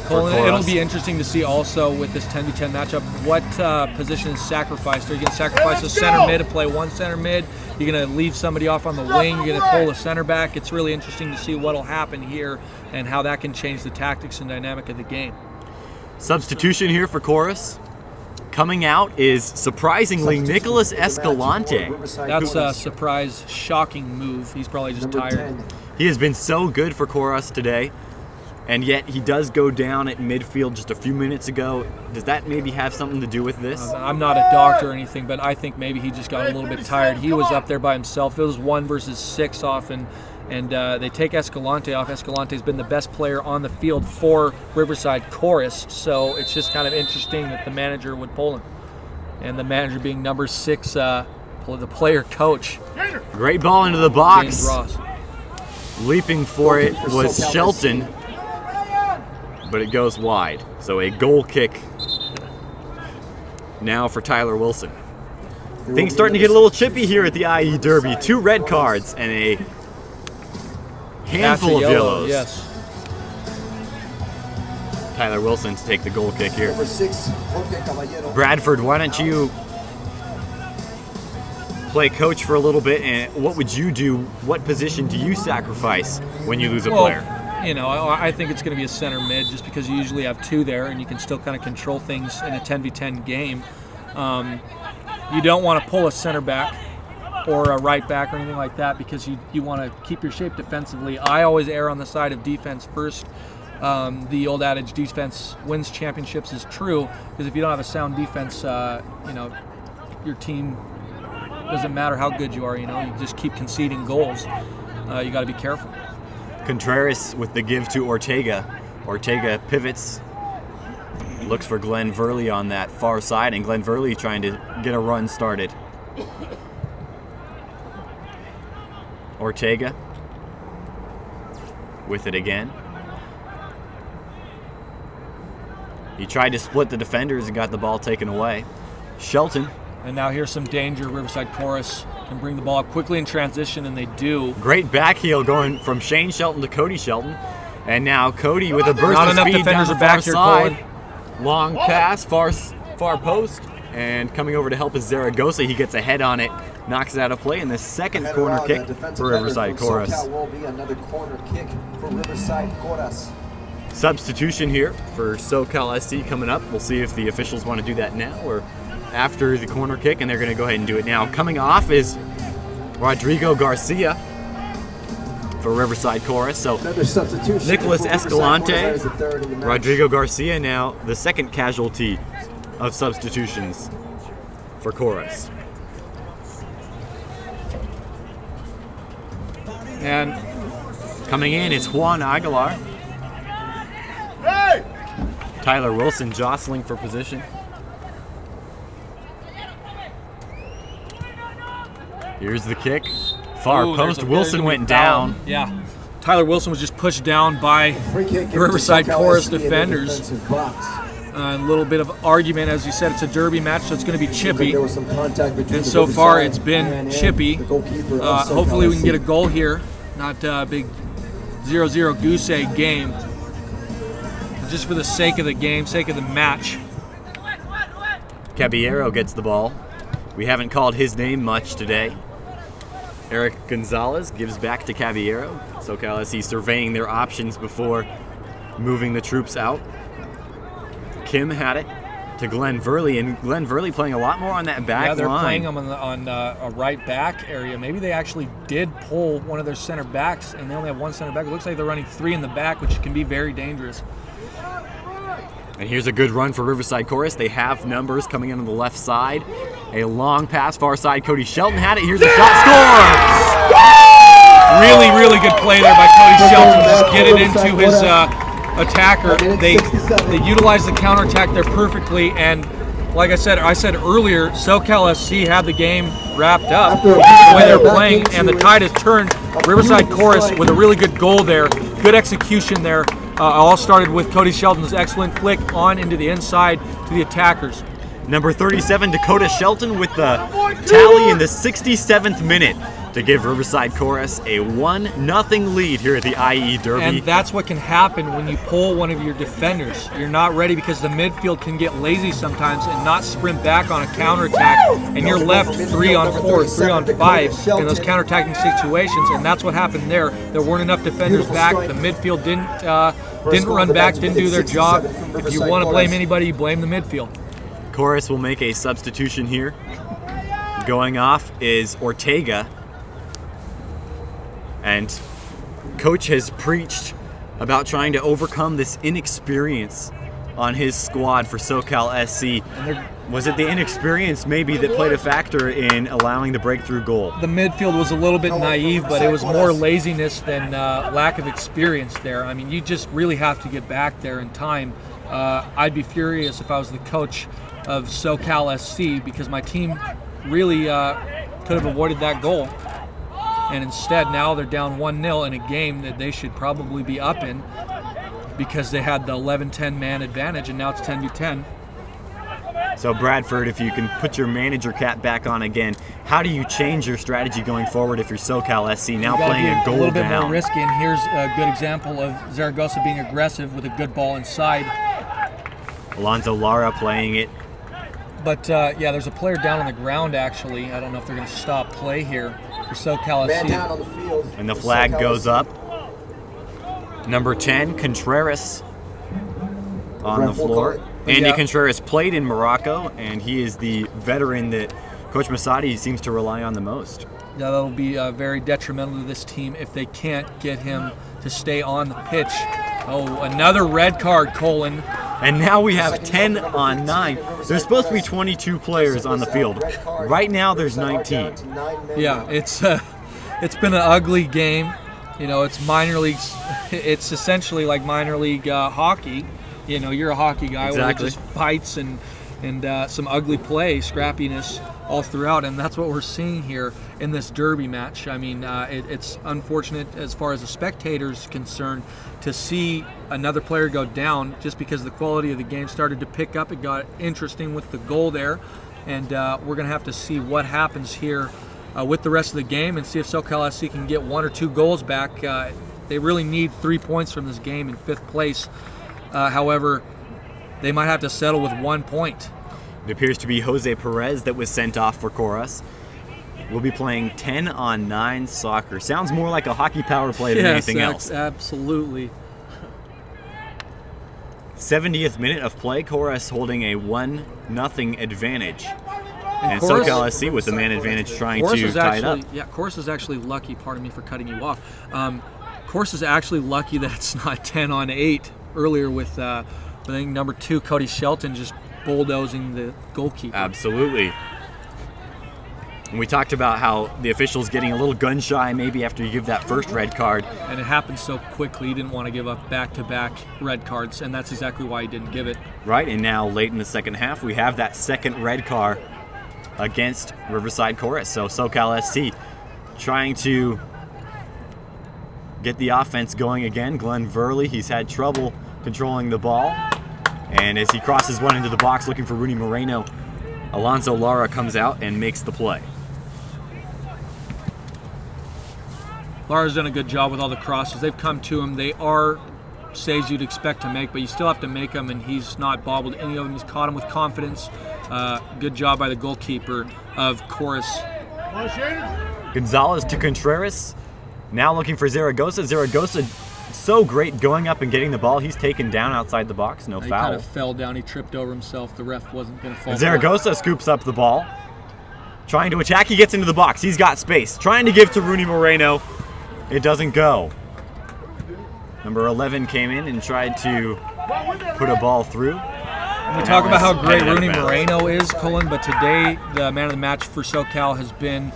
Colin, it'll be interesting to see also with this 10v10 matchup what position is sacrificed. Are you going to sacrifice a center mid to play one center mid? You're going to leave somebody off on the wing. You're going to pull a center back. It's really interesting to see what will happen here and how that can change the tactics and dynamic of the game. Substitution here for Coras. Coming out is surprisingly Nicholas Escalante. That's a surprise, shocking move. He's probably just tired. He has been so good for Coras today, and yet he does go down at midfield just a few minutes ago. Does that maybe have something to do with this? I'm not a doctor or anything, but I think maybe he just got a little bit tired. He was up there by himself. It was 1 versus 6 often, and they take Escalante off. Escalante's been the best player on the field for Riverside Coras, so it's just kind of interesting that the manager would pull him. And the manager being number 6, the player coach. Great ball into the box. James Ross. Leaping for it was Shelton, but it goes wide. So a goal kick now for Tyler Wilson. Things starting to get a little chippy here at the IE Derby. 2 red cards and a handful of yellows. Yes. Tyler Wilson to take the goal kick here. Number 6, Jorge Caballero. Bradford, why don't you play coach for a little bit, and what would you do? What position do you sacrifice when you lose a player? You know, I think it's going to be a center mid just because you usually have 2 there and you can still kind of control things in a 10v10 game. You don't want to pull a center back or a right back or anything like that because you want to keep your shape defensively. I always err on the side of defense first. The old adage, defense wins championships, is true because if you don't have a sound defense, you know, your team doesn't matter how good you are. You know, you just keep conceding goals. You got to be careful. Contreras with the give to Ortega. Ortega pivots, looks for Glenn Verley on that far side, and Glenn Verley trying to get a run started. Ortega with it again. He tried to split the defenders and got the ball taken away. Shelton. And now here's some danger. Riverside Coras can bring the ball up quickly in transition, and they do. Great back heel going from Shane Shelton to Cody Shelton. And now Cody with a burst Not of enough speed defenders down are the back far here, side. Colin. Long pass, far post. And coming over to help is Zaragoza. He gets a head on it, knocks it out of play, and the second corner kick for Riverside Coras. SoCal will be another corner kick for Riverside Coras. Substitution here for SoCal SC coming up. We'll see if the officials want to do that now or after the corner kick, and they're going to go ahead and do it now. Coming off is Rodrigo Garcia for Riverside Coras. So Nicholas Escalante, Rodrigo Garcia now the second casualty of substitutions for Coras. And coming in is Juan Aguilar. Tyler Wilson jostling for position. Here's the kick. Far post. Wilson went down. Yeah. Tyler Wilson was just pushed down by the Riverside Coras defenders. A little bit of argument. As you said, it's a derby match, so it's going to be chippy. And so far, it's been chippy. Hopefully, we can get a goal here. Not a big 0-0 goose egg game. Just for the sake of the game, sake of the match. Caballero gets the ball. We haven't called his name much today. Eric Gonzalez gives back to Caballero. SoCal SC surveying their options before moving the troops out. Kim had it to Glenn Verley, and Glenn Verley playing a lot more on that back line. Yeah, they're playing them on a right back area. Maybe they actually did pull one of their center backs, and they only have one center back. It looks like they're running three in the back, which can be very dangerous. And here's a good run for Riverside Coras. They have numbers coming in on the left side. A long pass, far side. Cody Shelton had it. Here's a shot. Score! Really, really good play there by Cody Shelton. Just get it into his attacker. They utilize the counterattack there perfectly. And like I said earlier, SoCal SC had the game wrapped up the way they're playing, and the tide has turned. Riverside Coras with a really good goal there. Good execution there. All started with Cody Shelton's excellent flick on into the inside to the attackers. Number 37, Dakota Shelton with the tally in the 67th minute to give Riverside Coras a 1-0 lead here at the IE Derby. And that's what can happen when you pull one of your defenders. You're not ready because the midfield can get lazy sometimes and not sprint back on a counterattack, and you're left 3-on-4, 3-on-5 in those counterattacking situations, and that's what happened there. There weren't enough defenders back. The midfield didn't run back, didn't do their job. If you want to blame anybody, you blame the midfield. Coras will make a substitution here. Going off is Ortega. And coach has preached about trying to overcome this inexperience on his squad for SoCal SC. Was it the inexperience maybe that played a factor in allowing the breakthrough goal? The midfield was a little bit naive, but it was more laziness than lack of experience there. I mean, you just really have to get back there in time. I'd be furious if I was the coach of SoCal SC because my team really could have avoided that goal. And instead, now they're down 1-0 in a game that they should probably be up in because they had the 11-10 man advantage, and now it's 10-10. So Bradford, if you can put your manager cap back on again, how do you change your strategy going forward if you're SoCal SC now playing a goal down? A little bit more risky, and here's a good example of Zaragoza being aggressive with a good ball inside. Alonzo Lara playing it. But yeah, there's a player down on the ground actually. I don't know if they're going to stop play here for SoCal SC. And the flag goes up. Number 10, Contreras on the floor. Andy Contreras played in Morocco, and he is the veteran that Coach Masadi seems to rely on the most. Yeah, that'll be very detrimental to this team if they can't get him to stay on the pitch. Oh, another red card, Colin. And now we have 10 on 9. There's supposed to be 22 players on the field. Right now, there's 19. Yeah, it's been an ugly game. You know, it's minor leagues. It's essentially like minor league hockey. You know, you're a hockey guy where it just fights and and some ugly play, scrappiness all throughout, and that's what we're seeing here in this derby match. I mean, it's unfortunate as far as the spectators concerned to see another player go down just because the quality of the game started to pick up. It got interesting with the goal there, and we're going to have to see what happens here with the rest of the game and see if SoCal SC can get 1 or 2 goals back. They really need 3 points from this game in 5th place. However, they might have to settle with 1 point. It appears to be Jose Perez that was sent off for Coras. We'll be playing 10-on-9 soccer. Sounds more like a hockey power play than anything else. Absolutely. 70th minute of play, Coras holding a 1-0 advantage. And Coras, SoCal SC with the man advantage trying to tie it up. Yeah, Coras is actually lucky, pardon me for cutting you off. Coras is actually lucky that it's not 10-on-8 earlier with, I think, number 2, Cody Shelton, just bulldozing the goalkeeper. Absolutely. And we talked about how the officials getting a little gun shy maybe after you give that first red card. And it happened so quickly, he didn't want to give up back-to-back red cards, and that's exactly why he didn't give it. Right, and now late in the second half, we have that second red card against Riverside Coras. So SoCal SC trying to get the offense going again. Glenn Verley, he's had trouble controlling the ball. And as he crosses one into the box looking for Rooney Moreno, Alonso Lara comes out and makes the play. Lara's done a good job with all the crosses. They've come to him. They are saves you'd expect to make, but you still have to make them, and he's not bobbled any of them. He's caught them with confidence. Good job by the goalkeeper of Coras. Gonzalez to Contreras. Now looking for Zaragoza. Zaragoza so great going up and getting the ball. He's taken down outside the box. No He foul. kind of fell down. He tripped over himself. The ref wasn't going to fall. Zaragoza scoops up the ball. Trying to attack. He gets into the box. He's got space. Trying to give to Rooney Moreno. It doesn't go. Number 11 came in and tried to put a ball through. We talk about how great Rooney Moreno is, Cullen, but today the man of the match for SoCal has been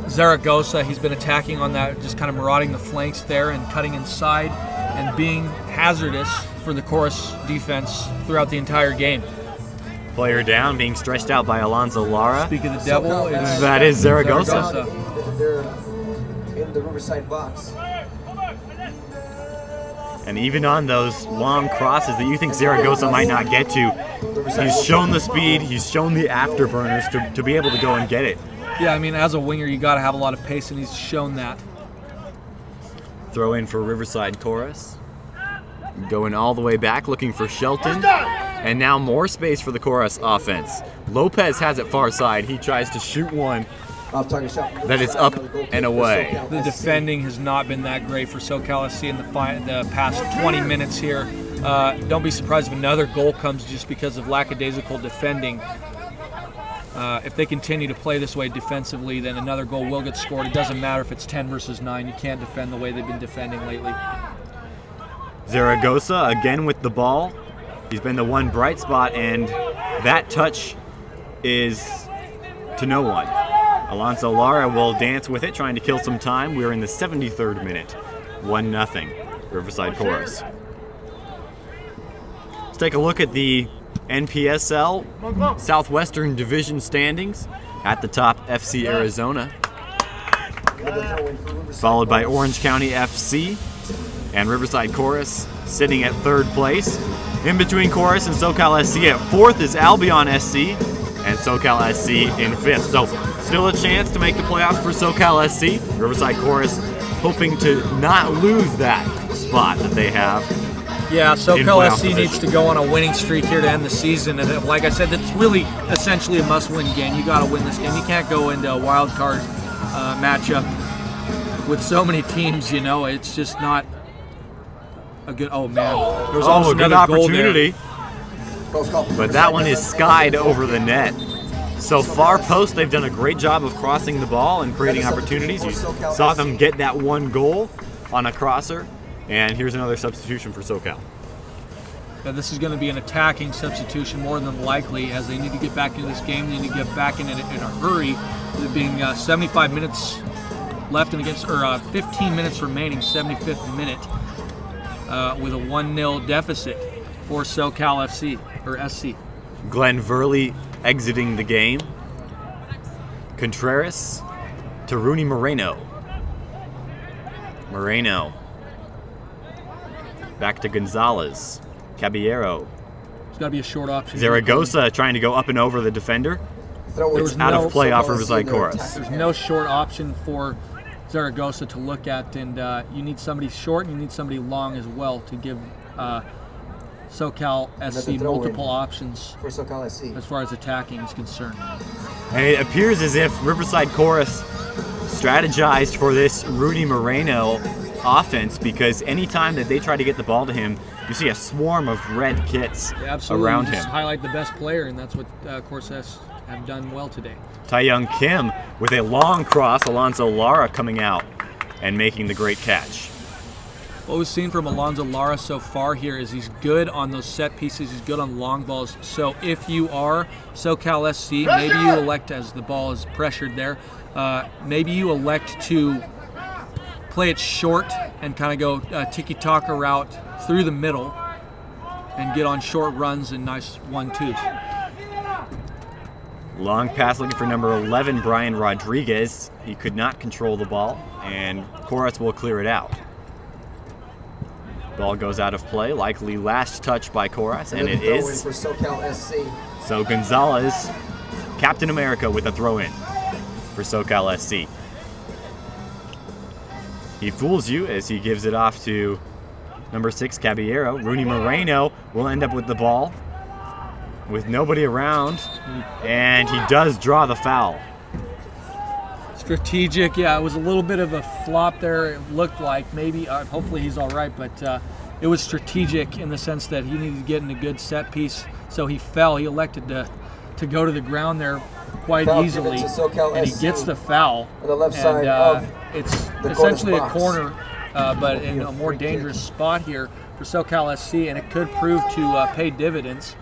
Zaragoza. He's been attacking on that, just kind of marauding the flanks there and cutting inside and being hazardous for the Coras defense throughout the entire game. Player down, being stretched out by Alonso Lara. Speak of the devil, that is Zaragoza. They're in the Riverside box. And even on those long crosses that you think Zaragoza might not get to, he's shown the speed, he's shown the afterburners to be able to go and get it. Yeah, I mean, as a winger, you got to have a lot of pace, and he's shown that. Throw in for Riverside Coras. Going all the way back, looking for Shelton. And now more space for the Coras offense. Lopez has it far side. He tries to shoot one. That is up and away. The defending has not been that great for SoCal SC in the past 20 minutes here. Don't be surprised if another goal comes just because of lackadaisical defending. If they continue to play this way defensively, then another goal will get scored. It doesn't matter if it's 10 versus 9. You can't defend the way they've been defending lately. Zaragoza again with the ball. He's been the one bright spot, and that touch is to no one. Alonso Lara will dance with it, trying to kill some time. We're in the 73rd minute. 1-0, Riverside Coras. Let's take a look at the NPSL Southwestern Division standings. At the top, FC Arizona, followed by Orange County FC and Riverside Coras sitting at 3rd place. In between Coras and SoCal SC at 4th is Albion SC and SoCal SC in 5th. So still a chance to make the playoffs for SoCal SC. Riverside Coras hoping to not lose that spot that they have. Yeah, SoCal SC needs to go on a winning streak here to end the season. And like I said, it's really essentially a must-win game. You got to win this game. You can't go into a wild card matchup with so many teams. You know, it's just not a good. Oh man, there was almost a good another opportunity, but that one is skied over the net. So far post, they've done a great job of crossing the ball and creating opportunities. You saw them get that one goal on a crosser. And here's another substitution for SoCal. This is going to be an attacking substitution more than likely, as they need to get back into this game. They need to get back in a hurry. There being 75 minutes left and 15 minutes remaining, 75th minute, with a 1-0 deficit. for SoCal FC or SC. Glenn Verley exiting the game. Contreras to Rooney Moreno. Moreno. Back to Gonzalez. Caballero. There's got to be a short option. Zaragoza trying to go up and over the defender. It's out of play off Riverside Coras. There's no short option for Zaragoza to look at, and you need somebody short and you need somebody long as well to give SoCal SC multiple options for SoCal SC as far as attacking is concerned. And it appears as if Riverside Coras strategized for this Rooney Moreno offense, because anytime that they try to get the ball to him, you see a swarm of red kits around him. Just highlight the best player, and that's what Corsairs have done well today. Taeyong Kim with a long cross. Alonso Lara coming out and making the great catch. What we've seen from Alonso Lara so far here is he's good on those set pieces. He's good on long balls. So if you are SoCal SC, maybe you elect, as the ball is pressured there, maybe you elect to play it short and kind of go tiki-taka route through the middle and get on short runs and nice 1-2s. Long pass looking for number 11, Brian Rodriguez. He could not control the ball, and Coras will clear it out. Ball goes out of play, likely last touch by Coras, and it is. For SoCal SC. So Gonzalez, Captain America, with a throw-in for SoCal SC. He fools you as he gives it off to number 6, Caballero. Rooney Moreno will end up with the ball with nobody around, and he does draw the foul. Strategic, yeah, it was a little bit of a flop there, it looked like. Maybe, hopefully he's all right, but it was strategic in the sense that he needed to get in a good set piece, so he fell. He elected to go to the ground there quite easily, and he gets the foul. On the left side of it's the essentially a box. corner, but in a more dangerous spot here for SoCal SC, and it could prove to pay dividends.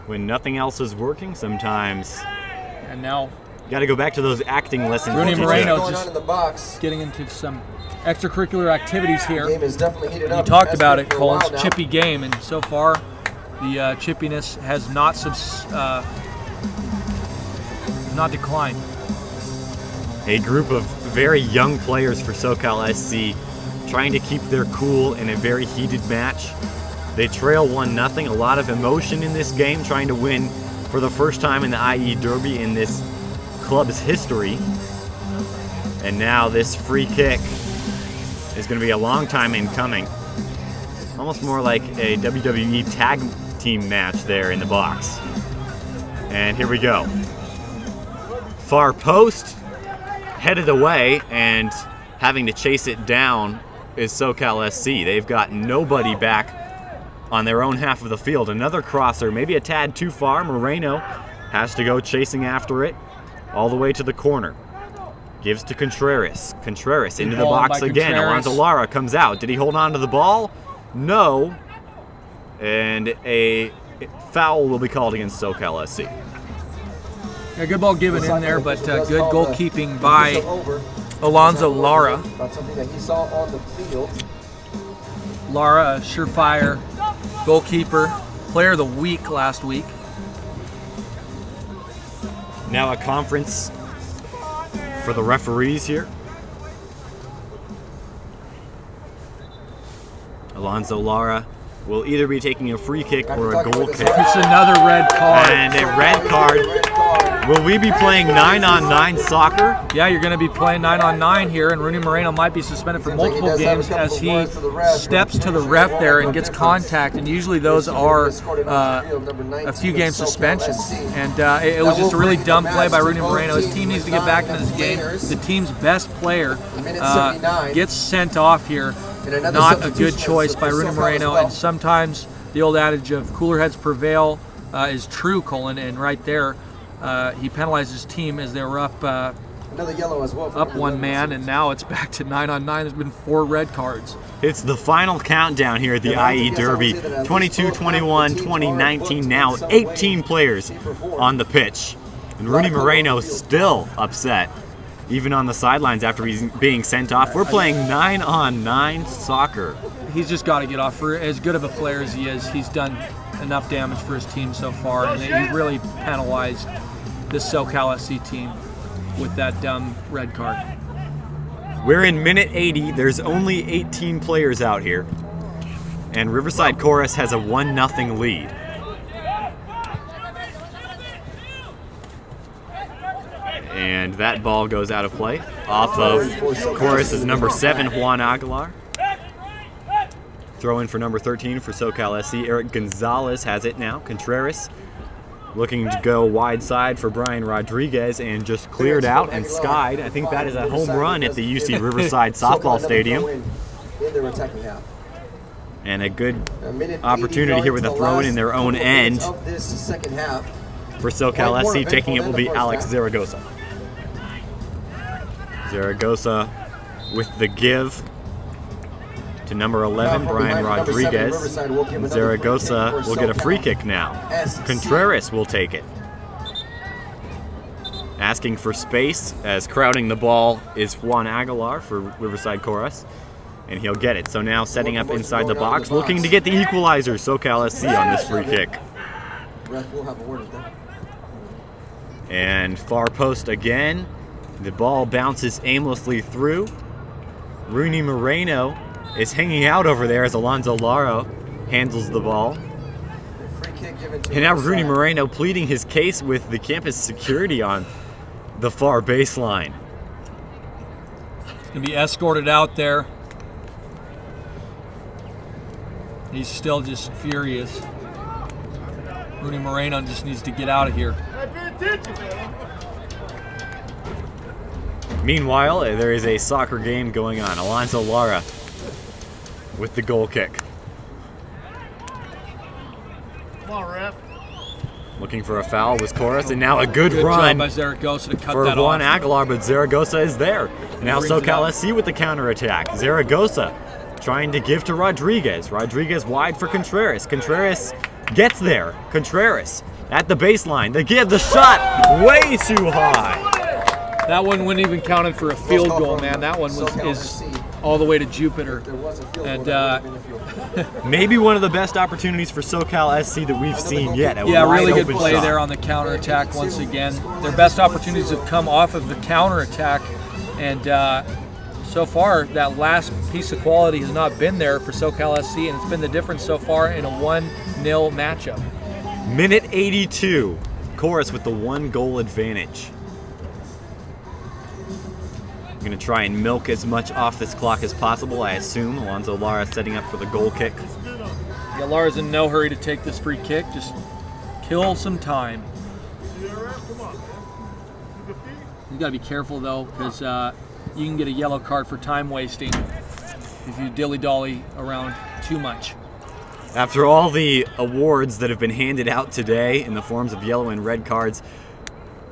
When nothing else is working, sometimes And now you got to go back to those acting lessons. Rooney that you Moreno took. just in the box. getting into some extracurricular activities here. Game is definitely heated You up. talked Has about been it, for a while Colin's now. chippy game, and so far the chippiness has not declined. A group of very young players for SoCal SC trying to keep their cool in a very heated match. They trail 1-0. A lot of emotion in this game, trying to win for the first time in the IE Derby in this club's history. And now this free kick is going to be a long time in coming. Almost more like a WWE tag team match there in the box. And here we go. Far post, headed away, and having to chase it down is SoCal SC. They've got nobody back on their own half of the field. Another crosser, maybe a tad too far. Moreno has to go chasing after it all the way to the corner. Gives to Contreras. Contreras into the box again. Alonso Lara comes out. Did he hold on to the ball? No. And a foul will be called against SoCal SC. Yeah, good ball given in there, but good goalkeeping by Alonso Lara. About something that he saw on the field. Lara, a surefire goalkeeper, player of the week last week. Now a conference for the referees here. Alonso Lara will either be taking a free kick or a goal kick. It's another red card. And a red card. Will we be playing 9-on-9 soccer? Yeah, you're going to be playing 9-on-9 here, and Rooney Moreno might be suspended for multiple games as he steps to the ref there and gets contact, and usually those are a few game suspensions. And it was just a really dumb play by Rooney Moreno. His team needs to get back into this game. The team's best player gets sent off here. Not a good choice by Rooney Moreno, and sometimes the old adage of cooler heads prevail is true, Colin, and right there he penalized his team as they were up Another yellow as well. up one man, and now it's back to 9-on-9. There's been 4 red cards. It's the final countdown here at the IE Derby. 22-21, 2019 now. 18 players on the pitch. And Rooney Moreno still upset, even on the sidelines after he's being sent off. We're playing 9-on-9 soccer. he's just got to get off. For as good of a player as he is, he's done enough damage for his team so far, and he really penalized this SoCal SC team with that dumb red card. We're in minute 80. There's only 18 players out here, and Riverside Coras has a 1-0 lead. And that ball goes out of play off of Coras' number 7, Juan Aguilar. Throw in for number 13 for SoCal SC. Eric Gonzalez has it now. Contreras looking to go wide side for Brian Rodriguez and just cleared out and skied. I think that is a home run at the UC Riverside softball stadium. And a good opportunity here with a throw in their own end. For SoCal SC, taking it will be Alex Zaragoza. Zaragoza with the give to number 11, Brian Rodriguez. Zaragoza will get a free kick now. Contreras will take it. Asking for space as crowding the ball is Juan Aguilar for Riverside Coras, and he'll get it. So now setting up inside the box, looking to get the equalizer, SoCal SC on this free kick. And far post again. The ball bounces aimlessly through. Rooney Moreno is hanging out over there as Alonzo Lara handles the ball. And now Rooney Moreno pleading his case with the campus security on the far baseline. He's going to be escorted out there. He's still just furious. Rooney Moreno just needs to get out of here. Meanwhile, there is a soccer game going on. Alonzo Lara with the goal kick. Come on, ref. Looking for a foul was Coras, and now a good job run by Zaragoza to cut for that Juan off. Aguilar, but Zaragoza is there. Now SoCal SC with the counterattack. Zaragoza trying to give to Rodriguez. Rodriguez wide for Contreras. Contreras gets there. Contreras at the baseline. The give, the shot, way too high. That one wouldn't even counted for a field goal, man. That one is all the way to Jupiter. And maybe one of the best opportunities for SoCal SC that we've seen yet. Yeah, really good play there on the counterattack once again. Their best opportunities have come off of the counterattack, and so far that last piece of quality has not been there for SoCal SC, and it's been the difference so far in a 1-0 matchup. Minute 82, Coras with the 1-goal advantage. Going to try and milk as much off this clock as possible, I assume. Alonzo Lara setting up for the goal kick. Yeah, Lara's in no hurry to take this free kick. Just kill some time. You got to be careful, though, because you can get a yellow card for time wasting if you dilly-dally around too much. After all the awards that have been handed out today in the forms of yellow and red cards,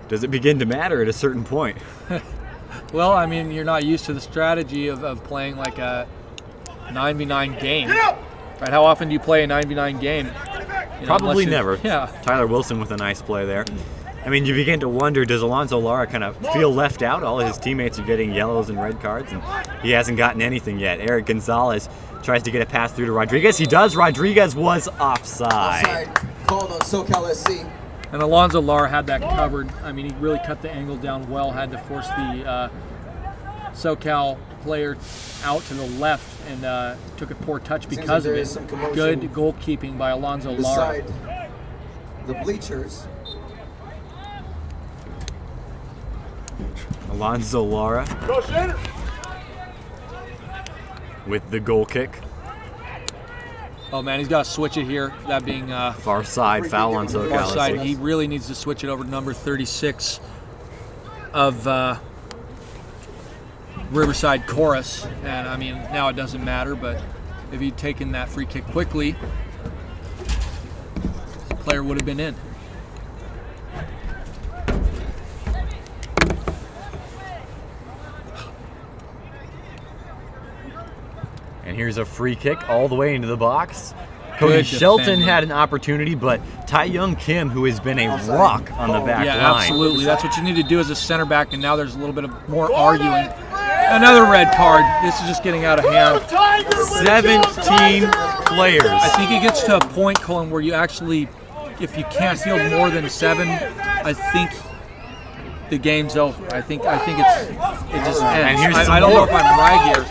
does it begin to matter at a certain point? Well, I mean, you're not used to the strategy of playing like a 9v9 game. Right? How often do you play a 9v9 game? Probably never. Yeah. Tyler Wilson with a nice play there. I mean, you begin to wonder, does Alonzo Lara kind of feel left out? All of his teammates are getting yellows and red cards, and he hasn't gotten anything yet. Eric Gonzalez tries to get a pass through to Rodriguez. He does. Rodriguez was offside. Called on SoCal SC. And Alonzo Lara had that covered. I mean, he really cut the angle down well, had to force the SoCal player out to the left, and took a poor touch because of it. Good goalkeeping by Alonzo Lara. The bleachers. Alonzo Lara with the goal kick. Oh man, he's got to switch it here. That being far side foul on SoCal. Far side. He really needs to switch it over to number 36 of Riverside Coras. And I mean, now it doesn't matter, but if he'd taken that free kick quickly, the player would have been in. And here's a free kick all the way into the box. Cody Shelton had an opportunity, but Tai-Young Kim, who has been a rock on the back line. Yeah, absolutely. That's what you need to do as a center back, and now there's a little bit of more arguing Another red card. This is just getting out of hand. 17 players. I think it gets to a point, Colin, where you actually, if you can't field more than 7, I think the game's over. I think it just ends. And here's I don't know if I'm right here.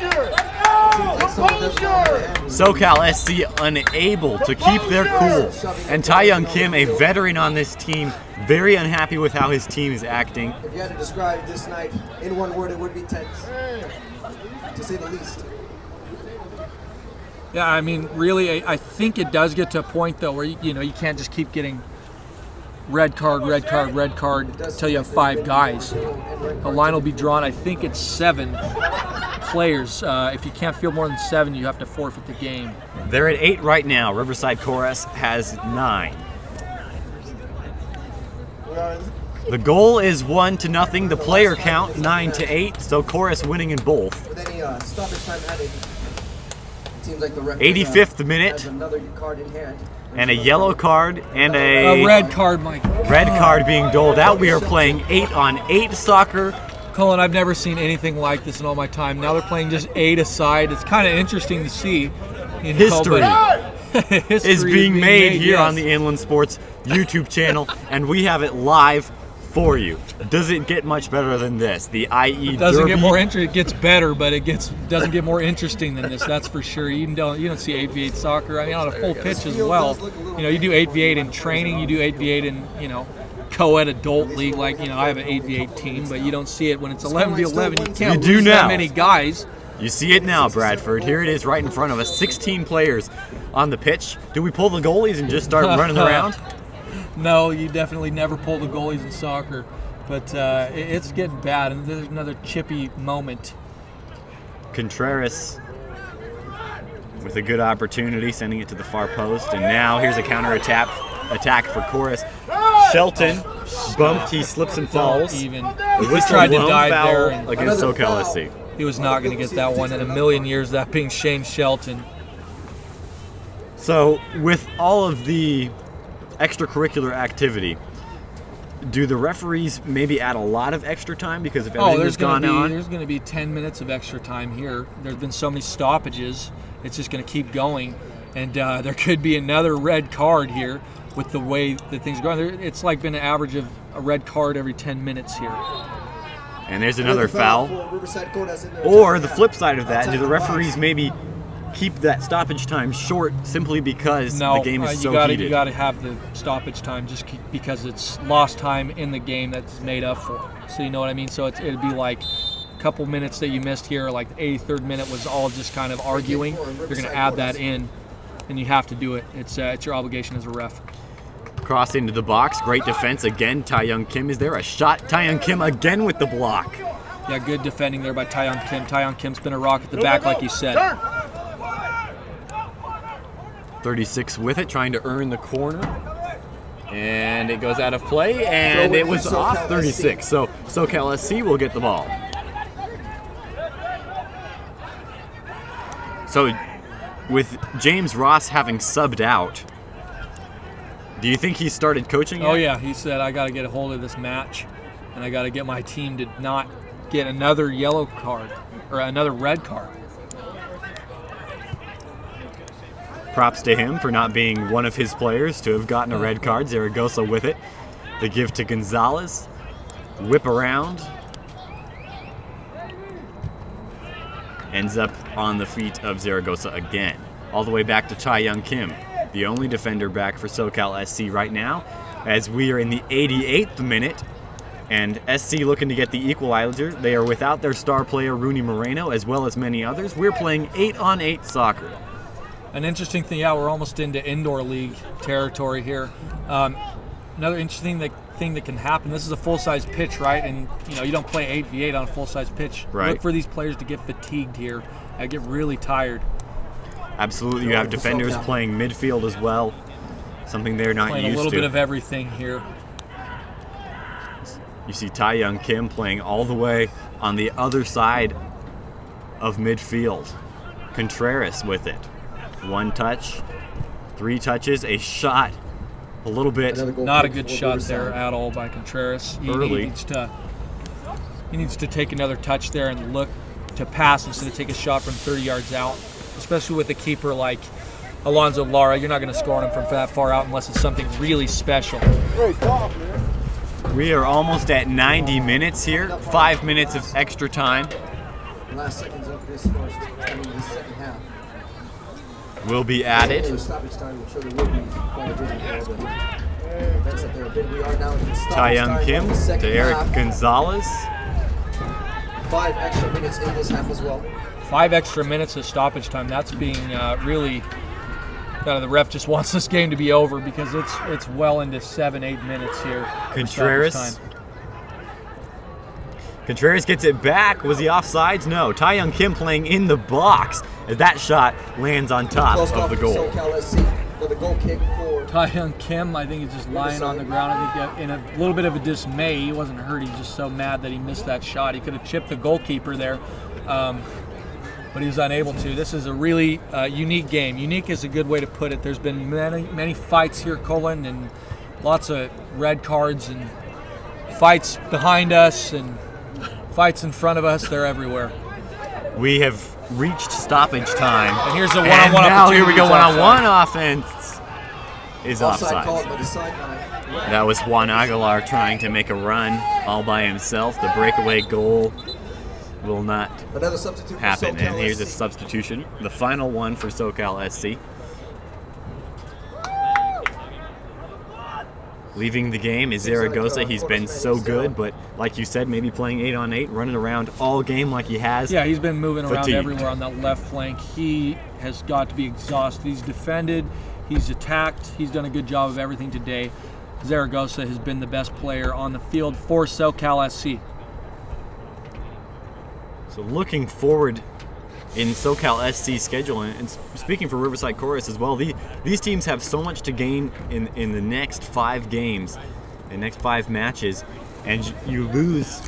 SoCal SC unable to keep their cool. And Taeyoung Kim, a veteran on this team, very unhappy with how his team is acting. If you had to describe this night in one word, it would be tense, to say the least. Yeah, I mean, really, I think it does get to a point, though, where you can't just keep getting red card until you have 5 guys. The line will be drawn. I think it's 7 players. If you can't field more than 7, you have to forfeit the game. They're at 8 right now. Riverside Coras has 9. The goal is 1-0. The player count 9-8. So Coras winning in both. With any stoppage time added, it seems like the referee 85th minute. has another card in hand. And a yellow card and a red card, Mike. Red card being doled out. We are playing 8-on-8 soccer. Colin, I've never seen anything like this in all my time. Now they're playing just 8 aside. It's kind of interesting to see. History is being made here yes. on the Inland Sports YouTube channel, and we have it live for you. Does it get much better than this? The IE doesn't Derby. get more interesting. It gets better, but doesn't get more interesting than this. That's for sure. You don't see 8v8 soccer. I mean, on a full pitch as well. You do 8v8 in training. You do 8v8 in co-ed adult league. Like I have an 8v8 team, but you don't see it when it's 11v11. You can't lose that many guys. You see it now, Bradford. Here it is right in front of us. 16 players on the pitch. Do we pull the goalies and just start running around? No, you definitely never pull the goalies in soccer, but it's getting bad, and there's another chippy moment. Contreras with a good opportunity, sending it to the far post, and now here's a counter-attack for Coras. Shelton bumped, he slips and falls. He tried to dive there against SoCal SC. He was not going to get that one in a million years, that being Shane Shelton. So, with all of the extracurricular activity, do the referees maybe add a lot of extra time because if everything has gone on? There's going to be 10 minutes of extra time here. There's been so many stoppages, it's just going to keep going. And there could be another red card here with the way that things are going. It's like been an average of a red card every 10 minutes here. And there's another foul. Or the flip side of that, do the referees maybe keep that stoppage time short simply because the game is so heated? You got to have the stoppage time just because it's lost time in the game that's made up for. So you know what I mean? So it'd be like a couple minutes that you missed here, like the 83rd minute was all just kind of arguing. You're going to add that in, and you have to do it. It's your obligation as a ref. Cross into the box, great defense again. Taeyoung Kim is there, a shot. Taeyoung Kim again with the block. Yeah, good defending there by Taeyoung Kim. Taeyoung Kim's been a rock at the back, like you said. 36 with it, trying to earn the corner. And it goes out of play, and it was off 36. So SoCal SC will get the ball. So with James Ross having subbed out, do you think he started coaching yet? Oh yeah, he said, I got to get a hold of this match, and I got to get my team to not get another yellow card or another red card. Props to him for not being one of his players to have gotten a red card. Zaragoza with it. The give to Gonzalez. Whip around. Ends up on the feet of Zaragoza again. All the way back to Taeyoung Kim, the only defender back for SoCal SC right now, as we are in the 88th minute. And SC looking to get the equalizer. They are without their star player, Rooney Moreno, as well as many others. We're playing 8-on-8 soccer. An interesting thing, we're almost into indoor league territory here. Another interesting thing that can happen, this is a full-size pitch, right? And you don't play 8v8 on a full-size pitch. Right. Look for these players to get fatigued here. I get really tired. Absolutely, you have defenders playing midfield as well. Something they're not playing used to. A little bit of everything here. You see Taeyoung Kim playing all the way on the other side of midfield. Contreras with it. 1 touch, 3 touches, a shot, a little bit. Not a good shot there at all by Contreras. Early. He needs to take another touch there and look to pass instead of take a shot from 30 yards out, especially with a keeper like Alonzo Lara. You're not going to score on him from that far out unless it's something really special. We are almost at 90 minutes here, 5 minutes of extra time. Last seconds of this first, the second half. Will be added. Stoppage time, I'm sure there will be quite a bit of events that there have been. We are now in stoppage Taeyong time Kim of the second to Eric half. Gonzalez. 5 extra minutes in this half as well. 5 extra minutes of stoppage time. That's being really. The ref just wants this game to be over because it's well into 7-8 minutes here. Contreras. Contreras gets it back. Was he offsides? No. Taeyong Kim playing in the box as that shot lands on top of the goal. SoCal SC for the goal kick for Taeyong Kim, I think he's just lying on the ground. I think in a little bit of a dismay. He wasn't hurt. He's just so mad that he missed that shot. He could have chipped the goalkeeper there, but he was unable to. This is a really unique game. Unique is a good way to put it. There's been many fights here, Colin, and lots of red cards and fights behind us and fights in front of us. They're everywhere. We have reached stoppage time. And here's a one-on-one And now opportunity. here we go, one-on-one offense is offside called offside. by the sideline. That was Juan Aguilar trying to make a run all by himself. The breakaway goal will not Another substitute for happen. SoCal And here's a SC. substitution, the final one for SoCal SC. Leaving the game is Zaragoza. He's been so good, but like you said, maybe playing 8-on-8, running around all game like he has. Yeah, he's been moving around Fatigued. everywhere on that left flank. He has got to be exhausted. He's defended, he's attacked, he's done a good job of everything today. Zaragoza has been the best player on the field for SoCal SC. So looking forward in SoCal SC's schedule, and speaking for Riverside Coras as well, these teams have so much to gain in the next 5 games, the next 5 matches, and you lose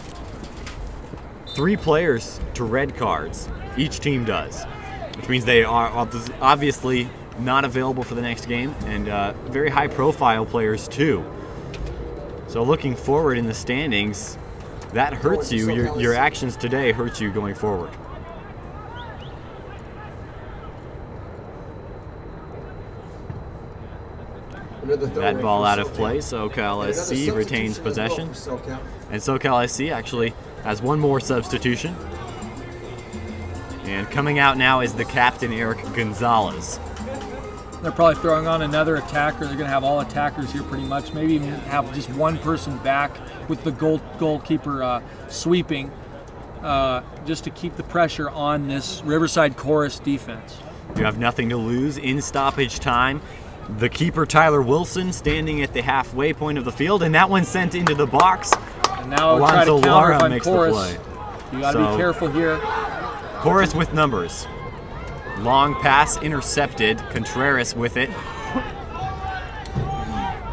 3 players to red cards. Each team does, which means they are obviously not available for the next game, and very high-profile players too. So looking forward in the standings, that hurts you. Your actions today hurts you going forward. That ball out of play. SoCal SC retains possession. And SoCal SC actually has one more substitution. And coming out now is the captain, Eric Gonzalez. They're probably throwing on another attacker. They're going to have all attackers here pretty much. Maybe even have just one person back with the goalkeeper sweeping just to keep the pressure on this Riverside Coras defense. You have nothing to lose in stoppage time. The keeper, Tyler Wilson, standing at the halfway point of the field, and that one sent into the box. And now try to counter on Coras. You got to be careful here. Coras with numbers. Long pass intercepted. Contreras with it.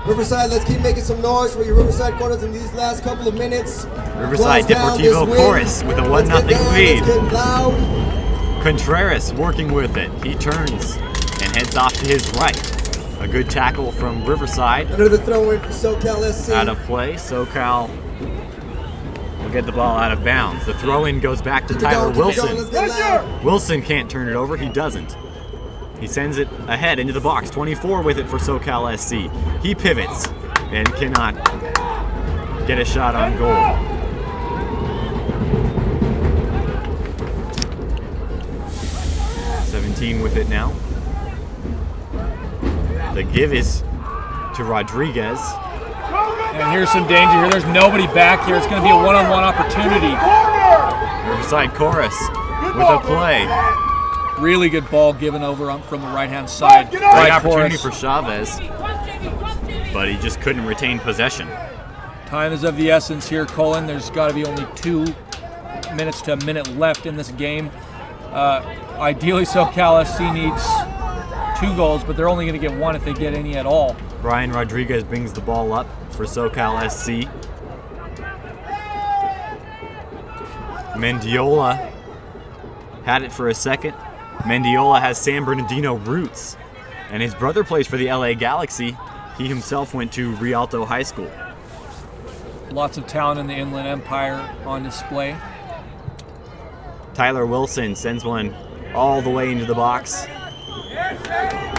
Riverside, let's keep making some noise for your Riverside Coras in these last couple of minutes. Riverside Deportivo Coras with a 1-0 lead. Contreras working with it. He turns and heads off to his right. A good tackle from Riverside. Another throw in for SoCal SC. Out of play. SoCal will get the ball out of bounds. The throw in goes back to Tyler Wilson. Wilson can't turn it over. He doesn't. He sends it ahead into the box. 24 with it for SoCal SC. He pivots and cannot get a shot on goal. With it now. The give is to Rodriguez. And here's some danger here. There's nobody back here. It's going to be a one-on-one opportunity. Riverside Coras with a play. Really good ball given over from the right-hand side. Great opportunity for Chavez, but he just couldn't retain possession. Time is of the essence here, Colin. There's got to be only 2 minutes to a minute left in this game. Ideally, SoCal SC needs 2 goals, but they're only going to get 1 if they get any at all. Brian Rodriguez brings the ball up for SoCal SC. Mendiola had it for a second. Mendiola has San Bernardino roots, and his brother plays for the LA Galaxy. He himself went to Rialto High School. Lots of talent in the Inland Empire on display. Tyler Wilson sends one all the way into the box.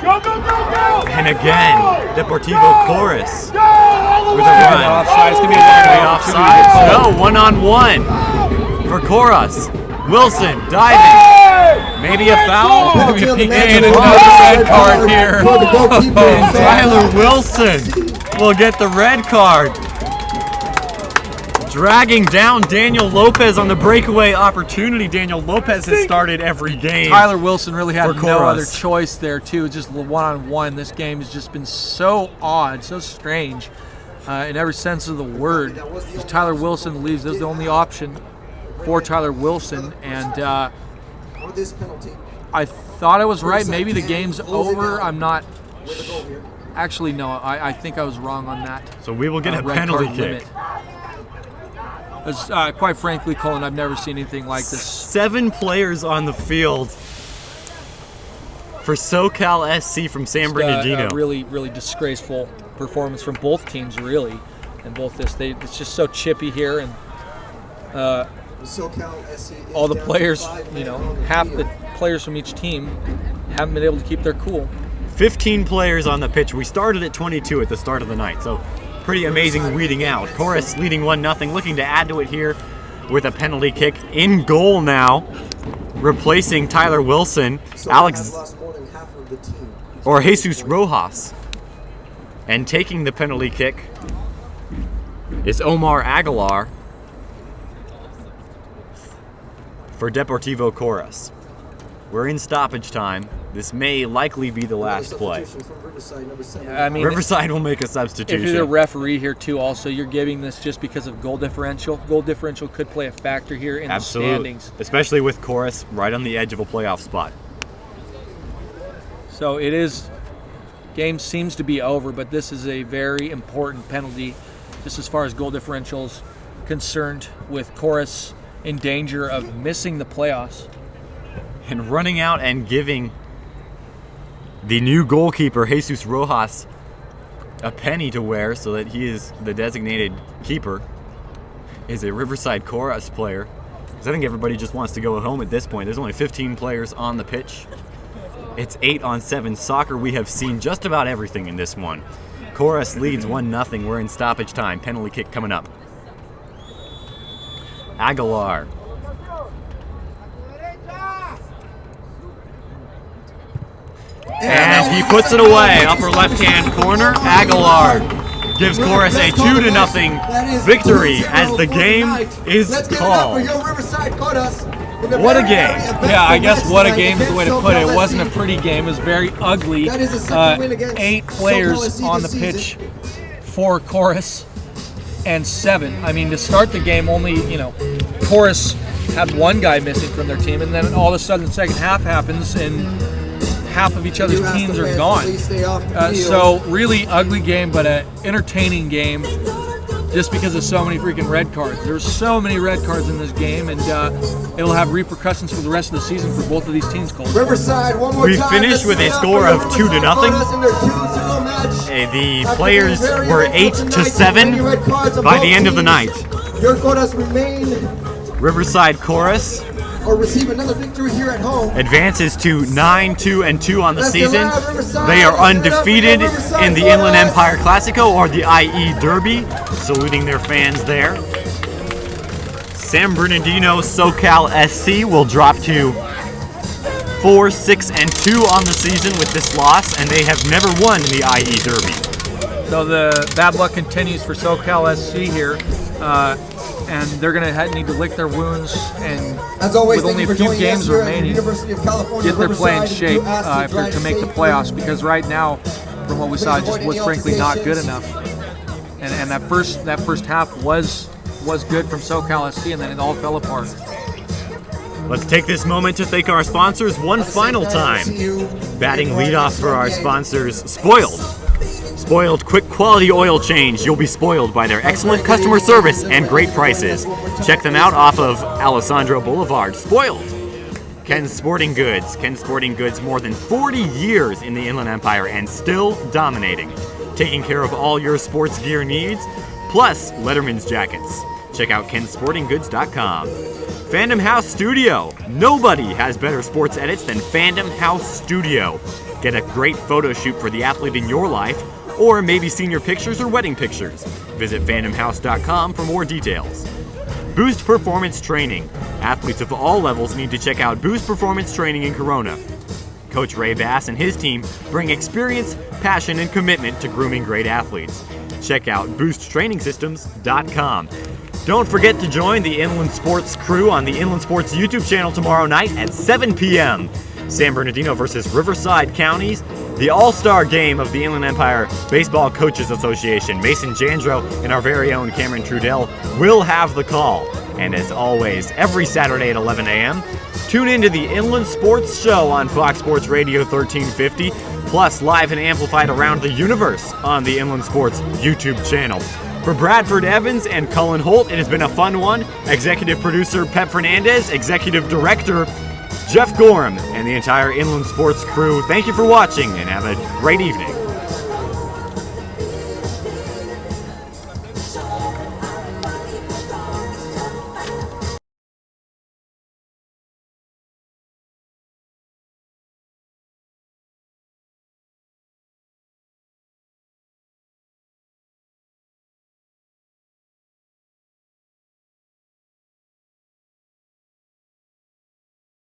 Go, go, go, go! And again, Deportivo Coras with a run. Offside. It's going to be a Offside. No, one-on-one for Coras. Wilson diving. Maybe a foul. And another red card here. And Tyler Wilson will get the red card. Dragging down Daniel Lopez on the breakaway opportunity. Daniel Lopez has started every game. Tyler Wilson really had for no Coras. other choice there, too. Just one-on-one. This game has just been so odd, so strange in every sense of the word. Just Tyler Wilson leaves. This is the only option for Tyler Wilson. And I thought I was right. Maybe the game's over. I'm not. Actually, no. I think I was wrong on that. So we will get a red penalty card kick. limit. Quite frankly, Colin, I've never seen anything like this. 7 players on the field for SoCal SC from San Bernardino. A really, really disgraceful performance from both teams, really. And both it's just so chippy here, and all the players, half the players from each team haven't been able to keep their cool. 15 players on the pitch. We started at 22 at the start of the night, so pretty amazing weeding out. Coras leading 1-0, looking to add to it here with a penalty kick. In goal now, replacing Tyler Wilson, Jesus Rojas. And taking the penalty kick is Omar Aguilar for Deportivo Coras. We're in stoppage time. This may likely be the last play. I mean, Riverside will make a substitution. If you're the referee here too, also, you're giving this just because of goal differential. Goal differential could play a factor here in the standings. Especially with Coras right on the edge of a playoff spot. So game seems to be over, but this is a very important penalty just as far as goal differentials concerned, with Coras in danger of missing the playoffs. And running out and giving the new goalkeeper, Jesus Rojas, a penny to wear so that he is the designated keeper, is a Riverside Coras player. Because I think everybody just wants to go home at this point. There's only 15 players on the pitch. It's 8-on-7 soccer. We have seen just about everything in this one. Coras leads 1-0. We're in stoppage time. Penalty kick coming up. Aguilar. And he puts it away. Upper left-hand corner. Aguilar gives Coras a 2-0 victory as the game is called. What a game. Yeah, I guess what a game is the way to put it. It wasn't a pretty game. It was very ugly. 8 players on the pitch for Coras and 7. I mean, to start the game, only, Coras had 1 guy missing from their team, and then all of a sudden the second half happens and half of each other's teams are gone. So really ugly game, but an entertaining game just because of so many freaking red cards. There's so many red cards in this game, and it'll have repercussions for the rest of the season for both of these teams, Cole. Riverside, one more We time. finished with a score of 2-0. The players were 8-7 by the end of the night. Your Coras remain Riverside Coras or receive another victory here at home. advances to 9-2-2 on the season. They are undefeated in the Inland Empire Classico, or the IE Derby, saluting their fans there. San Bernardino SoCal SC will drop to 4-6-2 on the season with this loss, and they have never won in the IE Derby. So the bad luck continues for SoCal SC here. And they're going to need to lick their wounds, and As always, with only a few games remaining, get their play in shape if they're to make the playoffs, because right now, from what we saw, it just was frankly not good enough. And that first half was good from SoCal SC, and then it all fell apart. Let's take this moment to thank our sponsors one final time. Batting leadoff for our sponsors, Spoiled. Spoiled quick quality oil change. You'll be spoiled by their excellent customer service and great prices. Check them out off of Alessandro Boulevard. Spoiled. Ken's Sporting Goods. Ken's Sporting Goods, more than 40 years in the Inland Empire and still dominating. Taking care of all your sports gear needs, plus Letterman's jackets. check out kensportinggoods.com. Fandom House Studio. Nobody has better sports edits than Fandom House Studio. Get a great photo shoot for the athlete in your life, or maybe senior pictures or wedding pictures. Visit fandomhouse.com for more details. Boost Performance Training. Athletes of all levels need to check out Boost Performance Training in Corona. Coach Ray Bass and his team bring experience, passion, and commitment to grooming great athletes. Check out boosttrainingsystems.com. Don't forget to join the Inland Sports crew on the Inland Sports YouTube channel tomorrow night at 7 p.m. San Bernardino versus Riverside Counties, the all-star game of the Inland Empire Baseball Coaches Association. Mason Jandro and our very own Cameron Trudell will have the call. And as always, every Saturday at 11 a.m., tune into the Inland Sports Show on Fox Sports Radio 1350, plus live and amplified around the universe on the Inland Sports YouTube channel. For Bradford Evans and Cullen Holt, it has been a fun one. Executive producer Pep Fernandez, executive director Jeff Gorham, and the entire Inland Sports crew, thank you for watching and have a great evening.